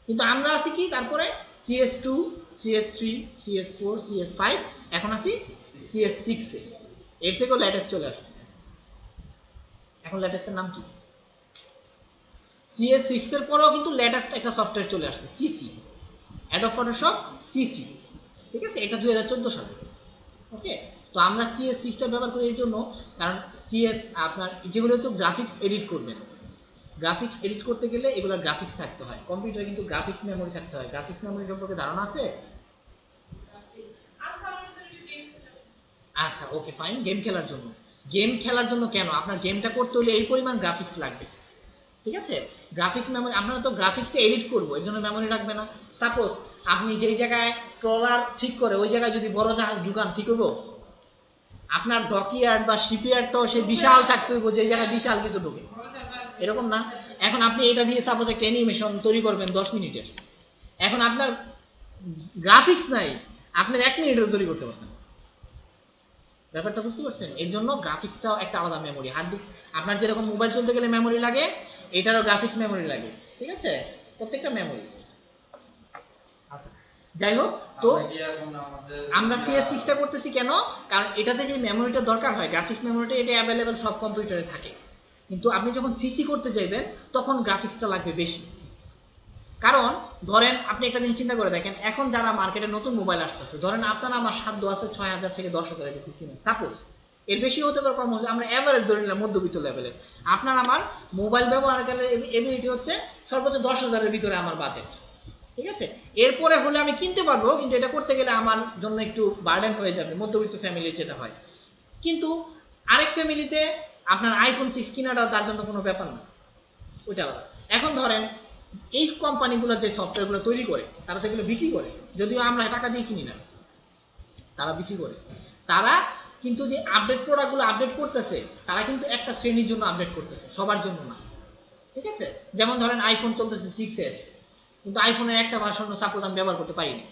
কিন্তু আমরা আছি কি তারপরে CS2, CS3, CS4, CS5, এখন আছি CS6-এ। এর থেকেও লেটেস্ট চলে আসছে। এখন লেটেস্টের নাম কি? CS6 এর পরেও কিন্তু লেটেস্ট একটা সফটওয়্যার চলে আসছে, সিসি, অ্যাডোব ফটোশপ সিসি, ঠিক আছে, এটা 2014 সালে। ওকে, তো আমরা CS6টা ব্যবহার করি এর জন্য, কারণ CS আপনার যেগুলো তো গ্রাফিক্স এডিট করবেন, গ্রাফিক্স এডিট করতে গেলে এগুলোর গ্রাফিক্স থাকতে হয়, কম্পিউটারে কিন্তু গ্রাফিক্স মেমোরি থাকতে হয়। গ্রাফিক্স মেমোরি সম্পর্কে ধারণা আছে? আচ্ছা, ওকে ফাইন। গেম খেলার জন্য, গেম খেলার জন্য কেন, আপনার গেমটা করতে হলে এই পরিমাণ গ্রাফিক্স লাগবে, ঠিক আছে। গ্রাফিক্স মেমোরি, আপনারা তো গ্রাফিক্সটা এডিট করবো, এর জন্য মেমোরি রাখবে না। সাপোজ আপনি যেই জায়গায় ট্রলার ঠিক করে ওই জায়গায় যদি বড় জাহাজ ঢুকান, ঠিক হইব? আপনার ডকইয়ার্ড বা শিপইয়ার্ড তো সে বিশাল থাকতে হইব, যে জায়গায় বিশাল কিছু ঢুকে, এরকম না। এখন আপনি এটা দিয়ে সাপোজ একটা অ্যানিমেশন তৈরি করবেন 10 মিনিটের, এখন আপনার গ্রাফিক্স নাই, আপনি 1 মিনিটের তৈরি করতে পারতেন। ব্যাপারটা বুঝতে পারছেন? এর জন্য গ্রাফিক্সটাও একটা আলাদা মেমোরি। হার্ড ডিস্ক আপনার যেরকম মোবাইল চলতে গেলে মেমোরি লাগে, এটারও গ্রাফিক্স মেমোরি লাগে, ঠিক আছে, প্রত্যেকটা মেমোরি। আচ্ছা, যাই হোক, তো আমরা CS6টা করতেছি কেন, কারণ এটাতে যে মেমোরিটা দরকার হয়, গ্রাফিক্স মেমোরিটা, এটা অ্যাভেলেবেল সব কম্পিউটারে থাকে, কিন্তু আপনি যখন সিসি করতে চাইবেন তখন গ্রাফিক্সটা লাগবে বেশি। কারণ ধরেন আপনি একটা জিনিস চিন্তা করে দেখেন, এখন যারা মার্কেটে নতুন মোবাইল আসতেছে, ধরেন আপনার আমার সাধ্য আছে 6000 থেকে 10,000 এর ভিতরে, সাপোজ, এর বেশি হতে পারে, কম হচ্ছে, আমরা এভারেজ ধরে নিলাম মধ্যবিত্ত লেভেলের। আপনার আমার মোবাইল ব্যবহারকারীর এবিলিটি হচ্ছে সর্বোচ্চ 10,000 এর ভিতরে আমার বাজেট, ঠিক আছে। এরপরে হলে আমি কিনতে পারবো, কিন্তু এটা করতে গেলে আমার জন্য একটু বার্ডেন হয়ে যাবে, মধ্যবিত্ত ফ্যামিলির যেটা হয়। কিন্তু আরেক ফ্যামিলিতে আপনার আইফোন 6 কেনাটা তার জন্য কোনো ব্যাপার না, ওইটা আলাদা। এখন ধরেন এই কোম্পানিগুলো যে সফটওয়্যারগুলো তৈরি করে, তারা তো এগুলো বিক্রি করে, যদিও আমরা টাকা দিয়ে কিনি না, তারা বিক্রি করে। তারা কিন্তু যে আপডেট প্রোডাক্টগুলো আপডেট করতেছে, তারা কিন্তু একটা শ্রেণীর জন্য আপডেট করতেছে, সবার জন্য না, ঠিক আছে। যেমন ধরেন আইফোন চলতেছে 6s, কিন্তু আইফোনের একটা ভার্সন সাপোজ আমি ব্যবহার করতে পারি না,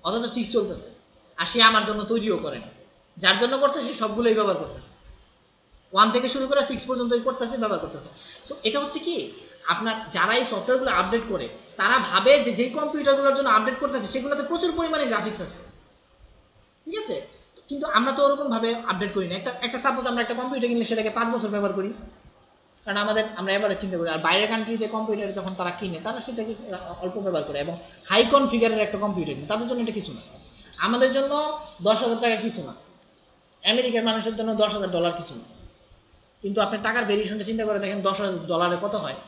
অথচ 6 চলতেছে, আর সে আমার জন্য তৈরিও করে না, যার জন্য করছে সে সবগুলোই ব্যবহার করতেছে, 1 থেকে শুরু করে 6 পর্যন্তই করতেছে, ব্যবহার করতেছে। সো এটা হচ্ছে কি, আপনার যারা এই সফটওয়্যারগুলো আপডেট করে, তারা ভাবে যে যেই কম্পিউটারগুলোর জন্য আপডেট করতেছে সেগুলোতে প্রচুর পরিমাণে গ্রাফিক্স আছে, ঠিক আছে। কিন্তু আমরা তো ওরকম ভাবে আপডেট করি না। একটা সাপোজ আমরা একটা কম্পিউটার কিনলে সেটাকে 5 বছর ব্যবহার করি, কারণ আমরা এবারে চিন্তা করি। আর বাইরের কান্ট্রিতে কম্পিউটার যখন তারা কিনে, তারা সেটাকে অল্প ব্যবহার করে, এবং হাই কনফিগারের একটা কম্পিউটার কিনে, তাদের জন্য এটা কিছু না। আমাদের জন্য 10,000 টাকা কিছু না, আমেরিকার মানুষের জন্য $10,000 কিছু না। কিন্তু আপনি টাকার ভেরিয়েশনটা চিন্তা করে দেখেন, $10,000 কত হয়,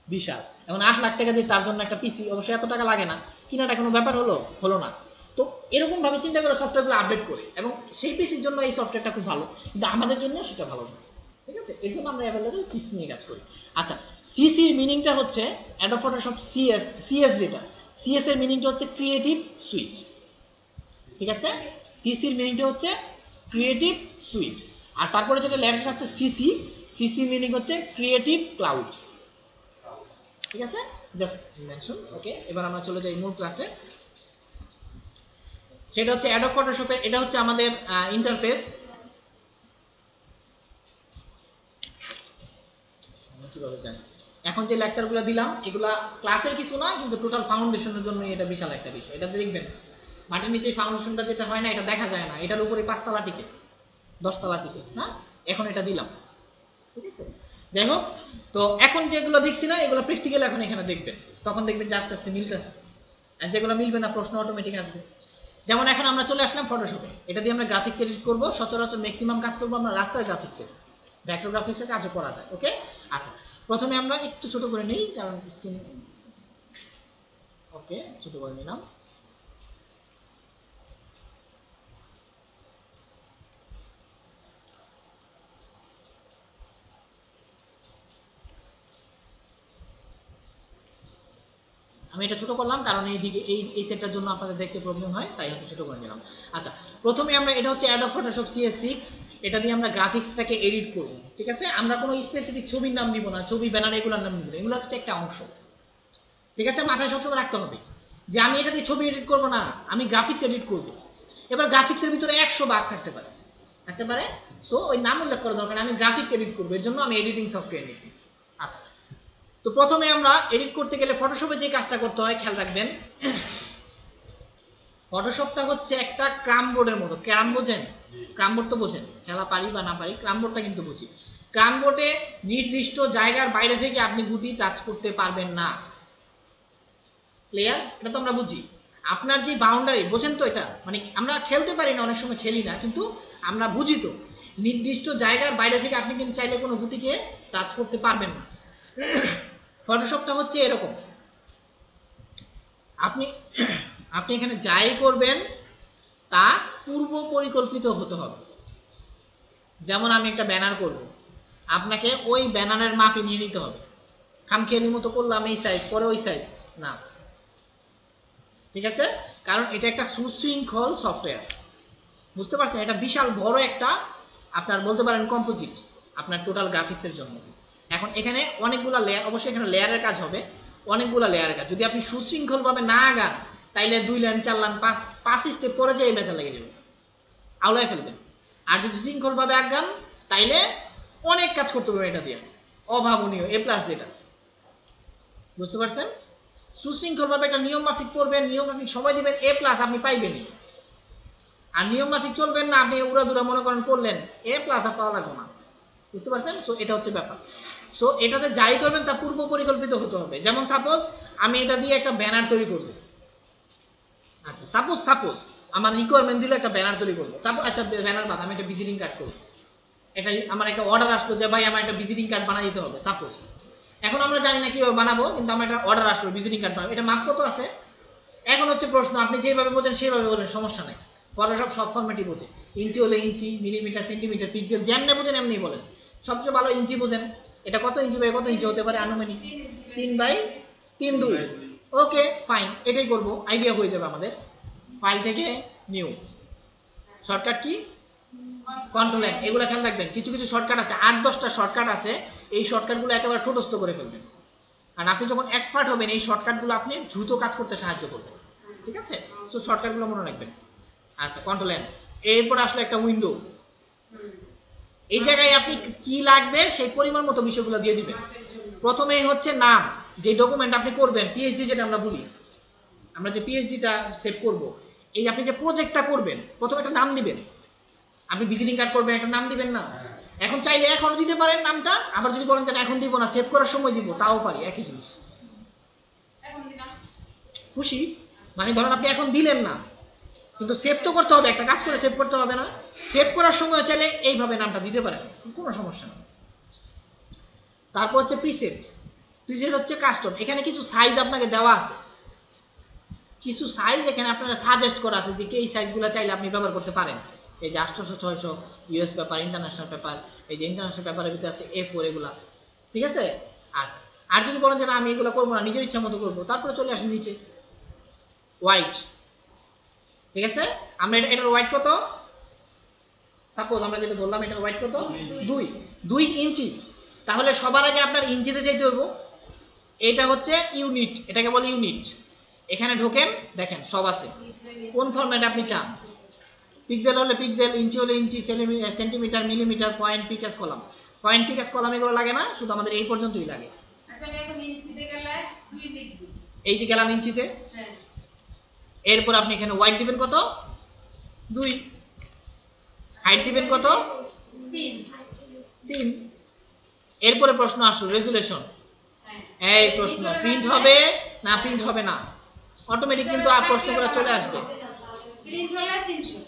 বিশাল। এখন 8 লাখ টাকা দিয়ে তার জন্য একটা পিসি, অবশ্যই এত টাকা লাগে না, কিনাটা কোনো ব্যাপার হলো না। তো এরকম ভাবে চিন্তা করে সফটওয়্যারগুলো আপডেট করে, এবং সেই পিসির জন্য এই সফটওয়্যারটা খুব ভালো, কিন্তু আমাদের জন্য সেটা ভালো না, ঠিক আছে। এর জন্য আমরা অ্যাভেলেবেল 6 নিয়ে কাজ করি। আচ্ছা, সিসির মিনিংটা হচ্ছে অ্যাডোব ফটোশপ সিএস, যেটা সিএস এর মিনিংটা হচ্ছে ক্রিয়েটিভ সুইট, ঠিক আছে। সিসির মিনিংটা হচ্ছে ক্রিয়েটিভ সুইট, আর তারপরে যেটা লেটার আছে সিসি মিনিং হচ্ছে ক্রিয়েটিভ ক্লাউডস, ঠিক আছে, জাস্ট মেনশন। ওকে, এবার আমরা চলে যাই মূল ক্লাসে। সেটা হচ্ছে অ্যাডোব ফটোশপের, এটা হচ্ছে আমাদের ইন্টারফেস। কিভাবে জানি, এখন যে লেকচারগুলো দিলাম এগুলা ক্লাসের কিছু না, কিন্তু টোটাল ফাউন্ডেশনের জন্য এটা বিশাল একটা বিষয়। এটাতে দেখবেন মাটির নিচে ফাউন্ডেশনটা যেটা হয় না, এটা দেখা যায় না, এটার উপরে 5 তলা টিকে, 10 তলা টিকে না, এখন এটা দিলাম, ঠিক আছে। যাই হোক, তো এখন যেগুলো দেখছি না, এগুলো প্র্যাকটিক্যাল এখন এখানে দেখবেন, তখন দেখবেন যে আস্তে আস্তে মিলতেছে, আর যেগুলো মিলবে না প্রশ্ন অটোমেটিক আসবে। যেমন এখন আমরা চলে আসলাম ফটোশপে, এটা দিয়ে আমরা গ্রাফিক্স এডিট করব, সচরাচর ম্যাক্সিমাম কাজ করবো আমরা রাস্টার গ্রাফিক্সের, ভেক্টর গ্রাফিক্সের কাজও করা যায়। ওকে, আচ্ছা, প্রথমে আমরা একটু ছোট করে নিই, কারণ স্ক্রিন, ওকে, ছোট করে নিলাম। আমি এটা ছোট করলাম কারণ এইদিকে এই সেটটার জন্য আপনাদের দেখতে প্রবলেম হয়, তাই আমি ছোট করে নিলাম। আচ্ছা, প্রথমে আমরা, এটা হচ্ছে অ্যাডোব ফটোশপ CS6, এটা দিয়ে আমরা গ্রাফিক্সটাকে এডিট করব, ঠিক আছে। আমরা কোনো স্পেসিফিক ছবির নাম দিব না, ছবি, ব্যানার, এগুলোর নাম দিব না, এগুলো হচ্ছে একটা অংশ, ঠিক আছে। মাথায় সবসময় রাখতে হবে যে আমি এটা দিয়ে ছবি এডিট করব না, আমি গ্রাফিক্স এডিট করব। এবার গ্রাফিক্সের ভিতরে 100 ভাগ থাকতে পারে, সো ওই নাম উল্লেখ করা দরকার, আমি গ্রাফিক্স এডিট করবো, এর জন্য আমি এডিটিং সফটওয়্যার নিয়েছি। আচ্ছা, তো প্রথমে আমরা এডিট করতে গেলে ফটোশপে যে কাজটা করতে হয় খেয়াল রাখবেন, ফটোশপটা হচ্ছে একটা ক্রাম বোর্ডের মতো। ক্রাম বোঝেন? ক্রাম বোর্ড তো বোঝেন, খেলা পারি বা না পারি, ক্রাম বোর্ডটা কিন্তু বুঝি। ক্রামবোর্ডে নির্দিষ্ট জায়গার বাইরে থেকে আপনি গুটি টাচ করতে পারবেন না। ক্লিয়ার? এটা তো আমরা বুঝি। আপনার যে বাউন্ডারি, বোঝেন তো এটা? মানে আমরা খেলতে পারি না, অনেক সময় খেলি না, কিন্তু আমরা বুঝি তো নির্দিষ্ট জায়গার বাইরে থেকে আপনি কিন্তু চাইলে কোনো গুটিকে টাচ করতে পারবেন না। ফটোশপটা হচ্ছে এরকম, আপনি আপনি এখানে যাই করবেন তা পূর্ব পরিকল্পিত হতে হবে। যেমন আমি একটা ব্যানার করব, আপনাকে ওই ব্যানারের মাপে নিয়ে নিতে হবে। খামখেয়ালির মতো করলাম এই সাইজ, পরে ওই সাইজ না, ঠিক আছে? কারণ এটা একটা সুশৃঙ্খল সফটওয়্যার, বুঝতে পারছেন? এটা বিশাল বড় একটা আপনার বলতে পারেন কম্পোজিট আপনার টোটাল গ্রাফিক্সের জন্য। এখন এখানে অনেকগুলো লেয়ার, অবশ্যই এখানে লেয়ারের কাজ হবে, অনেকগুলো লেয়ারের কাজ। যদি আপনি সুশৃঙ্খলভাবে না আগান তাইলে 2 লাইন 4 লাইন 5 স্টেপ পরে যে বেচা লেগে যাবে, আউলায় ফেলবেন। আর যদি শৃঙ্খলভাবে আগান তাইলে অনেক কাজ করতে পারবেন এটা দিয়ে, অভাবনীয় A+ যেটা, বুঝতে পারছেন? সুশৃঙ্খলভাবে একটা নিয়ম মাফিক করবেন, নিয়ম মাফিক সময় দিবেন, A+ আপনি পাইবেনই। আর নিয়ম মাফিক চলবেন না, আপনি উড়াদুরা মনে করেন করলেন, A+ আর পাওয়া লাগবে না, বুঝতে পারছেন? সো এটা হচ্ছে ব্যাপার। সো এটাতে যাই করবেন তা পূর্ব পরিকল্পিত হতে হবে। যেমন সাপোজ আমি এটা দিয়ে একটা ব্যানার তৈরি করব, আচ্ছা সাপোজ আমার রিকোয়ারমেন্ট দিলে একটা ব্যানার তৈরি করবো, আচ্ছা ব্যানার বাদ আমি একটা ভিজিটিং কার্ড করবো, এটা আমার একটা অর্ডার আসলো যে ভাই আমার একটা ভিজিটিং কার্ড বানিয়ে দিতে হবে সাপোজ। এখন আমরা জানি না কিভাবে বানাবো, কিন্তু আমার একটা অর্ডার আসলো ভিজিটিং কার্ড বানাবো, এটা মাপ কত আছে? এখন হচ্ছে প্রশ্ন, আপনি যেভাবে বোঝেন সেভাবে বলেন, সমস্যা নেই, ফটোশপ সব ফরম্যাটই বোঝে। ইঞ্চি হলে ইঞ্চি, মিলিমিটার, সেন্টিমিটার, পিক্সেল, যেমনি বোঝেন এমনি বলেন। সবচেয়ে ভালো ইঞ্চি বোঝেন, এটা কত ইঞ্চি বাই কত ইঞ্চি হতে পারে আনুমানিক? 3/3 ওকে ফাইন, এটাই করব, আইডিয়া হয়ে যাবে আমাদের। ফাইল থেকে new, shortcut key? Control N। এগুলো খেয়াল রাখবেন, কিছু কিছু শর্টকাট আছে, 8-10টা শর্টকাট আছে, এই শর্টকাটগুলো একেবারে ঠোঁটস্থ করে ফেলবেন। আর আপনি যখন এক্সপার্ট হবেন এই শর্টকাটগুলো আপনি দ্রুত কাজ করতে সাহায্য করবে, ঠিক আছে? সো শর্টকাটগুলো মনে রাখবেন। আচ্ছা কন্ট্রোল N, এরপর আসলে একটা উইন্ডো, এই জায়গায় আপনি কি লাগবে সেই পরিমাণ মতো বিষয়গুলো দিয়ে দিবেন। প্রথমেই হচ্ছে নাম, যে ডকুমেন্ট আপনি করবেন, পিএইচডি যেটা আমরা বলি, আমরা যে পিএইচডিটা সেভ করব, এই আপনি যে প্রজেক্টটা করবেন প্রথমে একটা নাম দিবেন। আপনি ভিজিটিং কার্ড করবেন, একটা নাম দিবেন না? এখন চাইলে এখনও দিতে পারেন নামটা, আবার যদি বলেন যে এখন দিব না, সেভ করার সময় দিব, তাও পারি, একই জিনিস। খুশি? মানে ধরেন আপনি এখন দিলেন না, কিন্তু সেভ তো করতে হবে, একটা কাজ করে সেভ করতে হবে না? সেভ করার সময় চাইলে এইভাবে নামটা দিতে পারেন, কোনো সমস্যা নেই। তারপর হচ্ছে প্রিসেট হচ্ছে কাস্টম। এখানে কিছু সাইজ আপনাকে দেওয়া আছে, কিছু সাইজ এখানে আপনারা সাজেস্ট করা আছে যে এই সাইজগুলো চাইলে আপনি ব্যবহার করতে পারেন। এই যে 800-600 ইউএস পেপার, ইন্টারন্যাশনাল পেপার, এই যে ইন্টারন্যাশনাল পেপারের ভিতরে আছে A4, এগুলা ঠিক আছে। আচ্ছা, আর যদি বলেন যে না আমি এগুলো করবো না, নিজের ইচ্ছা মতো করবো, তারপরে চলে আসেন নিচে হোয়াইট, ঠিক আছে? আমরা এটার হোয়াইট কত? সাপোজ আমরা যেটা ধরলাম এটার হোয়াইট কত? 2 ইঞ্চি। তাহলে সবার আগে আপনার ইঞ্চিতে যেতে হবে, এটা হচ্ছে ইউনিট, এটাকে বলে ইউনিট। এখানে ঢোকেন, দেখেন সব আছে, কোন ফরম্যাট আপনি চান। পিক্সেল হলে পিক্সেল, ইঞ্চি হলে inch, centimetre, millimetre, point, picas, column. Point, picas, column এগুলো লাগে না, শুধু আমাদের এই পর্যন্তই লাগে। আচ্ছা আমি এখন ইঞ্চিতে গেলে 2 লিখব, এই যে গেলাম ইঞ্চিতে, হ্যাঁ। এরপর আপনি এখানে হোয়াইট দিবেন কত? 2। হাইট দিবেন কত? 3। এরপরে প্রশ্ন আসলো রেজুলেশন। এই প্রশ্ন প্রিন্ট হবে না প্রিন্ট হবে না, অটোমেটিক কিন্তু আর প্রশ্নগুলো চলে আসবে। প্রিন্ট হলে 300।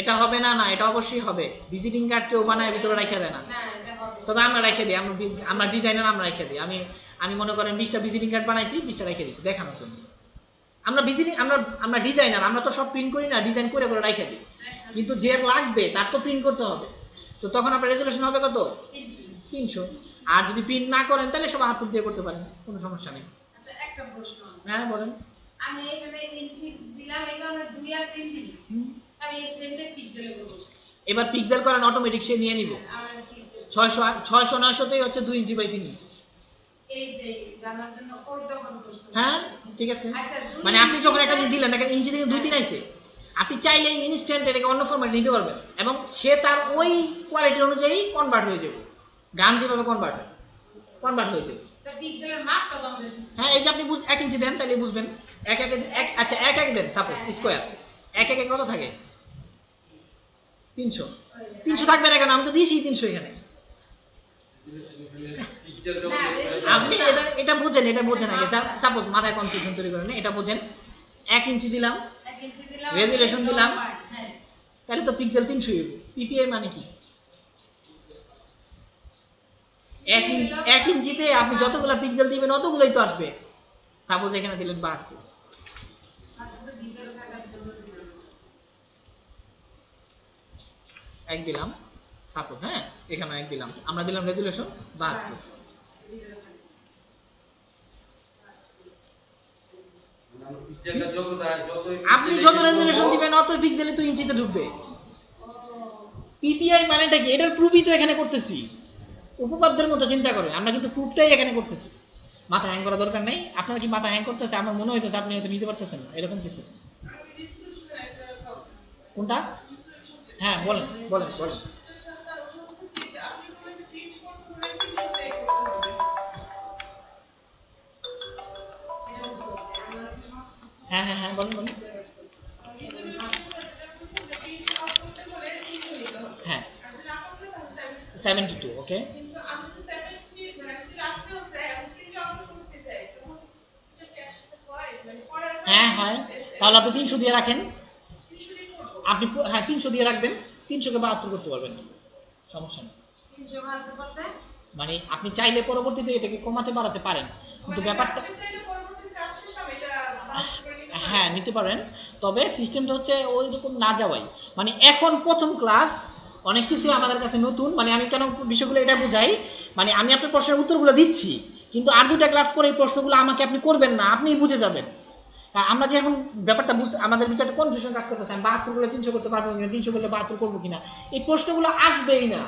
এটা হবে না, না এটা অবশ্যই হবে। ভিজিটিং কার্ড কেউ বানায় ভিতরে রেখে দেয় না, না এটা হবে। তবে আমরা রেখে দিই, আমরা ডিজাইনার, আমরা রেখে দিই। আমি মনে করেন 20টা ভিজিটিং কার্ড বানাইছি, 20টা রেখে দিচ্ছি দেখানোর জন্য। আমরা ডিজাইনার, আমরা তো সব প্রিন্ট করি না, ডিজাইন করে করে রেখে দিই, কিন্তু যে লাগবে তার তো প্রিন্ট করতে হবে। তো তখন আপনার রেজুলেশন হবে কত? 300। আর যদি প্রিন্ট না করেন তাহলে সব হাত দিয়ে করতে পারেন, কোনো সমস্যা নেই। আচ্ছা একটা প্রশ্ন, হ্যাঁ বলেন। আমি এখানে ইঞ্চি দিলাম, এই কারণে 2 আর 3 দিই, আমি এই সেমটা পিক্সেলে করব। এবার পিক্সেল করেন, অটোমেটিক সে নিয়ে নিব। আমার পিক্সেল 600-900তেই হচ্ছে 2 ইঞ্চি বাই 3 ইঞ্চি। এই যে জানার জন্য ওই তখন প্রশ্ন। হ্যাঁ ঠিক আছে। আচ্ছা, মানে আপনি যখন একটা জিনিস দিলেন, দেখেন ইঞ্চি থেকে 2-3 আইছে, আপনি চাইলে ইনস্ট্যান্ট এটাকে অন্য ফরম্যাটে নিতে পারবেন, এবং সে তার ওই কোয়ালিটি অনুযায়ী কনভার্ট হয়ে যাবে। গান যেভাবে কনভার্ট হয়ে যাবে। তো পিক্সেলের মাপটা তো আমাদের শিখতে হ্যাঁ, এই যে আপনি 1 ইঞ্চি দেন তাহলে বুঝবেন। আচ্ছা 1 দেন, সাপোজ স্কোয়ার 1 কত থাকে? 300 থাকবে না কেন? আমি তো দিয়েছি 300 এখানে। পিকচার আপনি এটা বোঝেন আগে। সাপোজ মাথায় কনফিউশন তৈরি করেন, এটা বোঝেন। 1 ইঞ্চি দিলাম, 1 ইঞ্চি দিলাম, Resolution দিলাম। হ্যাঁ তাহলে তো পিক্সেল 300 হইব। পিপিআই মানে কি? 1 ইঞ্চিতে আপনি যতগুলো পিক্সেল দিবেন অতগুলোই তো আসবে। সাপোজ এখানে দিলেন 72, আর তো ভিতরে থাকার জন্য দিলাম 1 দিলাম সাপোজ, হ্যাঁ এখানে 1 দিলাম, আমরা দিলাম রেজুলেশন 72। ভিতরে থাকা। পিকচারটা যতটা আপনি যত রেজুলেশন দিবেন অত পিক্সেলে তো ইঞ্চিতে ঢুকবে। ও পিপিআই মানেটা কি? এটার প্রুফই তো এখানে করতেছি। উপপাদ্যের মতো চিন্তা করেন, আমরা কিন্তু প্রুফটাই এখানে করতেছি। মাথা হ্যাং করা দরকার নেই। আপনার কি মাথা হ্যাং করতেছে? আমার মনে হইতেছে আপনি হয়তো নিতে পারতেছেন না, এরকম কিছু। কোনটা? হ্যাঁ বলেন বলেন বলেন। হ্যাঁ হ্যাঁ হ্যাঁ বলেন বলেন। হ্যাঁ 72, ওকে। হ্যাঁ হয়, তাহলে আপনি 300 দিয়ে রাখেন। আপনি হ্যাঁ 300 দিয়ে রাখবেন, 300কে 72 করতে পারবেন, সমস্যা নেই। 372 করতে মানে আপনি চাইলে পরবর্তীতে এটাকে কমাতে বাড়াতে পারেন, কিন্তু ব্যাপারটা হ্যাঁ নিতে পারেন। তবে সিস্টেমটা হচ্ছে ওই রকম না যাওয়াই, মানে এখন প্রথম ক্লাস, অনেক কিছু আমাদের কাছে নতুন। মানে আমি কেন বিষয়গুলো এটা বুঝাই, মানে আমি আপনার প্রশ্নের উত্তরগুলো দিচ্ছি, কিন্তু আর 2টা ক্লাস পরে এই প্রশ্নগুলো আমাকে আপনি করবেন না, আপনি বুঝে যাবেন। আমরা যে এখন ব্যাপারটা বুঝতে আমাদের ভিতরে একটা কনফিউশন কাজ করতেছে, আমি 72 করলে 300 করতে পারবো কিনা, 300 করলে 72 করবো কিনা, এই প্রশ্নগুলো আসবেই না।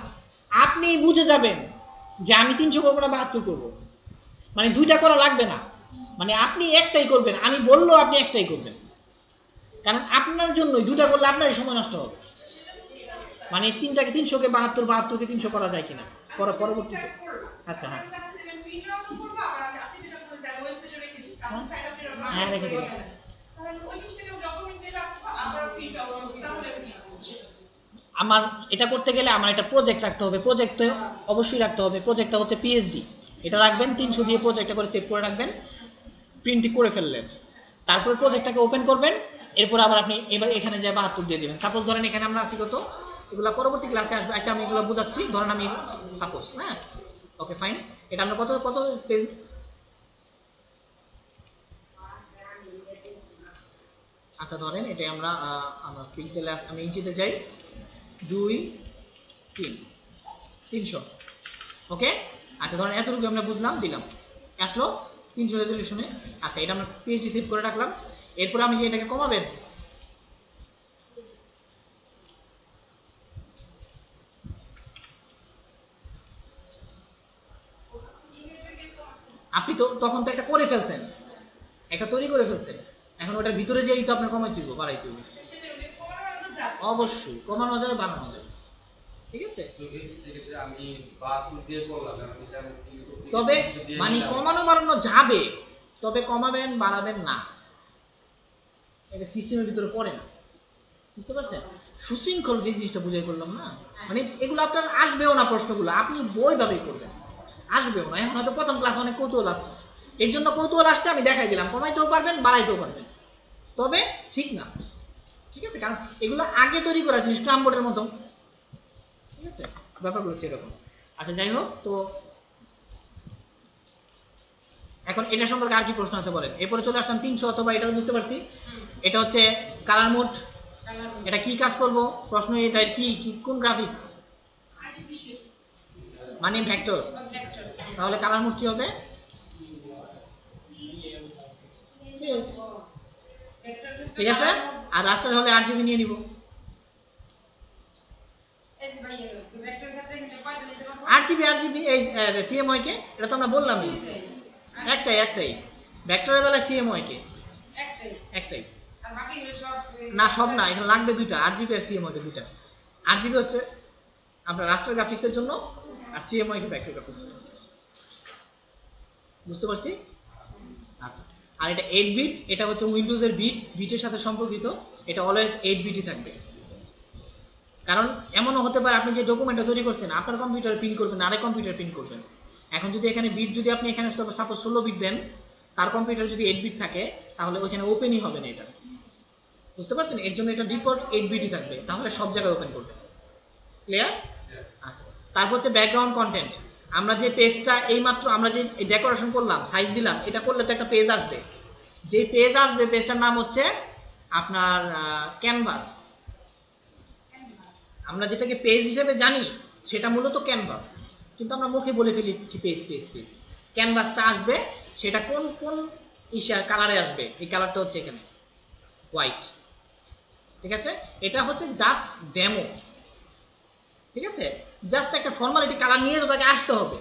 আপনি বুঝে যাবেন যে আমি 300 করবো না 72 করবো, মানে 2টা করা লাগবে না। মানে আপনি একটাই করবেন, আমি বললেও আপনি একটাই করবেন, কারণ আপনার জন্যই 2টা করলে আপনারই সময় নষ্ট হবে। মানে 3টাকে 300কে 72, 72কে 300 করা যায় কিনা পরবর্তীতে। আচ্ছা হ্যাঁ হ্যাঁ রেখে দিন। আমার এটা করতে গেলে আমার একটা প্রজেক্ট রাখতে হবে, প্রজেক্ট অবশ্যই রাখতে হবে। প্রজেক্টটা হচ্ছে পিএইচডি, এটা রাখবেন 300 দিয়ে প্রজেক্টটা করে সেভ করে রাখবেন, প্রিন্ট করে ফেললেন, তারপরে প্রজেক্টটাকে ওপেন করবেন, এরপর আবার আপনি এবার এখানে যে 72 দিয়ে দিবেন। সাপোজ ধরেন এখানে আমরা আছি কত, এগুলো পরবর্তী ক্লাসে আসবে। আচ্ছা আমি এগুলো বোঝাচ্ছি, ধরেন আমি সাপোজ, হ্যাঁ ওকে ফাইন, এটা আমরা কত কত পেজ, আচ্ছা ধরেন এটা আমরা আমরা পিক্সেলে আমি ইঞ্চিতে যাই 2 3 300, ওকে। আচ্ছা ধরেন এতটুকু আমরা বুঝলাম, দিলাম, আসলো 300 রেজলিউশনে। আচ্ছা এটা আমরা পিএইচডি সেভ করে রাখলাম। এরপর আমি এটাকে কমাবেন, আপনি তো তখন তো একটা করে ফেলছেন, একটা তৈরি করে ফেলছেন, এখন ওটার ভিতরে যেই তো আপনার কমাইতে হবে, বাড়াইতে হবে। অবশ্যই কমানো যাবে, বাড়ানো যাবে, ঠিক আছে। সেক্ষেত্রে আমি 72 দিয়ে করলাম, আমি এটা তবে মানে কমানো বাড়ানো যাবে, তবে কমাবেন বাড়াবেন না, এটা সিস্টেমের ভিতরে পড়ে না, বুঝতে পারছেন? সুশৃঙ্খল যে জিনিসটা বুঝাই করলাম না, মানে এগুলো আপনার আসবেও না, প্রশ্নগুলো আপনি বইভাবেই করবেন, আসবেও না। এখন হয়তো প্রথম ক্লাস অনেক কৌতূহল আসছে, এর জন্য কৌতূহল আসছে, আমি দেখাই দিলাম, কমাইতেও পারবেন বাড়াইতেও পারবেন, তবে ঠিক না, ঠিক আছে, কারণ এগুলো আগে তৈরি করা জিনিস, ক্রামবোর্ডের মতো, ঠিক আছে, ব্যাপারগুলো হচ্ছে এরকম। আচ্ছা যাই হোক, তো এখন এটা সম্পর্কে আর কি প্রশ্ন আছে বলেন। এরপরে চলে আসলাম 300, অথবা এটা বুঝতে পারছি, এটা হচ্ছে কালার মোড, এটা কি কাজ করব প্রশ্ন, এটা কি কোন গ্রাফিক্স, মানে ভেক্টর, তাহলে কালার মোড কি হবে, ঠিক আছে। আর রাস্টার হলে 8GB নিয়ে নিব, 8GB এই সিএমওয়াই কে, এটা তো আমরা বললাম একটাই ভেক্টরের বেলায় সিএমওয়াই কে একটাই, না সব না, এখানে লাগবে 2টা, 8GB আর সিএমওয়াই কে 2টা। 8GB হচ্ছে আপনার রাস্টার গ্রাফিক্সের জন্য, আর সিএমওয়াই কে ভেক্টর গ্রাফিক্স, বুঝতে পারছি। আচ্ছা আর এটা 8 বিট, এটা হচ্ছে উইন্ডোজের বিটের সাথে সম্পর্কিত, এটা অলওয়েজ 8 বিটই থাকবে। কারণ এমনও হতে পারে আপনি যে ডকুমেন্টটা তৈরি করছেন আপনার কম্পিউটারে প্রিন্ট করবেন, আরেক কম্পিউটারে প্রিন্ট করবেন। এখন যদি এখানে বিট যদি আপনি এখানে সাপোজ 16 বিট দেন, তার কম্পিউটারে যদি 8 বিট থাকে তাহলে ওইখানে ওপেনই হবে না এটা, বুঝতে পারছেন? এর জন্য এটা ডিফল্ট 8 বিটই থাকবে, তাহলে সব জায়গায় ওপেন করবে। ক্লিয়ার? আচ্ছা, তারপর হচ্ছে ব্যাকগ্রাউন্ড কন্টেন্ট। আমরা যে পেজটা এইমাত্র আমরা যে ডেকোরেশন করলাম, সাইজ দিলাম, এটা করলে তো একটা পেজ আসবে। যেই পেজ আসবে পেজটার নাম হচ্ছে আপনার ক্যানভাস। আমরা যেটাকে পেজ হিসেবে জানি সেটা মূলত ক্যানভাস, কিন্তু আমরা মুখে বলে ফেলি কি পেজ পেজ পেজ। ক্যানভাসটা আসবে, সেটা কোন কোন কালারে আসবে? এই কালারটা হচ্ছে এখানে হোয়াইট, ঠিক আছে? এটা হচ্ছে জাস্ট ডেমো, ঠিক আছে? জাস্ট একটা ফর্মালিটি, কালার নিয়ে তো তাকে আসতে হবে।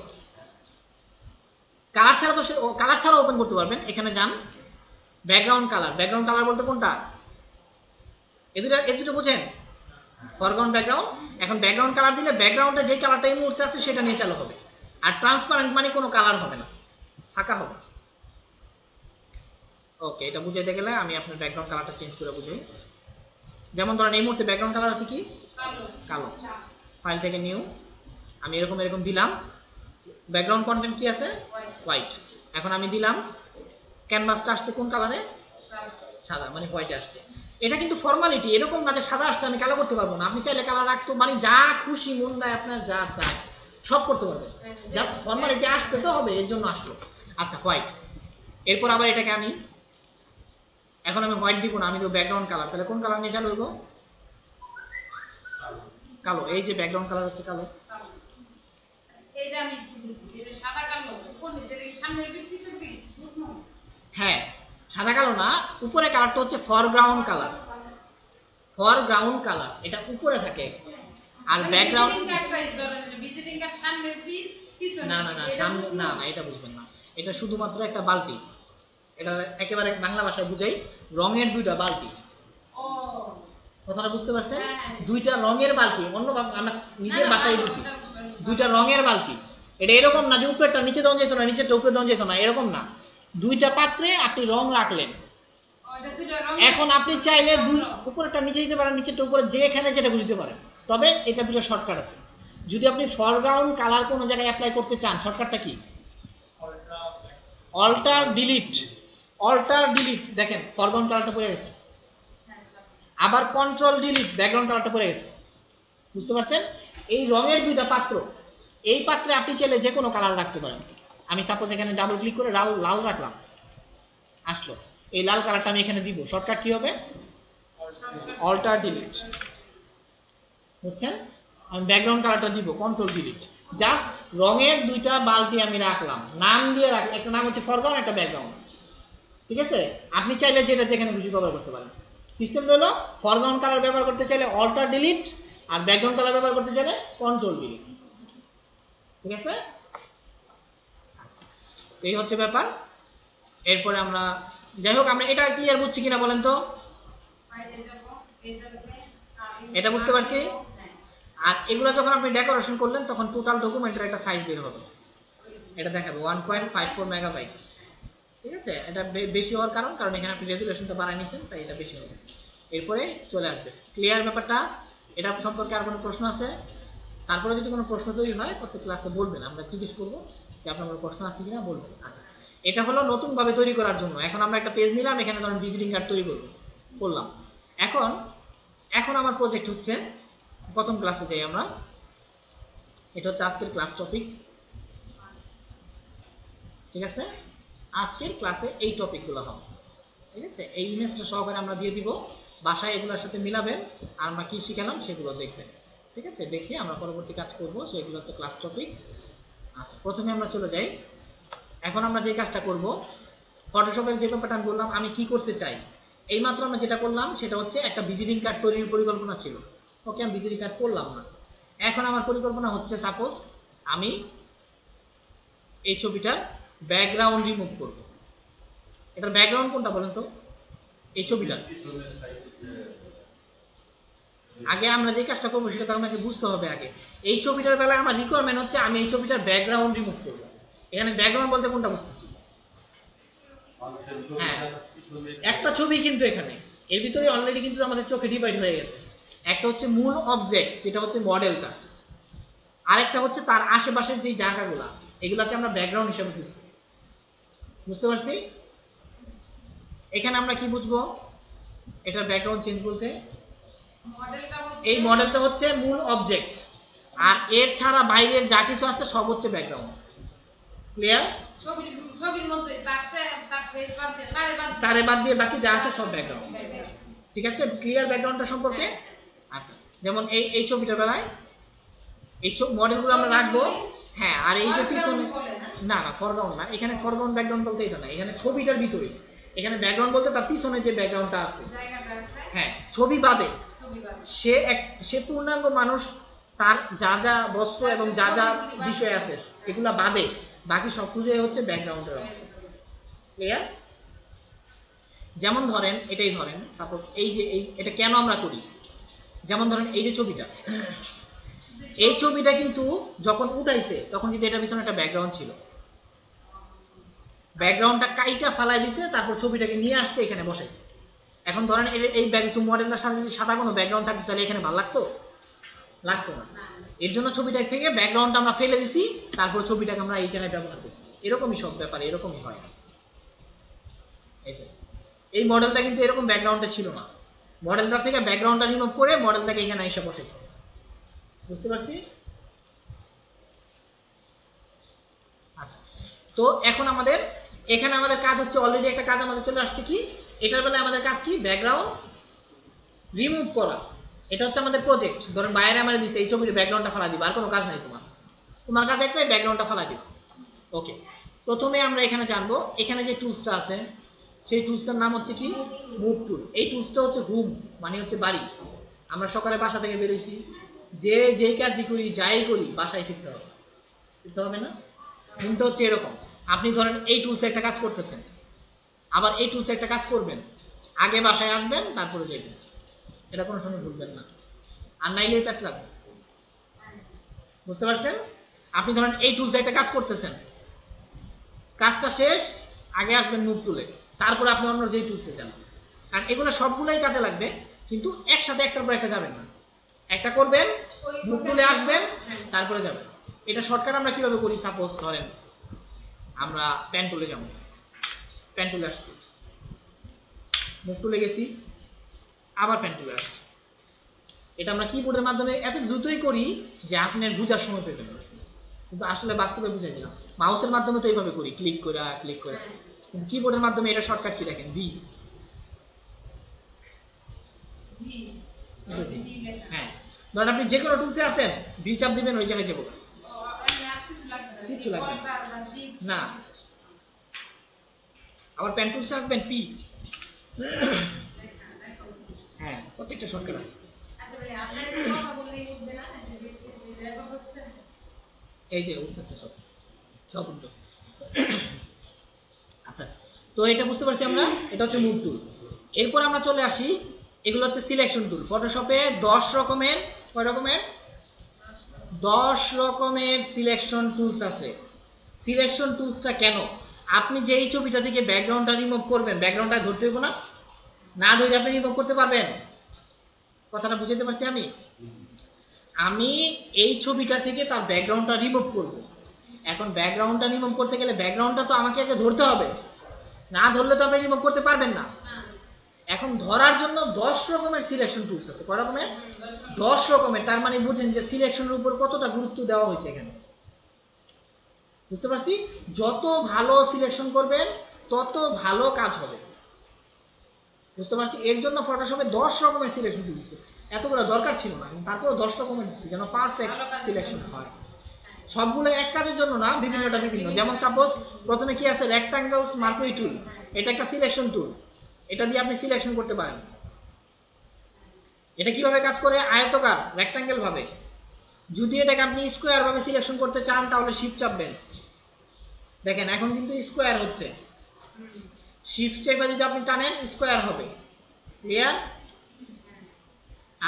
কালার ছাড়া তো কালার ছাড়া ওপেন করতে পারবেন। এখানে যান, ব্যাকগ্রাউন্ড কালার। ব্যাকগ্রাউন্ড কালার বলতে কোনটা? এ দুটো বোঝেন, ফরগ্রাউন্ড ব্যাকগ্রাউন্ড। এখন ব্যাকগ্রাউন্ড কালার দিলে ব্যাকগ্রাউন্ডে যে কালারটা এই মুহূর্তে আছে সেটা নিয়ে চালু হবে। আর ট্রান্সপারেন্ট মানে কোনো কালার হবে না, ফাঁকা হবে। ওকে, এটা বুঝাইতে গেলে আমি আপনার ব্যাকগ্রাউন্ড কালারটা চেঞ্জ করে বুঝাই। যেমন ধরেন এই মুহূর্তে ব্যাকগ্রাউন্ড কালার আছে কি? কালো। ফাইল থেকে নিউ, আমি এরকম এরকম দিলাম। ব্যাকগ্রাউন্ড কন্টেন্ট কি আছে? হোয়াইট। এখন আমি দিলাম ক্যানভাসটা আসছে কোন কালারে? সাদা, মানে হোয়াইট আসছে। এটা কিন্তু ফর্মালিটি, এরকম না যে সাদা আসছে আমি কালো করতে পারবো না। আপনি চাইলে কালার রাখতে, মানে যা খুশি মন দেয় আপনার যা চায় সব করতে পারবেন, জাস্ট ফর্মালিটি আসতে তো হবে, এর জন্য আসলো। আচ্ছা, হোয়াইট। এরপর আবার এটাকে আমি এখন আমি হোয়াইট দিব না, আমি তো ব্যাকগ্রাউন্ড কালার। তাহলে কোন কালার নিয়ে চালু হইব? কালো। এই যে ব্যাকগ্রাউন্ড কালার হচ্ছে কালো। এইটা আমি বুঝি, এই যে সাদা কালো কোন যে সামনের পিঠ পিছের পিঠ বুঝছো? হ্যাঁ, সাদা কালো না, উপরে কালারটা হচ্ছে ফরগ্রাউন্ড কালার। ফরগ্রাউন্ড কালার এটা উপরে থাকে। আর ব্যাকগ্রাউন্ড ভিজিটিং কার্ড সামনের পিঠ পিছনে। না না না, সামনে না না, এটা বুঝবেন না। এটা শুধুমাত্র একটা বালতি। এটা একেবারে বাংলা ভাষায় বুঝাই, রঙের দুইটা বালতি। ও, কথাটা বুঝতে পারছেন? হ্যাঁ। দুইটা রঙের বালতি, অন্য আমরা নিজের না, না, ভাষায় বুঝি। ওটা দুইটা রঙের বালতি। এটা এরকম না যে উপরেরটা নিচে দেওয়া যেত না, নিচেরটা উপরে দেওয়া যেত না, এরকম না। দুইটা পাত্রে আপনি রং রাখলেন। ওটা দুটো রং। এখন আপনি চাইলে উপরেরটা নিচে দিতে পারেন, নিচেরটা উপরে, যেখানে যেটা বুঝতে পারেন। তবে এটা দুটো শর্টকাট আছে। যদি আপনি ফরগ্রাউন্ড কালার কোনো জায়গায় অ্যাপ্লাই করতে চান, শর্টকাটটা কি? Alter delete. অল্টার ডিলিট, দেখেন ফরগ্রাউন্ড কালারটা পড়ে গেছে। আবার কন্ট্রোল ডিলিট, ব্যাকগ্রাউন্ড কালারটা পড়ে গেছে। বুঝতে পারছেন? এই রঙের দুইটা পাত্র, এই পাত্রে আপনি চাইলে যে কোনো কালার রাখতে পারেন। আমি সাপোজ এখানে ডাবল ক্লিক করে লাল রাখলাম, আসলো। এই লাল কালারটা আমি এখানে দিব। শর্টকাট কি হবে? Alter delete. বুঝছেন? আমি ব্যাকগ্রাউন্ড কালারটা দিব কন্ট্রোল ডিলিট। জাস্ট রঙের দুইটা বালতি আমি রাখলাম, নাম দিয়ে রাখলাম। একটা নাম হচ্ছে ফরগ্রাউন্ড, একটা ব্যাকগ্রাউন্ড, ঠিক আছে? আপনি চাইলে যেটা যেখানে খুশি ব্যবহার করতে পারেন। সিস্টেম হলো ফরগ্রাউন্ড কালার ব্যবহার করতে চাইলে অল্টার ডিলিট, আর ব্যাকগ্রাউন্ড কালার ব্যবহার করতে চাইলে কন্ট্রোল ডিলিট, ঠিক আছে? আচ্ছা, এই হচ্ছে ব্যাপার। এরপরে আমরা যাই হোক, আমরা এটা ক্লিয়ার বুঝছি কিনা বলেন তো? এটা বুঝতে পারছি। আর এগুলো যখন আপনি ডেকোরেশন করলেন তখন টোটাল ডকুমেন্টের একটা সাইজ বের হবে, এটা দেখাবে 1.54 মেগাবাইট, ঠিক আছে? এটা বেশি হওয়ার কারণ এখানে আপনি রেজুলেশনটা বাড়ায় নিয়েছেন, তাই এটা বেশি হবে। এরপরে চলে আসবে। ক্লিয়ার ব্যাপারটা? এটা সম্পর্কে আর কোনো প্রশ্ন আছে? তারপরে যদি কোনো প্রশ্ন তৈরি হয় প্রত্যেক ক্লাসে বলবেন, আমরা জিজ্ঞেস করবো যে আপনার কোনো প্রশ্ন আছে কিনা, বলবেন। আচ্ছা, এটা হলো নতুনভাবে তৈরি করার জন্য। এখন আমরা একটা পেজ নিলাম, এখানে ধরুন ভিজিটিং কার্ড তৈরি করলাম। এখন আমার প্রজেক্ট হচ্ছে, প্রথম ক্লাসে যাই আমরা। এটা হচ্ছে আজকের ক্লাস টপিক, ঠিক আছে? আজকের ক্লাসে এই টপিকগুলো হবে, ঠিক আছে? এই ইমেজটা সহকারে আমরা দিয়ে দিব, বাসায় এগুলোর সাথে মিলাবেন, আর আমরা কি শিখালাম সেগুলো দেখবেন, ঠিক আছে? দেখে আমরা পরবর্তী কাজ করব, সেগুলো হচ্ছে ক্লাস টপিক। আচ্ছা, প্রথমে আমরা চলে যাই। এখন আমরা যে কাজটা করব, ফটোশপের যে ব্যাপারটা আমি বললাম আমি কি করতে চাই, এইমাত্র আমরা যেটা করলাম সেটা হচ্ছে একটা ভিজিটিং কার্ড তৈরির পরিকল্পনা ছিল। ওকে, আমি ভিজিটিং কার্ড করলাম না। এখন আমার পরিকল্পনা হচ্ছে, সাপোজ আমি এই ছবিটার ব্যাকগ্রাউন্ড রিমুভ করব। এটার ব্যাকগ্রাউন্ড কোনটা বলেন তো? এই ছবিটা। আগে আমরা যে কাজটা করবো সেটা তো আমাকে বুঝতে হবে আগে। এই ছবিটার বেলায় আমার রিকোয়ারমেন্ট হচ্ছে আমি এই ছবিটার ব্যাকগ্রাউন্ড রিমুভ করব। এখানে ব্যাকগ্রাউন্ড বলতে কোনটা বুঝতেছি? হ্যাঁ, একটা ছবি কিন্তু এখানে এর ভিতরে অলরেডি কিন্তু আমাদের চোখে ডিভাইড হয়ে গেছে। একটা হচ্ছে মূল অবজেক্ট যেটা হচ্ছে মডেলটা, আরেকটা হচ্ছে তার আশেপাশের যে জায়গাগুলা, এগুলাকে আমরা ব্যাকগ্রাউন্ড হিসেবে বুঝবো। বুঝতে পারছি? এখানে আমরা কি বুঝবো এটার ব্যাকগ্রাউন্ড চেঞ্জ বলতে? মডেলটা এই মডেলটা হচ্ছে মূল অবজেক্ট, আর এর ছাড়া বাইরের যা কিছু আছে সব হচ্ছে ব্যাকগ্রাউন্ড। ক্লিয়ার? ছবির মধ্যে তার ফেস বাদ দিয়ে তারে বাদ দিয়ে বাকি যা আছে সব ব্যাকগ্রাউন্ড। ঠিক আছে? ক্লিয়ার ব্যাকগ্রাউন্ডটা সম্পর্কে? আচ্ছা, যেমন এই ছবিটার বেলায় এই মডেলগুলো আমরা রাখবো। হ্যাঁ, আর এই যে পিছনে না না ফরগ্রাউন্ড না, এখানে ফরগ্রাউন্ড ব্যাকগ্রাউন্ড বলতে এটা না, এখানে ছবিটার ভিতরে, এখানে ব্যাকগ্রাউন্ড বলতে তার পিছনে যে ব্যাকগ্রাউন্ডটা আছে, জায়গাটা আছে হ্যাঁ ছবি বাদে। ছবি বাদ সে পূর্ণাঙ্গ মানুষ, তার যা যা বস্ত্র এবং যা যা বিষয় আছে এগুলা বাদে বাকি সব কিছুই হচ্ছে ব্যাকগ্রাউন্ডের অংশ। ক্লিয়ার? যেমন ধরেন এটাই ধরেন, সাপোজ এটা কেন আমরা করি, যেমন ধরেন এই যে ছবিটা, এই ছবিটা কিন্তু যখন উঠাইছে তখন কিন্তু এটার পিছনে একটা ব্যাকগ্রাউন্ড ছিল, ব্যাকগ্রাউন্ডটা কাইটা ফালাই দিছে, তারপর ছবিটাকে নিয়ে আসছে এখানে বসাইছে। এখন ধরেন এই মডেলটার সাথে যদি সাদা কোনো ব্যাকগ্রাউন্ড থাকতো তাহলে এখানে ভালো লাগতো? লাগতো না। এর জন্য ছবিটা থেকে ব্যাকগ্রাউন্ডটা আমরা ফেলে দিছি, তারপর ছবিটাকে আমরা এই জায়গায় ব্যবহার করছি। এরকমই সব ব্যাপার, এরকমই হয়। এই মডেলটা কিন্তু এরকম ব্যাকগ্রাউন্ডটা ছিল না, মডেলটা থেকে ব্যাকগ্রাউন্ডটা রিমুভ করে মডেলটাকে এখানে এসে বসেছে। বুঝতে পারছি? আচ্ছা, তো এখন এখানে আমাদের কাজ হচ্ছে, অলরেডি একটা কাজ আমাদের চলে আসছে কি, এটার বেলায় আমাদের কাজ কি, ব্যাকগ্রাউন্ড রিমুভ করা। এটা হচ্ছে আমাদের প্রজেক্ট। ধরেন বাইরে আমার দিচ্ছে এই ছবির ব্যাকগ্রাউন্ডটা ফালা দিবা, আর কোনো কাজ নাই তোমার কাজ একটাই, ব্যাকগ্রাউন্ডটা ফালা দিবা। ওকে, প্রথমে আমরা এখানে জানবো, এখানে যে টুলসটা আছে সেই টুলসটার নাম হচ্ছে কি, মুভ টুল। এই টুলসটা হচ্ছে হুম, মানে হচ্ছে বাড়ি। আমরা সকালে বাসা থেকে বেরোইছি, যেই কাজই করি যাই করি বাসায় ফিরতে হবে না? হুমটা হচ্ছে এরকম, আপনি ধরেন এই টুলসে একটা কাজ করতেছেন, আবার এই টুলসে একটা কাজ করবেন, আগে বাসায় আসবেন তারপরে যাবেন, এটা কোনো সময় ভুলবেন না, আর নাইলে প্যাচ লাগবে। বুঝতে পারছেন? আপনি ধরেন এই টুলসে একটা কাজ করতেছেন, কাজটা শেষ, আগে আসবেন মুভ টুলে, তারপরে আপনি অন্য যেই টুলসে যান, কারণ এগুলো সবগুলোই কাজে লাগবে, কিন্তু একসাথে একটার পর একটা যাবেন না, একটা করবেন, মুভ টুলে আসবেন, তারপরে যাবেন। এটা শর্টকাট আমরা কিভাবে করি, সাপোজ ধরেন আমরা পেন টুলে যাব, পেন টুলে আসছি, মুভ টুলে গেছি, আবার পেন টুলে আসছি। এটা আমরা কিবোর্ডের মাধ্যমে এত দ্রুতই করি যে আপনার বুঝার সময় পেতেন, কিন্তু আসলে বাস্তবে বুঝাই দিলাম। মাউসের মাধ্যমে তো এইভাবে করি, ক্লিক করে, কিন্তু কিবোর্ডের মাধ্যমে এটা শর্টকাট কি দেখেন, বি। হ্যাঁ, ধরেন আপনি যে কোনো টুলসে আছেন, বি চাপ দিবেন, ওই জায়গায় যাবো, কিছু লাগবে না। আবার পেন টুলসে আসবেন, পি। হ্যাঁ, প্রত্যেকটা শর্টকাট আছে। এই যে উঠতেছে সব উঠবে। আচ্ছা, তো এটা বুঝতে পারছি আমরা, এটা হচ্ছে মুভ টুল। এরপর আমরা চলে আসি, এগুলো হচ্ছে সিলেকশন টুল। ফটোশপে 10 রকমের, কয় রকমের, 10 রকমের সিলেকশন টুলস আছে। সিলেকশন টুলসটা কেন, আপনি যে এই ছবিটা থেকে ব্যাকগ্রাউন্ডটা রিমুভ করবেন, ব্যাকগ্রাউন্ডটা ধরতে হইব না, না ধরে আপনি রিমুভ করতে পারবেন? কথাটা বুঝাতে পারছি আমি এই ছবিটা থেকে তার ব্যাকগ্রাউন্ডটা রিমুভ করব। এখন ব্যাকগ্রাউন্ডটা রিমুভ করতে গেলে ব্যাকগ্রাউন্ডটা তো আমাকে আগে ধরতে হবে, না ধরলে তো আপনি রিমুভ করতে পারবেন না। এখন ধরার জন্য 10 রকমের সিলেকশন টুলস আছে। কয় রকমের? 10 রকমের। তার মানে বুঝেন যে সিলেকশনের উপর কতটা গুরুত্ব দেওয়া হয়েছে এখানে। বুঝতে পারছি? যত ভালো সিলেকশন করবেন তত ভালো কাজ হবে। বুঝতে পারছি? এর জন্য ফটোশপে 10 রকমের সিলেকশন দিয়েছে। এতগুলো দরকার ছিল না, তারপরে 10 রকমের দিচ্ছে যেন পারফেক্ট সিলেকশন হয়। সবগুলো এক কাজের জন্য না, বিভিন্নটা বিভিন্ন। যেমন সাপোজ প্রথমে কি আছে, রেক্টাঙ্গেলস মার্কুরি টুল, এটা একটা সিলেকশন টুল, এটা দিয়ে আপনি সিলেকশন করতে পারেন। এটা কিভাবে কাজ করে, আয়তকার রেক্টাঙ্গেল ভাবে। যদি এটাকে আপনি স্কোয়ার ভাবে সিলেকশন করতে চান তাহলে শিফট চাপবেন, দেখেন এখন কিন্তু স্কোয়ার হচ্ছে। শিফট চেপে যদি আপনি টানেন স্কোয়ার হবে। ক্লিয়ার?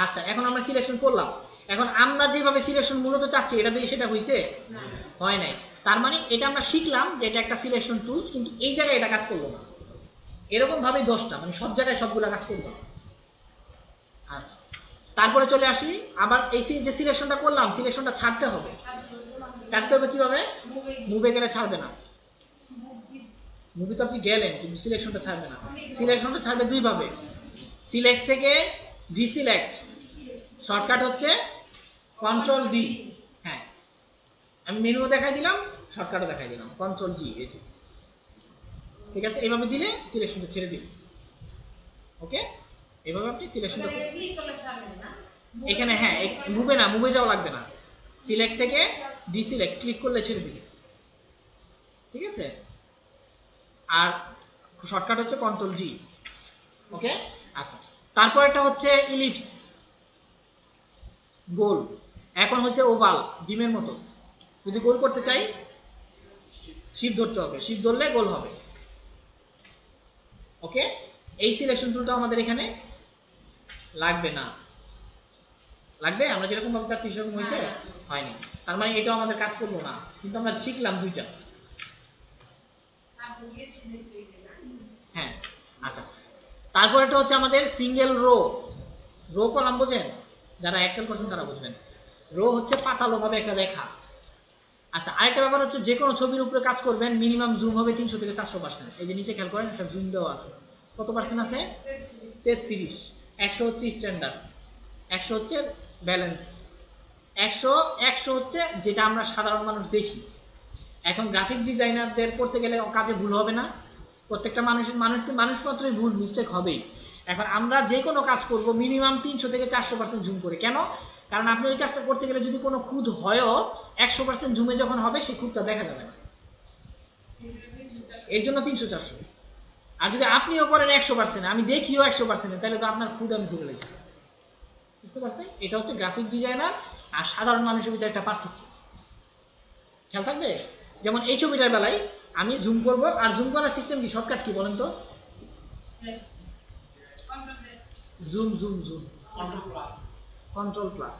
আচ্ছা, এখন আমরা সিলেকশন করলাম। এখন আমরা যেভাবে সিলেকশন মূলত চাচ্ছি এটা দিয়ে সেটা হয়েছে? হয় নাই। তার মানে এটা আমরা শিখলাম যে এটা একটা সিলেকশন টুলস, কিন্তু এই জায়গায় এটা কাজ করলো না। এরকম ভাবেই 10টা, মানে সব জায়গায় সবগুলা কাজ করলো। আচ্ছা, তারপরে চলে আসি আবার এই যে সিলেকশনটা করলাম, সিলেকশনটা ছাড়তে হবে। ছাড়তে হবে কিভাবে? মুভে গেলে ছাড়বে না। মুভি তো আপনি গেলেন কিন্তু সিলেকশনটা ছাড়বে না। সিলেকশনটা ছাড়বে দুইভাবে, সিলেক্ট থেকে ডিসিলেক্ট। শর্টকাট হচ্ছে কন্ট্রোল ডি। হ্যাঁ, আমি মেনুও দেখাই দিলাম, শর্টকাটও দেখাই দিলাম, কন্ট্রোল ডি। এই যে ঠিক আছে, এইভাবে দিলে সিলেকশনটা ছেড়ে দিন। ওকে, এইভাবে আপনি সিলেকশনটা এখানে, হ্যাঁ মুভে না, মুভে যাওয়া লাগবে না, সিলেক্ট থেকে ডিসিলেক্ট ক্লিক করলে ছেড়ে দিবে। ঠিক আছে, আর শর্টকাট হচ্ছে কন্ট্রোল ডি। ওকে, আচ্ছা তারপর একটা হচ্ছে ইলিপস, গোল। এখন হচ্ছে ওভাল, ডিমের মতো। যদি গোল করতে চাই শিফট ধরতে হবে, শিফট ধরলে গোল হবে। ওকে, এই সিলেকশন টুলটা আমাদের এখানে লাগবে না। লাগবে? আমরা যেরকম ভাবে চাচ্ছি সেরকম হয়েছে? হয়নি। তার মানে এটাও আমাদের কাজ করবো না, কিন্তু আমরা শিখলাম দুইটা। হ্যাঁ, আচ্ছা তারপর এটা হচ্ছে আমাদের সিঙ্গেল রো। রো কলাম বোঝেন? যারা এক্সেল করছেন তারা বুঝবেন। রো হচ্ছে পাতালো ভাবে একটা রেখা। আচ্ছা, আরেকটা ব্যাপার হচ্ছে যে কোনো ছবির উপরে কাজ করবেন মিনিমাম জুম হবে 300 থেকে 400%। এই যে নিচে খেয়াল করেন একটা জুম দেওয়া আছে, কত পার্সেন্ট আছে? 33। 100 হচ্ছে স্ট্যান্ডার্ড, 100 হচ্ছে ব্যালেন্স, 100 হচ্ছে যেটা আমরা সাধারণ মানুষ দেখি। এখন গ্রাফিক ডিজাইনারদের করতে গেলে কাজে ভুল হবে না? প্রত্যেকটা মানুষ মাত্রই ভুল, মিস্টেক হবেই। এখন আমরা যে কোনো কাজ করব মিনিমাম 300 থেকে 400% জুম করে। কেন? কারণ আপনি ওই কাজটা করতে গেলে যদি কোনো খুঁত হয়ও 100% জুমে যখন হবে সেই খুঁতটা দেখা যাবে না, এর জন্য 300-400। আর যদি আপনিও করেন 100%, আমি দেখিও 100%, তাহলে তো আপনার খুদ আমি ধরে লেগেছি। বুঝতে পারছেন? এটা হচ্ছে গ্রাফিক ডিজাইনার আর সাধারণ মানুষের ভিতরে একটা পার্থক্য, খেয়াল থাকবে। যেমন এই ছবিটার বেলায় আমি জুম করব, আর জুম করার সিস্টেম কি, শর্টকাট কি বলেন তো? Zoom zoom zoom control plus.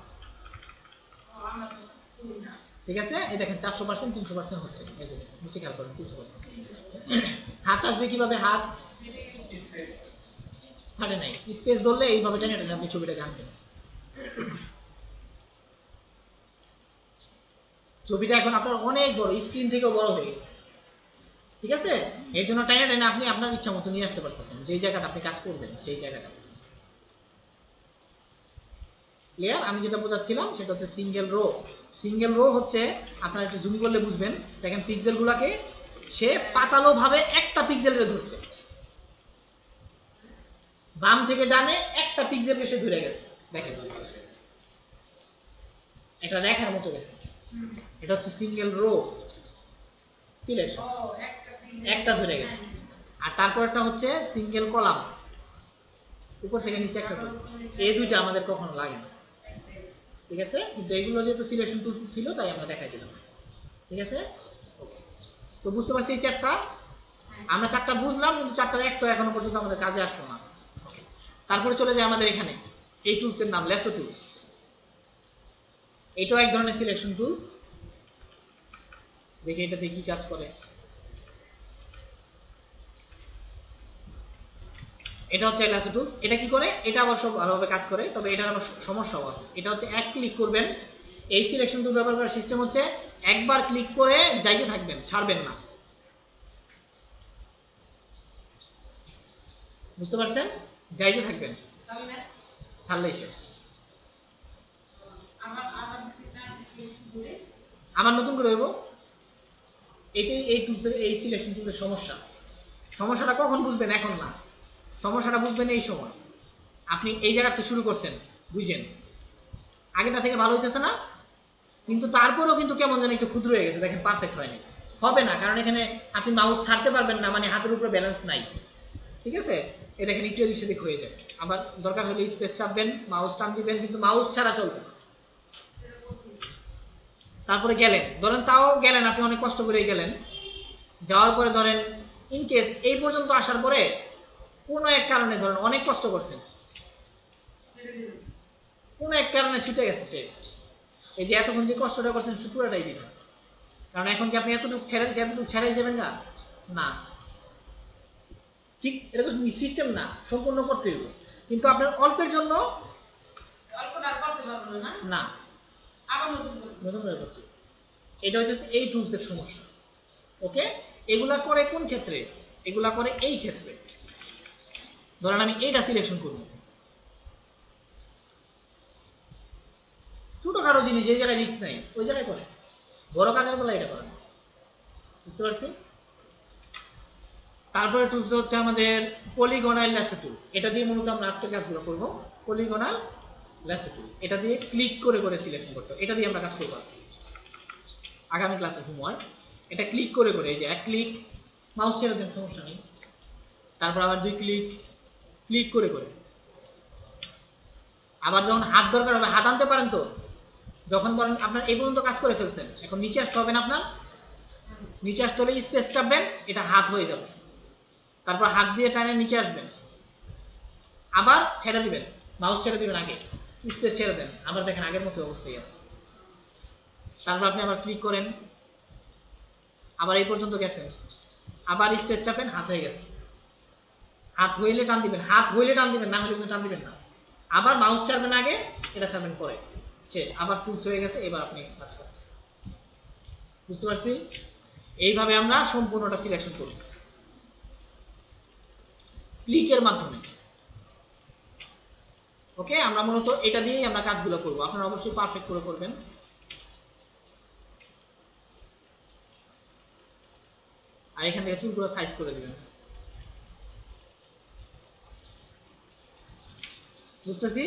ঠিক আছে, এই দেখেন 400% 300% হচ্ছে। এই যে নিচে খেয়াল করেন 300%। হাত আসবে কিভাবে? হাত হাতে নাই, স্পেস ধরলে এইভাবে টেনে টেনে আপনি ছবিটাকে আনবেন। ছবিটা এখন আপনার অনেক বড়, স্ক্রিন থেকেও বড় হয়ে গেছে। ঠিক আছে, এর জন্য টেনে টেনে আপনি আপনার ইচ্ছা মতো নিয়ে আসতে পারতেছেন যেই জায়গাটা আপনি কাজ করবেন সেই জায়গাটা। ক্লিয়ার? আমি যেটা বোঝাচ্ছিলাম সেটা হচ্ছে সিঙ্গেল রো। সিঙ্গেল রো হচ্ছে আপনারা একটু জুম করলে বুঝবেন। দেখেন পিক্সেলগুলোকে সে পাতালো ভাবে একটা পিক্সেলকে ধরছে, বাম থেকে ডানে একটা পিক্সেলকে সে ধরে গেছে। দেখেন এটা রেখার মতো গেছে, এটা হচ্ছে সিঙ্গেল রো সিলেকশন, একটা ধরে গেছে। আর তারপরটা হচ্ছে সিঙ্গেল কলাম, উপর থেকে নিচে একটা ধরে। এই দুইটা আমাদের কখনো লাগে না। ঠিক আছে, কিন্তু এগুলো যেহেতু সিলেকশন টুলস ছিল তাই আমরা দেখাই দিলাম। ঠিক আছে, তো বুঝতে পারছি এই চারটা আমরা চারটা বুঝলাম, কিন্তু চারটার একটা এখনো পর্যন্ত আমাদের কাজে আসলো না। তারপরে চলে যায় আমাদের এখানে এই টুলসের নাম ল্যাসো টুলস। এটাও এক ধরনের সিলেকশন টুলস। দেখি এটাতে কি কাজ করে। এটা হচ্ছে ল্যাসো টুলস। এটা কি করে? এটা অবশ্য ভালোভাবে কাজ করে, তবে এটার আবার সমস্যাও আছে। এটা হচ্ছে এক ক্লিক করবেন। এই সিলেকশন টুল ব্যবহার করার সিস্টেম হচ্ছে একবার ক্লিক করে যাইতে থাকবেন, ছাড়বেন না। বুঝতে পারছেন? যাইতে থাকবেন, ছাড়লেই শেষ। আবার নতুন করে হইব। এটাই এই টুলসের, এই সিলেকশন টুলসের সমস্যা। সমস্যাটা কখন বুঝবেন? এখন না, সমস্যাটা বুঝবেন এই সময়। আপনি এই জায়গাতে শুরু করছেন, বুঝেন আগেটা থেকে ভালো হইতেছে না, কিন্তু তারপরেও কিন্তু কেমন যেন একটু ক্ষুদ্র হয়ে গেছে। দেখেন পারফেক্ট হয়নি, হবে না, কারণ এখানে আপনি মাউস ছাড়তে পারবেন না, মানে হাতের উপরে ব্যালেন্স নাই। ঠিক আছে, এ দেখেন একটু এদিক সেদিক হয়ে যায়। আবার দরকার হলে স্পেস চাপবেন, মাউস টান দিবেন, কিন্তু মাউস ছাড়া চলবে না। তারপরে গেলেন, ধরেন তাও গেলেন, আপনি অনেক কষ্ট করে গেলেন, যাওয়ার পরে ধরেন ইনকেস এই পর্যন্ত আসার পরে কোনো এক কারণে ধরেন অনেক কষ্ট করছেন, কোনো এক কারণে ছুটে গেছে শেষ। এই যে এতক্ষণ যে কষ্টটা করছেন পুরোটাই দিন, কারণ এখন কি আপনি এতটুকু ছেড়ে দিচ্ছেন, এতটুকু ছেড়ে যাবেন না, না ঠিক এটা তো সিস্টেম না, সম্পূর্ণ করতে হবে। কিন্তু আপনার অল্পের জন্য করতে পারবো না না, আবার নতুন করে নতুন করে করতে হবে। এটা হচ্ছে এই টুলসের সমস্যা। ওকে, এগুলা করে কোন ক্ষেত্রে? এগুলা করে এই ক্ষেত্রে। ধরেন আমি এইটা সিলেকশন করব, ছোটখাটো জিনিস যে জায়গায় রিস্ক নাই ওই জায়গায় করে, বড় কাজের বেলা এটা করে না। বুঝতে পারছি? তারপরে টুলস হচ্ছে আমাদের পলিগনাল ল্যাসো টুল। এটা দিয়ে মূলত আমরা আজকের কাজগুলো করব। পলিগনাল ল্যাসো টুল, এটা দিয়ে ক্লিক করে করে সিলেকশন করতে হবে। এটা দিয়ে আমরা কাজ করবো আজকে, আগামী ক্লাসে হোমওয়ার্ক। এটা ক্লিক করে করে, এই যে এক ক্লিক, মাউস ছেড়ে দেন সমস্যা নেই, তারপর আবার 2 ক্লিক, ক্লিক করে করে। আবার যখন হাত দরকার হবে হাত আনতে পারেন তো। যখন ধরেন আপনার এই পর্যন্ত কাজ করে ফেলছেন, এখন নিচে আসতে হবে না আপনার, নিচে আসতে হলে স্পেস চাপবেন, এটা হাত হয়ে যাবে। তারপর হাত দিয়ে টানে নিচে আসবেন, আবার ছেড়ে দিবেন, মাউস ছেড়ে দিবেন, আগে স্পেস ছেড়ে দেন, আবার দেখেন আগের মতো অবস্থায় আছে। তারপর আপনি আবার ক্লিক করেন, আবার এই পর্যন্ত গেছেন, আবার স্পেস চাপেন, হাত হয়ে গেছে। হাত হইলে টান দিবেন, হাত হইলে টান দিবেন, না হলে কিন্তু টান দিবেন না। আবার মাউস ছাড়বেন আগে, এটা ছাড়বেন পরে, শেষ। আবার টুলস হয়ে গেছে, এবার আপনি কাজ করেন। বুঝতে পারছি? এইভাবে আমরা সম্পূর্ণটা সিলেকশন করব ক্লিকের মাধ্যমে। ওকে, আমরা মূলত এটা দিয়েই আমরা কাজগুলো করব। আপনারা অবশ্যই পারফেক্ট করে করবেন। আর এখান থেকে চুলগুলো সাইজ করে দিবেন। বুঝতেছি?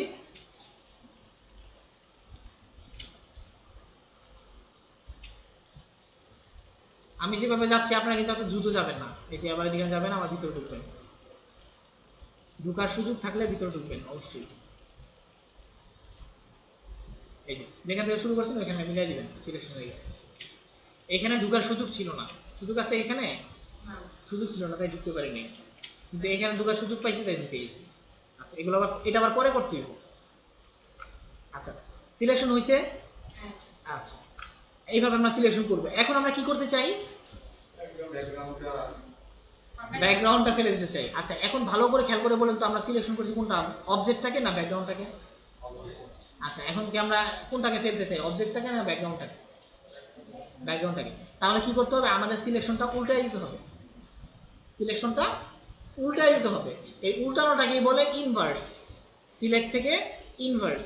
আমি যেভাবে যাচ্ছি আপনারা কিন্তু এত দ্রুত যাবেন না। এটি আবার এদিকে যাবেন, আবার ভিতরে ঢুকবেন। ঢুকার সুযোগ থাকলে ভিতরে ঢুকবেন অবশ্যই। এই যে যেখান থেকে শুরু করছেন ওইখানে মিলিয়ে দিবেন, সিলেকশন হয়ে গেছে। এখানে ঢুকার সুযোগ ছিল না, সুযোগ আছে এখানে, সুযোগ ছিল না তাই ঢুকতে পারিনি, কিন্তু এখানে ঢুকার সুযোগ পাইছি তাই ঢুকে গেছি। আচ্ছা, এগুলো আবার এটা আবার পরে করতে হবে। আচ্ছা, সিলেকশন হয়েছে। আচ্ছা, এইভাবে আমরা সিলেকশন করব। এখন আমরা কি করতে চাই? ব্যাকগ্রাউন্ডটা ফেলে দিতে চাই। আচ্ছা, এখন ভালো করে খেয়াল করে বলেন তো, আমরা সিলেকশন করছি কোনটা, অবজেক্টটাকে না ব্যাকগ্রাউন্ডটাকে? আচ্ছা, এখন কি আমরা কোনটাকে ফেলতে চাই, অবজেক্টটাকে না ব্যাকগ্রাউন্ডটাকে? ব্যাকগ্রাউন্ডটাকে। তাহলে কি করতে হবে? আমাদের সিলেকশনটা উল্টাই দিতে হবে। সিলেকশনটা উল্টাই দিতে হবে। এই উল্টানোটাকেই বলে ইনভার্স। সিলেক্ট থেকে ইনভার্স,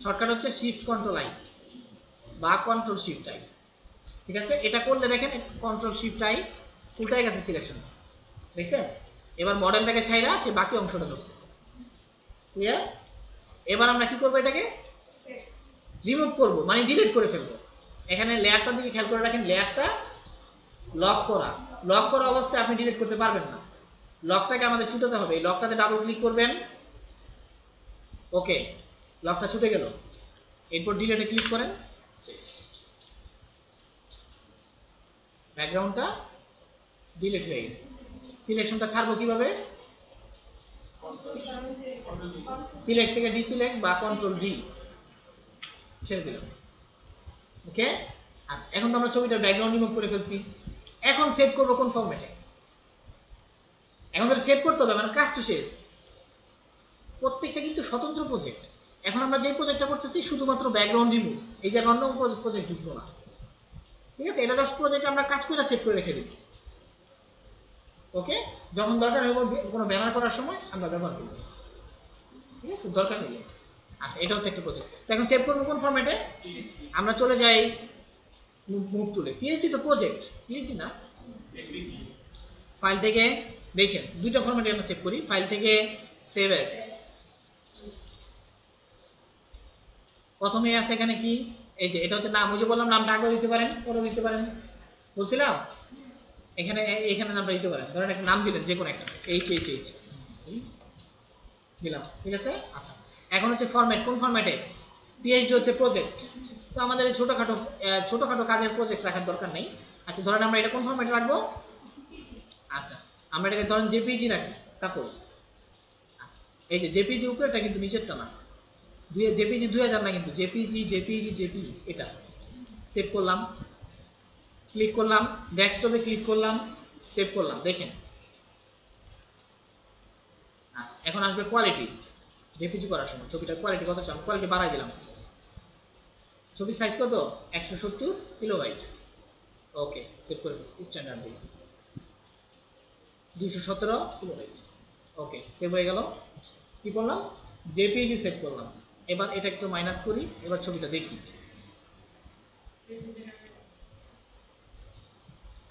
শর্টকাট হচ্ছে শিফট কন্ট্রোল আই বা কন্ট্রোল শিফট আই। ঠিক আছে, এটা করলে দেখেন কন্ট্রোল শিফট আই উল্টাই গেছে সিলেকশন, দেখছেন? এবার মডেলটাকে ছাইরা সে বাকি অংশটা ধরছে। ক্লিয়ার? এবার আমরা কি করব? এটাকে রিমুভ করব, মানে ডিলিট করে ফেলবো। এখানে লেয়ারটার দিকে খেয়াল করে রাখেন, লেয়ারটা লক করা। লক করা অবস্থায় আপনি ডিলিট করতে পারবেন না, লকটাকে আমাদের ছুটাতে হবে। এই লকটাতে ডাবল ক্লিক করবেন, ওকে, লকটা ছুটে গেল। এরপর ডিলিটে ক্লিক করেন, ব্যাকগ্রাউন্ডটা ডিলিট হয়ে গেছে। সিলেকশনটা ছাড়বো কিভাবে? সিলেক্ট থেকে ডিসিলেক্ট বা কন্ট্রোল ডি ছেড়ে দিলাম। ওকে, আচ্ছা, এখন তো আমরা ছবিটার ব্যাকগ্রাউন্ড রিমুভ করে ফেলছি। এখন সেভ করবো কোন ফরম্যাটে? এখন তো সেভ করতে হবে, মানে কাজ তো শেষ। প্রত্যেকটা কিন্তু স্বতন্ত্র প্রজেক্ট। এখন আমরা যে প্রজেক্টটা করতেছি শুধুমাত্র ব্যাকগ্রাউন্ড রিমুভ, এই যে অন্য প্রজেক্ট ঢুকবো না। ঠিক আছে, এটা জাস্ট প্রজেক্ট আমরা কাজ করে সেভ করে রেখে দিই। ওকে, যখন দরকার হবে কোনো ব্যানার করার সময় আমরা ব্যবহার করব। ঠিক আছে, দরকার নেই। আচ্ছা, এটা হচ্ছে একটা প্রজেক্ট। এখন সেভ করবো কোন ফরম্যাটে? আমরা চলে যাই মুভ টুলে। পিএইচডি তো প্রজেক্ট, পিএইচডি না। ফাইল থেকে দেখেন দুইটা ফরম্যাটে আমরা সেভ করি। ফাইল থেকে সেভ এস, প্রথমে আছে এখানে কি, এই যে এটা হচ্ছে নাম। ওই যে বললাম নামটা আগে দিতে পারেন, পরে দিতে পারেন, বলছিলাম। এখানে এখানে নামটা দিতে পারেন, ধরেন একটা নাম দিলেন যে কোনো একটা, এইচ এইচ এইচ দিলাম। ঠিক আছে, আচ্ছা, এখন হচ্ছে ফরম্যাট, কোন ফরম্যাটে? পিএইচডি হচ্ছে প্রজেক্ট। তো আমাদের এই ছোটখাটো কাজের প্রজেক্ট রাখার দরকার নেই। আচ্ছা, ধরেন আমরা এটা কোন ফরম্যাটে রাখবো? আচ্ছা, আমরা এটাকে ধরেন জেপিজি রাখি সাপোজ। আচ্ছা, এই যে জেপিজি উপরেটা কিন্তু নিচেরটা না, জেপিজি 2000 না কিন্তু, জেপিজি এটা। সেভ করলাম, ক্লিক করলাম, ডেস্কটপে ক্লিক করলাম, সেভ করলাম, দেখেন। আচ্ছা, এখন আসবে কোয়ালিটি। জেপিজি করার সময় ছবিটার কোয়ালিটি কত চান, কোয়ালিটি বাড়াই দিলাম। ছবির সাইজ কত 170 কিলোবাইট। ওকে সেভ করে স্ট্যান্ডার্ড দিই 217 কিলোবাইট। ওকে সেভ হয়ে গেল। কি করলাম জেপিজি সেভ করলাম। এবার এটা একটু মাইনাস করি, এবার ছবিটা দেখি।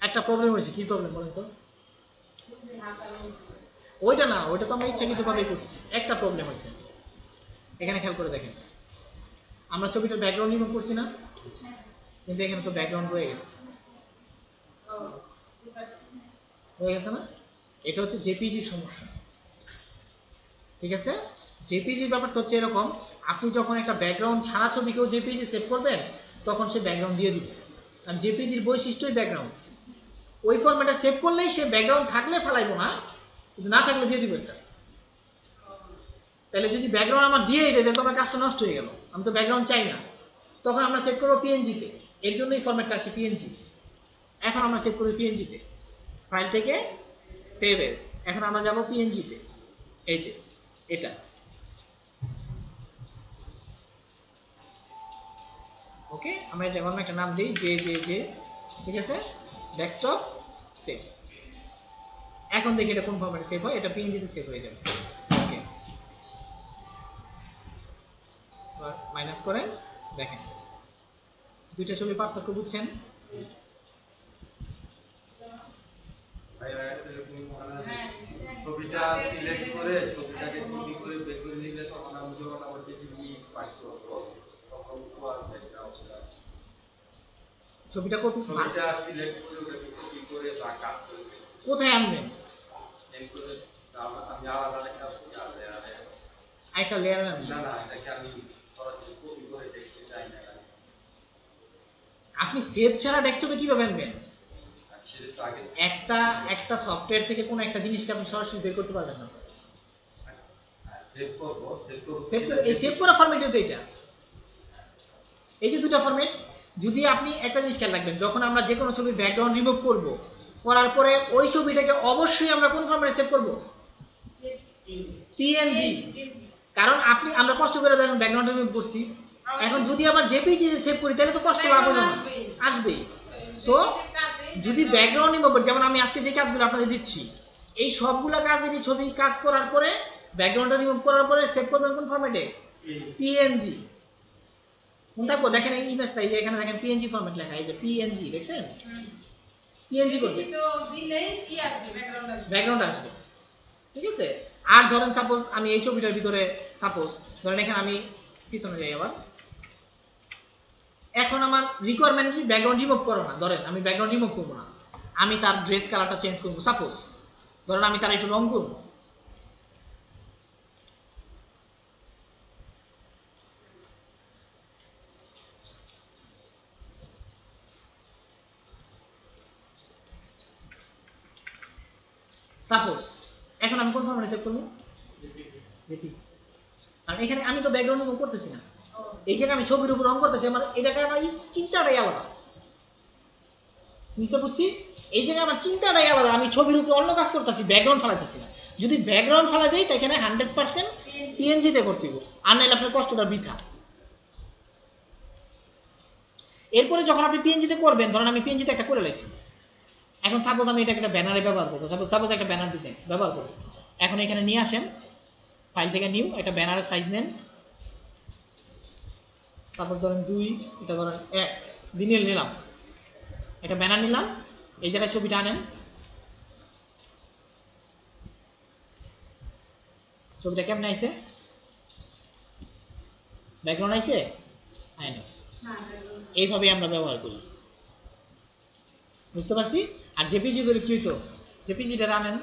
একটা প্রবলেম হয়েছে, কি প্রবলেম বলেন তো? ওইটা না, ওইটা তো আমরা ইচ্ছাকৃতভাবেই করছি। একটা প্রবলেম হয়েছে, এখানে খেয়াল করে দেখেন, আমরা ছবিটার ব্যাকগ্রাউন্ড রিমুভ করছি না, কিন্তু এখানে তো ব্যাকগ্রাউন্ড রয়ে গেছে, হয়ে গেছে না? এটা হচ্ছে জেপিজির সমস্যা। ঠিক আছে, জেপিজির ব্যাপারটা হচ্ছে এরকম, আপনি যখন একটা ব্যাকগ্রাউন্ড ছাড়া ছবিকেও জেপিজি সেভ করবেন তখন সে ব্যাকগ্রাউন্ড দিয়ে দিবে, কারণ জেপিজির বৈশিষ্ট্যই ব্যাকগ্রাউন্ড। ওই ফরম্যাটে সেভ করলেই সে ব্যাকগ্রাউন্ড থাকলে ফেলাইবো না, কিন্তু না থাকলে দিয়ে দিব একটা। তাহলে যদি ব্যাকগ্রাউন্ড আমার দিয়েই দেয় তাহলে তো আমার কাজটা নষ্ট হয়ে গেল, আমি তো ব্যাকগ্রাউন্ড চাই না। তখন আমরা সেভ করবো পিএনজিতে, এর জন্যই ফরম্যাটটা আসে পিএনজি। এখন আমরা সেভ করবো পিএনজিতে, ফাইল থেকে সেভ এস। এখন আমরা যাব পিএনজিতে, এই যে এটা। ওকে, আমরা এটা অন্য একটা নাম দিই যে। ঠিক আছে, ডেস্কটপ সেভ। এখন দেখি এটা কোন ফরম্যাটে সেভ হয়, এটা পিএনজিতে সেভ হয়ে যাবে। ওকে, মাইনাস করেন, দেখেন দুইটা ছবি পার্থক্য বুঝছেন? ছবিটা সিলেক্ট করে ছবিটাকে কপি করে বের করে নিলে তখন আমি যখন আবার জেপিজি ফাইল করব তখন আর একটা অপশন আছে। ছবিটা কপি, ছবিটা সিলেক্ট করে ওটাকে কপি করে বা কাট করে কোথায় আনবেন? এই করে আমি আলাদা একটা একটা লেয়ার আনবেন। না এটাকে আমি সরাসরি কপি করে দেখতে চাই না। আপনি সেভ ছাড়া ডেস্কটপে কিভাবে আনবেন? সেটা তো আগে একটা সফটওয়্যার থেকে কোনো একটা জিনিসকে আপনি সরাসরি বের করতে পারবেন না। সেভ করব সেভ করা ফরম্যাটই তো এটা। এই যে দুটো ফরম্যাট, যদি আপনি একটা জিনিস খেয়াল রাখবেন, যখন আমরা যে কোনো ছবির ব্যাকগ্রাউন্ড রিমুভ করব, করার পরে ওই ছবিটাকে অবশ্যই আমরা কোন ফরম্যাটে সেভ করব? পিএনজি। কারণ আমরা কষ্ট করে দেখুন ব্যাকগ্রাউন্ড রিমুভ করছি, এখন যদি আবার জেপিজি সেভ করি তাহলে তো কষ্ট লাভ হলো না, আসবেই। সো যদি ব্যাকগ্রাউন্ড রিমুভ, যেমন আমি আজকে যে কাজগুলো আপনাদের দিচ্ছি, এই সবগুলো কাজেরই ছবি কাজ করার পরে ব্যাকগ্রাউন্ডটা রিমুভ করার পরে সেভ করবেন কোন ফরম্যাটে? পিএনজি। মনে থাকবো, দেখেন এই ইমেজটা, এই যে এখানে দেখেন পিএনজি ফরম্যাট লেখা, এই যে পিএনজি দেখছেন, পিএনজি করবে, তো দিলেই কি আসবে, ব্যাকগ্রাউন্ড আসবে, ব্যাকগ্রাউন্ড আসবে। ঠিক আছে, আর ধরেন সাপোজ আমি এই ছবিটার ভিতরে, সাপোজ ধরেন এখানে আমি পিছনে যাই আবার, এখন আমার রিকোয়ারমেন্ট কি ব্যাকগ্রাউন্ড রিমুভ করো না, ধরেন আমি ব্যাকগ্রাউন্ড রিমুভ করবো না, আমি তার ড্রেস কালারটা চেঞ্জ করবো, সাপোজ ধরেন আমি তার একটু রং করবো। সাপোজ এখন আমি কোন ফরম্যাটে সেভ করবো? দেখি, আর এখানে আমি তো ব্যাকগ্রাউন্ড রিমুভ করতেছি না, এই জায়গায় আমি ছবির উপর রং করতেছি, আমার এই জায়গায় আমার চিন্তাটাই আলাদা, বুঝতে পারছি? এই জায়গায় আমার চিন্তাটাই আলাদা, আমি ছবির উপর অন্য কাজ করতেছি, ব্যাকগ্রাউন্ড ফালাইতেছি না। যদি ব্যাকগ্রাউন্ড ফালাই দেই তাই এখানে 100% পিএনজিতে করতে হবে, আর নাহলে আপনার কষ্টটা বৃথা। এরপরে যখন আপনি পিএনজিতে করবেন, ধরেন আমি পিএনজিতে একটা করে লাইছি, এখন সাপোজ আমি এটাকে একটা ব্যানারে ব্যবহার করবো, সাপোজ একটা ব্যানার ডিজাইন ব্যবহার করবো। এখন এখানে নিয়ে আসেন, ফাইল থেকে নিউ, একটা ব্যানারের সাইজ নেন, সাপোজ ধরেন 2, এটা ধরেন 1 দিনের নিলাম, এটা ব্যানার নিলাম, এই জায়গায় ছবিটা আনেন, ছবিটা কেমন আইছে? ব্যাকগ্রাউন্ড আইছে? আয় না, এইভাবে আমরা ব্যবহার করি, বুঝতে পারছি? আর জেপিজি ধরে কি হইতো, জেপিজিটা আনেন,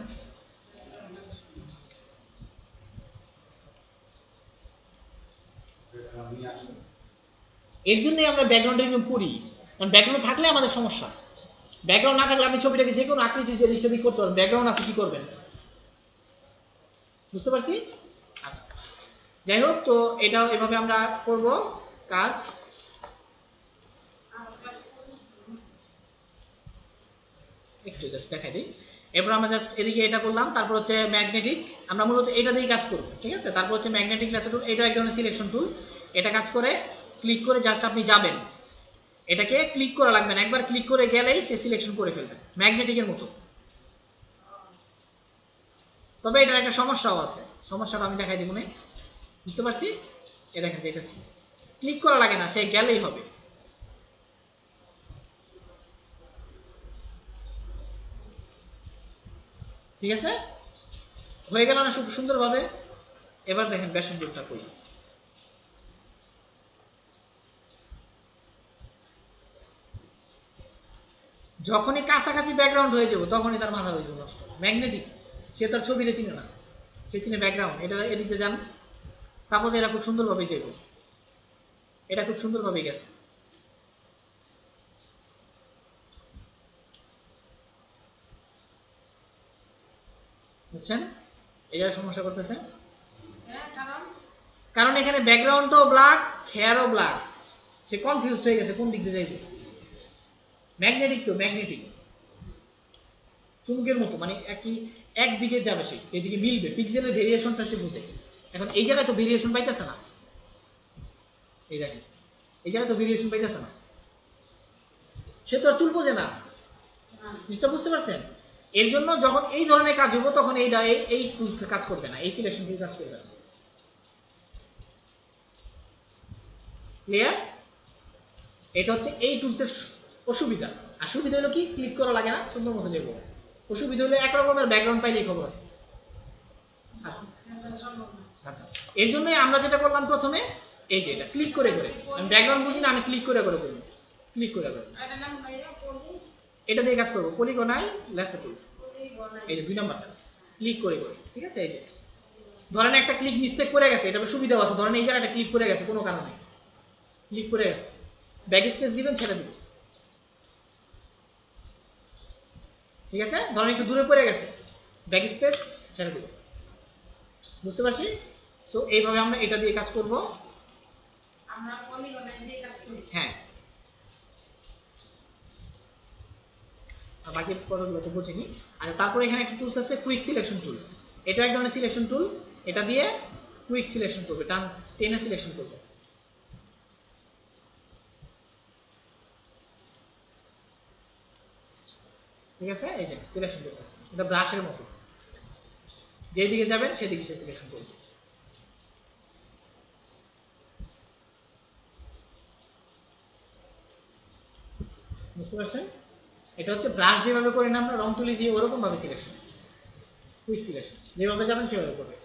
এর জন্যই আমরা ব্যাকগ্রাউন্ড রিমুভ করি, কারণ ব্যাকগ্রাউন্ড থাকলে আমাদের সমস্যা, ব্যাকগ্রাউন্ড না থাকলে আপনি ছবিটাকে যে কোনো আকৃতি দিয়ে দিক করতে পারবেন, ব্যাকগ্রাউন্ড আছে কি করবেন, বুঝতে পারছি? আচ্ছা, যাই হোক, তো এটাও এভাবে আমরা করব কাজ। একটু জাস্ট দেখাই দিই, এরপর আমরা জাস্ট এদিকে এটা করলাম, তারপর হচ্ছে ম্যাগনেটিক, আমরা মূলত এটা দিয়েই কাজ করব, ঠিক আছে। তারপর হচ্ছে ম্যাগনেটিক ল্যাসো টুল, এটা এক ধরনের সিলেকশন টুল। এটা কাজ করে ক্লিক করে জাস্ট আপনি যাবেন, এটাকে ক্লিক করা লাগবে না, একবার ক্লিক করে গেলেই সে সিলেকশন করে ফেলবে ম্যাগনেটিকের মতো। তবে এটার একটা সমস্যাও আছে, সমস্যাটা আমি দেখাই দিব না, বুঝতে পারছি। এ দেখেন দেখেছি, ক্লিক করা লাগে না, সে গেলেই হবে। ঠিক আছে, হয়ে গেল না খুব সুন্দরভাবে। এবার দেখেন বেসন টুলটা করি। যখনই কাছাকাছি ব্যাকগ্রাউন্ড হয়ে যাবো তখনই তার মাথা হয়ে যাবে নষ্ট। ম্যাগনেটিক, সে তার ছবিটা চিনে না, সে চিনে ব্যাকগ্রাউন্ড। এটা এদিকে যান, সাপোজ এরা খুব সুন্দরভাবে যাইব, এটা খুব সুন্দরভাবে গেছে, বুঝছেন? এটা সমস্যা করতেছে, হ্যাঁ, কারণ কারণ এখানে ব্যাকগ্রাউন্ডটাও ব্ল্যাক, হেয়ারও ব্ল্যাক, সে কনফিউজড হয়ে গেছে কোন দিক দিয়ে যাইবে। ম্যাগনেটিক তো ম্যাগনেটিক, চুম্বকের মতো, মানে একদিকে যাবে, সে এদিকে মিলবে, পিক্সেলের ভেরিয়েশনটা সে বুঝে। এখন এই জায়গায় তো ভেরিয়েশন পাইতেছে না, এই দেখেন এই জায়গায় তো ভেরিয়েশন পাইতেছে না, সে তো আর চুল বোঝে না, জিনিসটা বুঝতে পারছেন? এর জন্য যখন এই ধরনের কাজ হবো তখন এইটা এই টুলস কাজ করবে না, এই সিলেকশন টুল কাজ করবে না। ক্লিয়ার? এটা হচ্ছে এই টুলসের অসুবিধা। আর সুবিধা হলো কি, ক্লিক করা লাগে না, সুন্দর মতো যাবো। অসুবিধা হলো এক রকমের ব্যাকগ্রাউন্ড পাইলেই খবর আছে। আচ্ছা, এর জন্যই আমরা যেটা করলাম প্রথমে, এই যে এটা ক্লিক করে করে, আমি ব্যাকগ্রাউন্ড বুঝি না, আমি ক্লিক করে করে করবো, ক্লিক করে করে এটার নাম ভাইয়া পলি, এটা দিয়ে কাজ করবো। পলিগনাল ল্যাসো টুল, পলিগনাল। এই যে 2 নাম্বারটা ক্লিক করে করে, ঠিক আছে। এই যে ধরেন একটা ক্লিক মিস্টেক করে গেছে, এটা সুবিধা আছে, ধরেন এই জায়গাটা ক্লিক করে গেছে কোনো কারণে, ক্লিক করে গেছে, ব্যাক স্পেস দিবেন, ছেড়ে দিবেন, ঠিক আছে। ধরেন একটু দূরে পড়ে গেছে, ব্যাক স্পেস, ছেড়ে দিবেন, বুঝতে পারছি? সো এইভাবে আমরা এটা দিয়ে কাজ করব। আমরা পলিগনাল দিয়ে কাজ করি। হ্যাঁ, আর বাকি কথাগুলো তো বুঝিনি। আর তারপরে এখানে একটা টুলস আছে কুইক সিলেকশন টুল, এটা এক ধরনের সিলেকশন টুল। এটা দিয়ে কুইক সিলেকশন করবে, টেনে সিলেকশন করবে। ঠিক আছে, এই যে সিলেকশন করতেছে, এটা ব্রাশের মতো, যেদিকে যাবেন সেদিকে সে সিলেকশন করবে। বুঝতে পারছেন? এটা হচ্ছে ব্রাশ যেভাবে করি না আমরা রং তুলি দিয়ে, ওরকম ভাবে সিলেকশন, কুইক সিলেকশন, যেভাবে যাবেন সেভাবে করবে।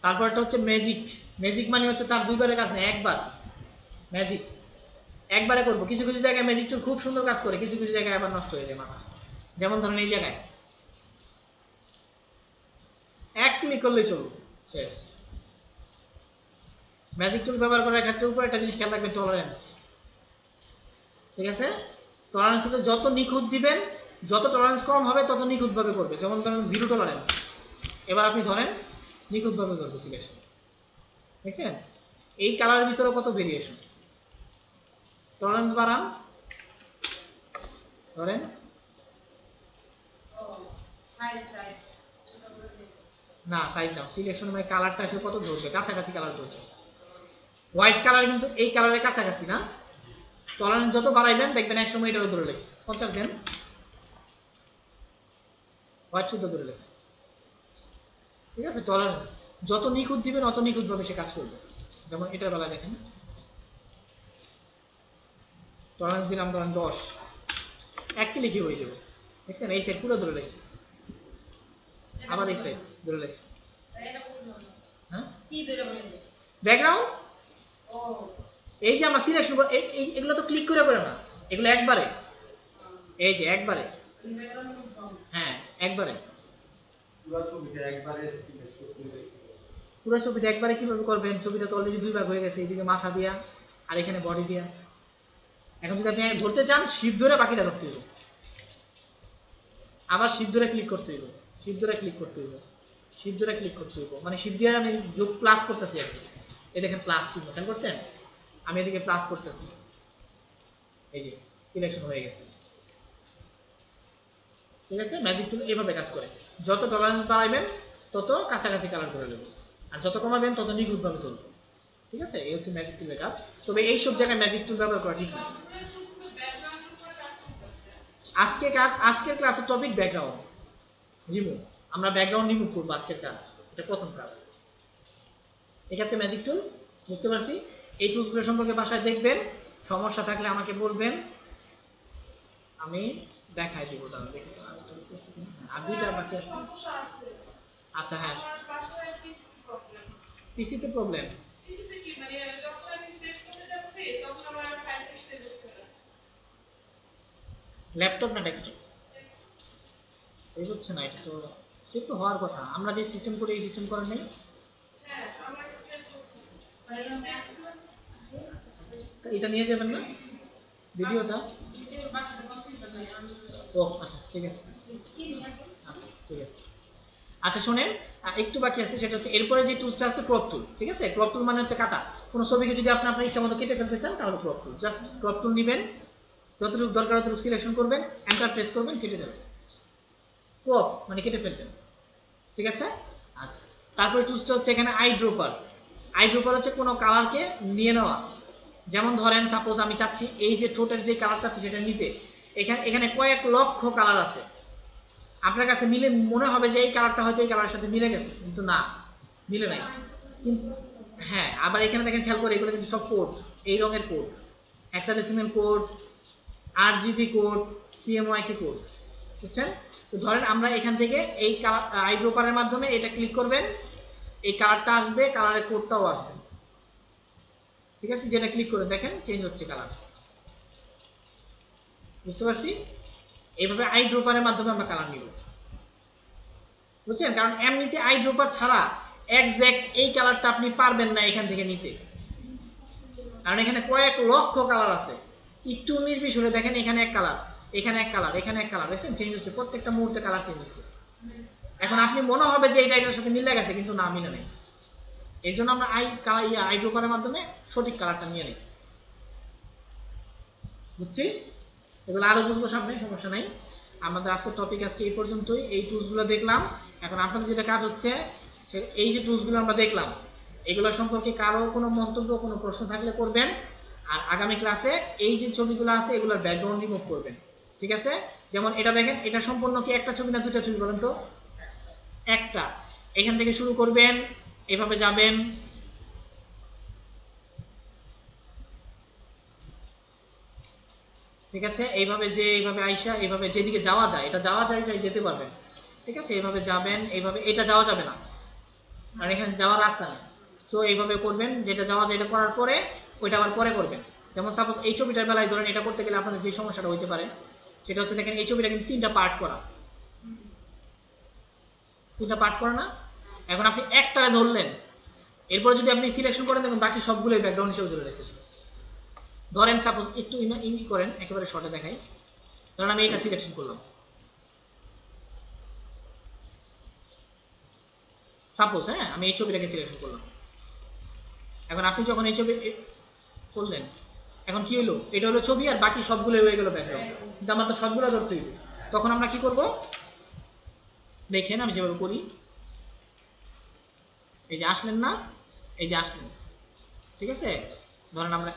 তারপরটা হচ্ছে ম্যাজিক। ম্যাজিক মানে হচ্ছে তার দুইবারের কাজ না, একবার ম্যাজিক, একবারে করবো। কিছু কিছু জায়গায় ম্যাজিক টুল খুব সুন্দর কাজ করে, কিছু কিছু জায়গায় আবার নষ্ট হয়ে যায় মাথা। যেমন ধরেন এই জায়গায় এক ক্লিক করলেই চলবে, শেষ। ম্যাজিক টুল ব্যবহার করার ক্ষেত্রে উপর একটা জিনিস খেয়াল রাখবেন, টলারেন্স। ঠিক আছে, টলারেন্স হচ্ছে যত নিখুঁত দিবেন, যত টলারেন্স কম হবে তত নিখুঁতভাবে করবে। যেমন ধরেন 0 টলারেন্স, এবার আপনি ধরেন নিখুঁতভাবে করবে সিলেকশন, দেখছেন? এই কালারের ভিতরে কত ভেরিয়েশন। টলারেন্স বাড়ান, ধরেন ও সাইজ ছোট করে দিই। না সাইজ নাও, সিলেকশন মানে কালারটা আসলে কত ধরবে, কাছাকাছি কালার ধরবে। হোয়াইট কালার কিন্তু এই কালারের কাছাকাছি না, টলারেন্স যত বাড়াইবেন দেখবেন এক সময় এটাও ধরে লেগেছে। 50 দেন, হোয়াইট শুদ্ধ ধরে লেগেছে। ঠিক আছে, টলারেন্স যত নিখুঁত দিবেন অত নিখুঁতভাবে সে কাজ করবে। যেমন এটার বেলায় দেখেন, টলারেন্স দিলাম ধরেন 10, এক ক্লিকে হয়ে যাবে, দেখছেন? এই সাইড পুরো ধরে লেগেছে, আবার এই সাইড ধরে লেগেছে। এটা বুঝলাম না। হ্যাঁ, কি ধরে বলেন? ব্যাকগ্রাউন্ড, ও এই যে আমরা সিলেকশন করব, এগুলো তো ক্লিক করে করে না, এগুলো একবারে, এই যে একবারে, ব্যাকগ্রাউন্ড বুঝলাম। হ্যাঁ একবারে। পুরো ছবিটা একবারে সিলেক্ট করতে হবে। পুরো ছবিটা একবারে কিভাবে করবেন? ছবিটা তো অলরেডি 2 ভাগ হয়ে গেছে, এইদিকে মাথা দিয়া আর এখানে বডি দিয়া। এখন যদি আপনি ধরতে চান, শিপ ধরে বাকিটা ধরতে হইব, আবার শিপ ধরে ক্লিক করতে হইব, শিপ ধরে ক্লিক করতে হইব, শিপ ধরে ক্লিক করতে হইব, মানে শিপ দিয়ে আমি যোগ প্লাস করতেছি আর কি। এই দেখেন প্লাস চিহ্ন, খেয়াল করছেন? আমি এদিকে প্লাস করতেছি, এই যে সিলেকশন হয়ে গেছে। ঠিক আছে, ম্যাজিক টুল এইভাবে কাজ করে, যত টলারেন্স বাড়াবেন তত কাছাকাছি কালার করে নেবে, আর যত কমাবেন তত নিখুঁতভাবে তুলবে। ঠিক আছে, এই হচ্ছে ম্যাজিক টুলের কাজ। তবে এই সব জায়গায় ম্যাজিক টুল ব্যবহার করা ঠিক না। আজকের ক্লাসের টপিক ব্যাকগ্রাউন্ড রিমুভ। আমরা ব্যাকগ্রাউন্ড রিমুভ করবো আজকের কাজ, এটা প্রথম কাজ। ঠিক আছে, ম্যাজিক টুল বুঝতে পারছি। এই টুলগুলো সম্পর্কে বাসায় দেখবেন, সমস্যা থাকলে আমাকে বলবেন, আমি দেখাই দিব। তাহলে দেখি আর দুইটা বাকি আছে। আচ্ছা হ্যাঁ, পিসিতে প্রবলেম। ল্যাপটপ না ডেস্কটপ সেভ হচ্ছে না, এটা তো সেভ তো হওয়ার কথা। আমরা যে সিস্টেম করি এই সিস্টেম করার নেই। তা এটা নিয়ে যাবেন না ভিডিওটা? ও আচ্ছা ঠিক আছে, আচ্ছা ঠিক আছে। আচ্ছা শোনেন, একটু বাকি আছে, সেটা হচ্ছে এরপরে যে টুলসটা আছে ক্রপ টুল। ঠিক আছে, ক্রপ টুল মানে হচ্ছে কাটা। কোনো ছবিকে যদি আপনি আপনার ইচ্ছা মতো কেটে ফেলতে চান তাহলে ক্রপ টুল, জাস্ট ক্রপ টুল নেবেন, যতটুকু দরকার ততটুকু সিলেকশন করবেন, এন্টার প্রেস করবেন, কেটে যাবে। ক্রপ মানে কেটে ফেলবেন। ঠিক আছে, আচ্ছা। তারপরে টুলসটা হচ্ছে এখানে আই ড্রপার। আই ড্রপার হচ্ছে কোনো কালারকে নিয়ে নেওয়া। যেমন ধরেন সাপোজ আমি চাচ্ছি এই যে ঠোঁটের যে কালারটা আছে সেটা নিতে, এখানে কয়েক লক্ষ কালার আছে। আপনার কাছে মিলে মনে হবে যে এই কালারটা হয়তো এই কালারের সাথে মিলে গেছে, কিন্তু না, মিলে নাই। কিন্তু হ্যাঁ, আবার এখানে দেখেন খেয়াল করে, এগুলো কিন্তু সব কোড, এই রঙের code, hexadecimal code, RGB code, CMYK code, বুঝছেন? তো ধরেন আমরা এখান থেকে এই আই ড্রপারের মাধ্যমে এটা ক্লিক করবেন, এই কালারটা আসবে, কালারের কোডটাও আসবে। ঠিক আছে, যেটা ক্লিক করে দেখেন চেঞ্জ হচ্ছে কালার। বুঝতে পারছি? এইভাবে আই ড্রপারের মাধ্যমে আমরা কালার নিব, বুঝছেন? কারণ এমনিতে আই ড্রপার ছাড়া এক্সাক্ট এই কালারটা আপনি পারবেন না এখান থেকে নিতে, কারণ এখানে কয়েক লক্ষ কালার আছে। একটু 19-20 হলে দেখেন এখানে এক কালার, এখানে এক কালার, এখানে এক কালার, দেখছেন চেঞ্জ হচ্ছে, প্রত্যেকটা মুহূর্তে কালার চেঞ্জ হচ্ছে। এখন আপনি মনে হবে যে এটা এটার সাথে মিলে গেছে, কিন্তু না, মিলে নেই। এর জন্য আমরা আই ড্রপারের মাধ্যমে সঠিক কালারটা নিয়ে নিই। বুঝছি? এগুলো আরো বুঝবো সামনে, সমস্যা নাই। আমাদের আজকের টপিক আজকে এই পর্যন্তই। এই টুলসগুলো দেখলাম। এখন আপনাদের যেটা কাজ হচ্ছে, এই যে টুলসগুলো আমরা দেখলাম, এগুলো সম্পর্কে কারো কোনো মন্তব্য, কোনো প্রশ্ন থাকলে করবেন। আর আগামী ক্লাসে এই যে ছবিগুলো আছে এগুলোর ব্যাকগ্রাউন্ড রিমুভ করবেন। ঠিক আছে? যেমন এটা দেখেন, এটা সম্পূর্ণ কি একটা ছবি না দুটা ছবি বলেন তো? একটা। এখান থেকে শুরু করবেন, এভাবে যাবেন, ঠিক আছে? এইভাবে যে এইভাবে আইসা এইভাবে যেদিকে যাওয়া যায়, এটা যাওয়া যায়, যেতে পারবেন। ঠিক আছে, এইভাবে যাবেন, এইভাবে এটা যাওয়া যাবে না, আর এখানে যাওয়ার রাস্তা নেই। সো এইভাবে করবেন, যেটা যাওয়া যায় এটা করার পরে ওইটা আবার পরে করবেন। যেমন সাপোজ এই ছবিটার বেলায় ধরেন এটা করতে গেলে আপনাদের যে সমস্যাটা হইতে পারে সেটা হচ্ছে, দেখেন এই ছবিটা কিন্তু 3টা পার্ট করা, 3টা পার্ট করা না? এখন আপনি একটারে ধরলেন, এরপরে যদি আপনি সিলেকশন করেন দেখুন বাকি সবগুলোই ব্যাকগ্রাউন্ড হিসেবে ধরে রেখেছে। ধরেন সাপোজ একটু ইমি করেন, একেবারে শর্টে দেখাই। ধরেন আমি এটা সিলেকশন করলাম, সাপোজ, হ্যাঁ, আমি এই ছবিটাকে সিলেকশন করলাম। এখন আপনি যখন এই ছবি করলেন, এখন কি হলো? এটা হলো ছবি আর বাকি সবগুলো হয়ে গেল ব্যাকগ্রাউন্ড, কিন্তু আমার তো সবগুলো ধরতে হইবে। তখন আমরা কি করব? দেখেন আমি যেভাবে করি, এই যে আসলেন না, এই যে আসলেন, ঠিক আছে? ধরেন আমরা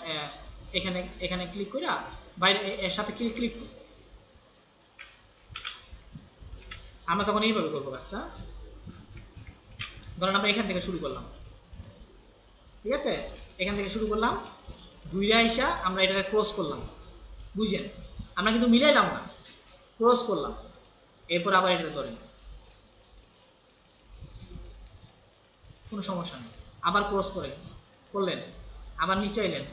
এখানে ক্লিক করি, বাইরে এর সাথে ক্লিক করি, আমরা তখন এইভাবে করবো কাজটা। ধরেন আমরা এখান থেকে শুরু করলাম, ঠিক আছে? এখান থেকে শুরু করলাম, ঘুরে আইসা আমরা এটাকে ক্রস করলাম, বুঝেন? আমরা কিন্তু মিলাইলাম না, ক্রস করলাম, এরপর আবার এটা ধরেন, কোনো সমস্যা নেই। আবার ক্রস করলেন, আবার নিচে এলেন,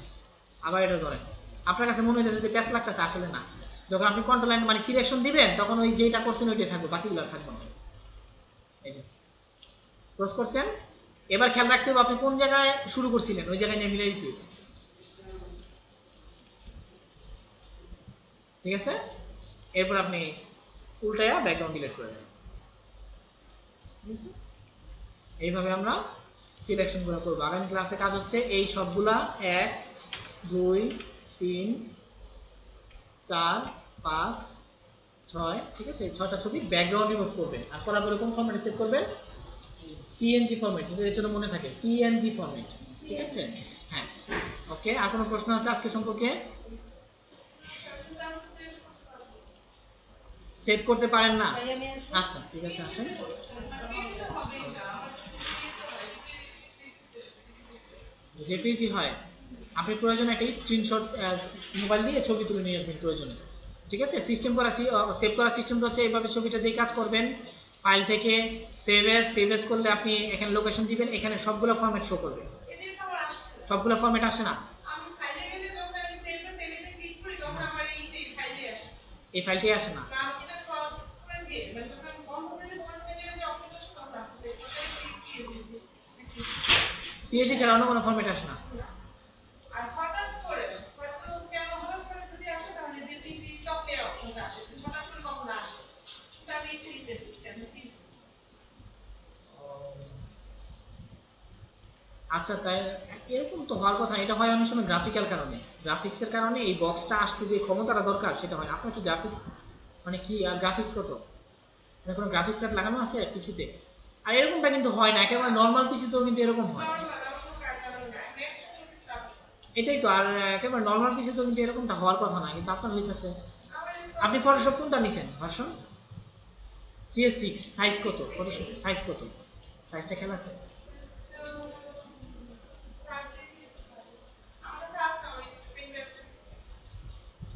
আবার এটা ধরেন। আপনার কাছে মনে হইতেছে যে প্যাচ লাগতেছে, আসলে না। যখন আপনি কন্ট্রোল লাইন মানে সিলেকশন দিবেন তখন ওই যেটা করছেন ওইটাই থাকবে, বাকিগুলো থাকবে না। এই যে ক্রস করছেন, এবার খেয়াল রাখতে হবে আপনি কোন জায়গায় শুরু করছিলেন, ওই জায়গায় নিয়ে মিলাই দিতে হবে। ঠিক আছে? এরপর আপনি উল্টায়া ব্যাকগ্রাউন্ড ডিলিট করে দেবেন। ঠিক আছে? এইভাবে আমরা সিলেকশনগুলো করবো। আগামী ক্লাসে কাজ হচ্ছে এই সবগুলা 1 2 3 4 5 6, ঠিক আছে? এই 6টা ছবি ব্যাকগ্রাউন্ড রিমুভ করবেন আর করার পরে কোন ফরম্যাটে সেভ করবেন? পিএনজি ফরম্যাট, এটা এর জন্য মনে থাকে পিএনজি ফরম্যাট, ঠিক আছে? হ্যাঁ, ওকে। আর কোনো প্রশ্ন আছে আজকে সম্পর্কে? সেভ করতে পারেন না? আচ্ছা, ঠিক আছে, আসেন। জেপিজি হয়, আপনি প্রয়োজনে একটা স্ক্রিনশট মোবাইল দিয়ে ছবি তুলে নিয়ে আসবেন প্রয়োজনে, ঠিক আছে? সিস্টেম করা সেভ করা সিস্টেমটা হচ্ছে এইভাবে, ছবিটা যেই কাজ করবেন ফাইল থেকে সেভ এস করলে আপনি এখানে লোকেশন দিবেন, এখানে সবগুলো ফরম্যাট শো করবে। সবগুলো ফরম্যাট আসে না, এই ফাইলটি আসে না। পিএইচডি ছাড়া অন্য কোনো ফরম্যাট আসে না। আর হঠাৎ করে হয়তো কেন হঠাৎ করে যদি আসে তাহলে যে পিপি টপে অপশনটা আসে হঠাৎ করে কখন আসে সেটা আমি একটু রিসেট করছি আমি প্লিজ। আচ্ছা, তাই এরকম তো হওয়ার কথা। এটা হয় অনেক সময় গ্রাফিক্যাল কারণে, গ্রাফিক্সের কারণে এই বক্সটা আসতে যে ক্ষমতাটা দরকার সেটা হয়। আপনার কি গ্রাফিক্স মানে কি, আর গ্রাফিক্স কত, মানে কোনো গ্রাফিক্স সেট লাগানো আছে পিসিতে? আর এরকমটা কিন্তু হয় না, একেবারে নর্মাল পিসিতেও কিন্তু এরকম হয়। এটাই তো, আর একেবারে নর্মাল পিসিতেও কিন্তু এরকমটা হওয়ার কথা না, কিন্তু আপনার হইতেছে। আপনি ফটোশপ কোনটা নিছেন ভার্সন? CS6, সাইজ কত? ফটোশপ সাইজ কত? সাইজটা খেলা আছে?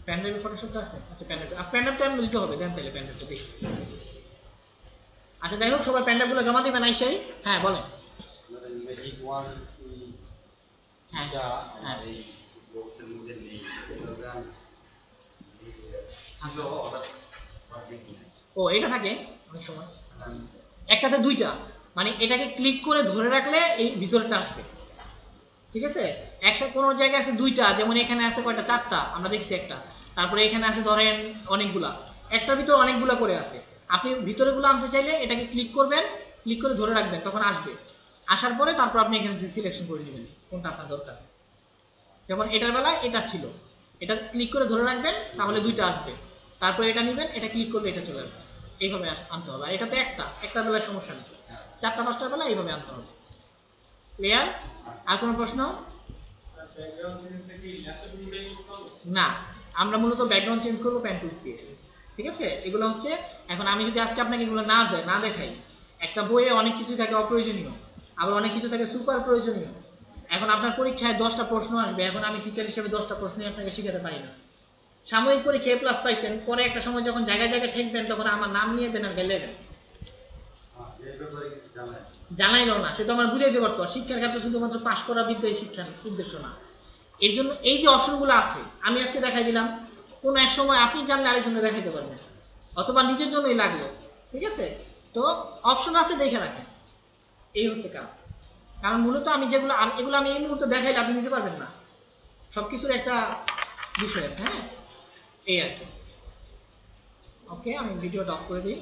প্যানড্রাইভে ফটোশপটা আছে? আচ্ছা, প্যানড্রাইভটা আমি দিতে হবে, দেন তাহলে প্যানড্রাইভটা দেখি। আচ্ছা, যাই হোক, সবাই প্যানড্রাইভগুলো জমা দিবেন আইসাই। হ্যাঁ, বলেন। ম্যাজিক 1 হ্যাঁ, যা হ্যাঁ। এই বক্সের মধ্যে নেই প্রোগ্রাম আচ্ছা। ছিল অর্ডার পাবলিক ও, এটা থাকে অনেক সময়, একটাতে দুইটা, মানে এটাকে ক্লিক করে ধরে রাখলে এই ভিতরটা আসবে, ঠিক আছে? একসাথে কোনো জায়গায় আছে দুইটা, যেমন এখানে আছে কয়টা, 4টা, আমরা দেখছি একটা। তারপরে এখানে আছে ধরেন অনেকগুলা, একটার ভিতরে অনেকগুলা করে আছে। আপনি ভিতরেগুলো আনতে চাইলে এটাকে ক্লিক করবেন, ক্লিক করে ধরে রাখবেন, তখন আসবে। আসার পরে তারপর আপনি এখানে সিলেকশন করে নেবেন কোনটা আপনার দরকার। যেমন এটার বেলায় এটা ছিল, এটা ক্লিক করে ধরে রাখবেন, তাহলে দুইটা আসবে। তারপরে এটা নেবেন, এটা ক্লিক করলে এটা চলে আসবে। এইভাবে আনতে হবে। আর এটাতে একটার বেলায় সমস্যা নেই, 4টা 5টার বেলা এইভাবে আনতে হবে। ক্লিয়ার? আর কোনো প্রশ্ন? না, আমরা মূলত ব্যাকগ্রাউন্ড চেঞ্জ করবো পেন টুলস দিয়ে, ঠিক আছে? এগুলো হচ্ছে, এখন আমি যদি আজকে আপনাকে এগুলো না দেখাই, একটা বইয়ে অনেক কিছু থাকে অপ্রয়োজনীয়, আবার অনেক কিছু থাকে সুপার প্রয়োজনীয়। এখন আপনার পরীক্ষায় 10টা প্রশ্ন আসবে, এখন আমি টিচার হিসেবে 10টা প্রশ্নই আপনাকে শিখাতে পারি না। সাময়িক পরীক্ষায় প্লাস পাইছেন, পরে একটা সময় যখন জায়গায় জায়গায় ঠেকবেন তখন আমার নাম নিয়ে দেন আর গেলেবেন, জানাইলো না, সে তো আমার বুঝাইতে পারতো। শিক্ষার ক্ষেত্রে শুধুমাত্র পাশ করা বিদ্যাই শিক্ষার উদ্দেশ্য না। এর জন্য এই যে অপশনগুলো আছে আমি আজকে দেখাই দিলাম, কোনো এক সময় আপনি জানলে আরেকজনকে দেখাইতে পারবেন, অথবা নিজের জন্যই লাগলো, ঠিক আছে? তো অপশন আছে, দেখে রাখেন, এই হচ্ছে কাজ। কারণ মূলত আমি যেগুলো, আর এগুলো আমি এই মুহূর্তে দেখাইলে আপনি নিতে পারবেন না, সবকিছুর একটা বিষয় আছে। হ্যাঁ, এই আর কি। ওকে, আমি ভিডিওটা অফ করে দিই।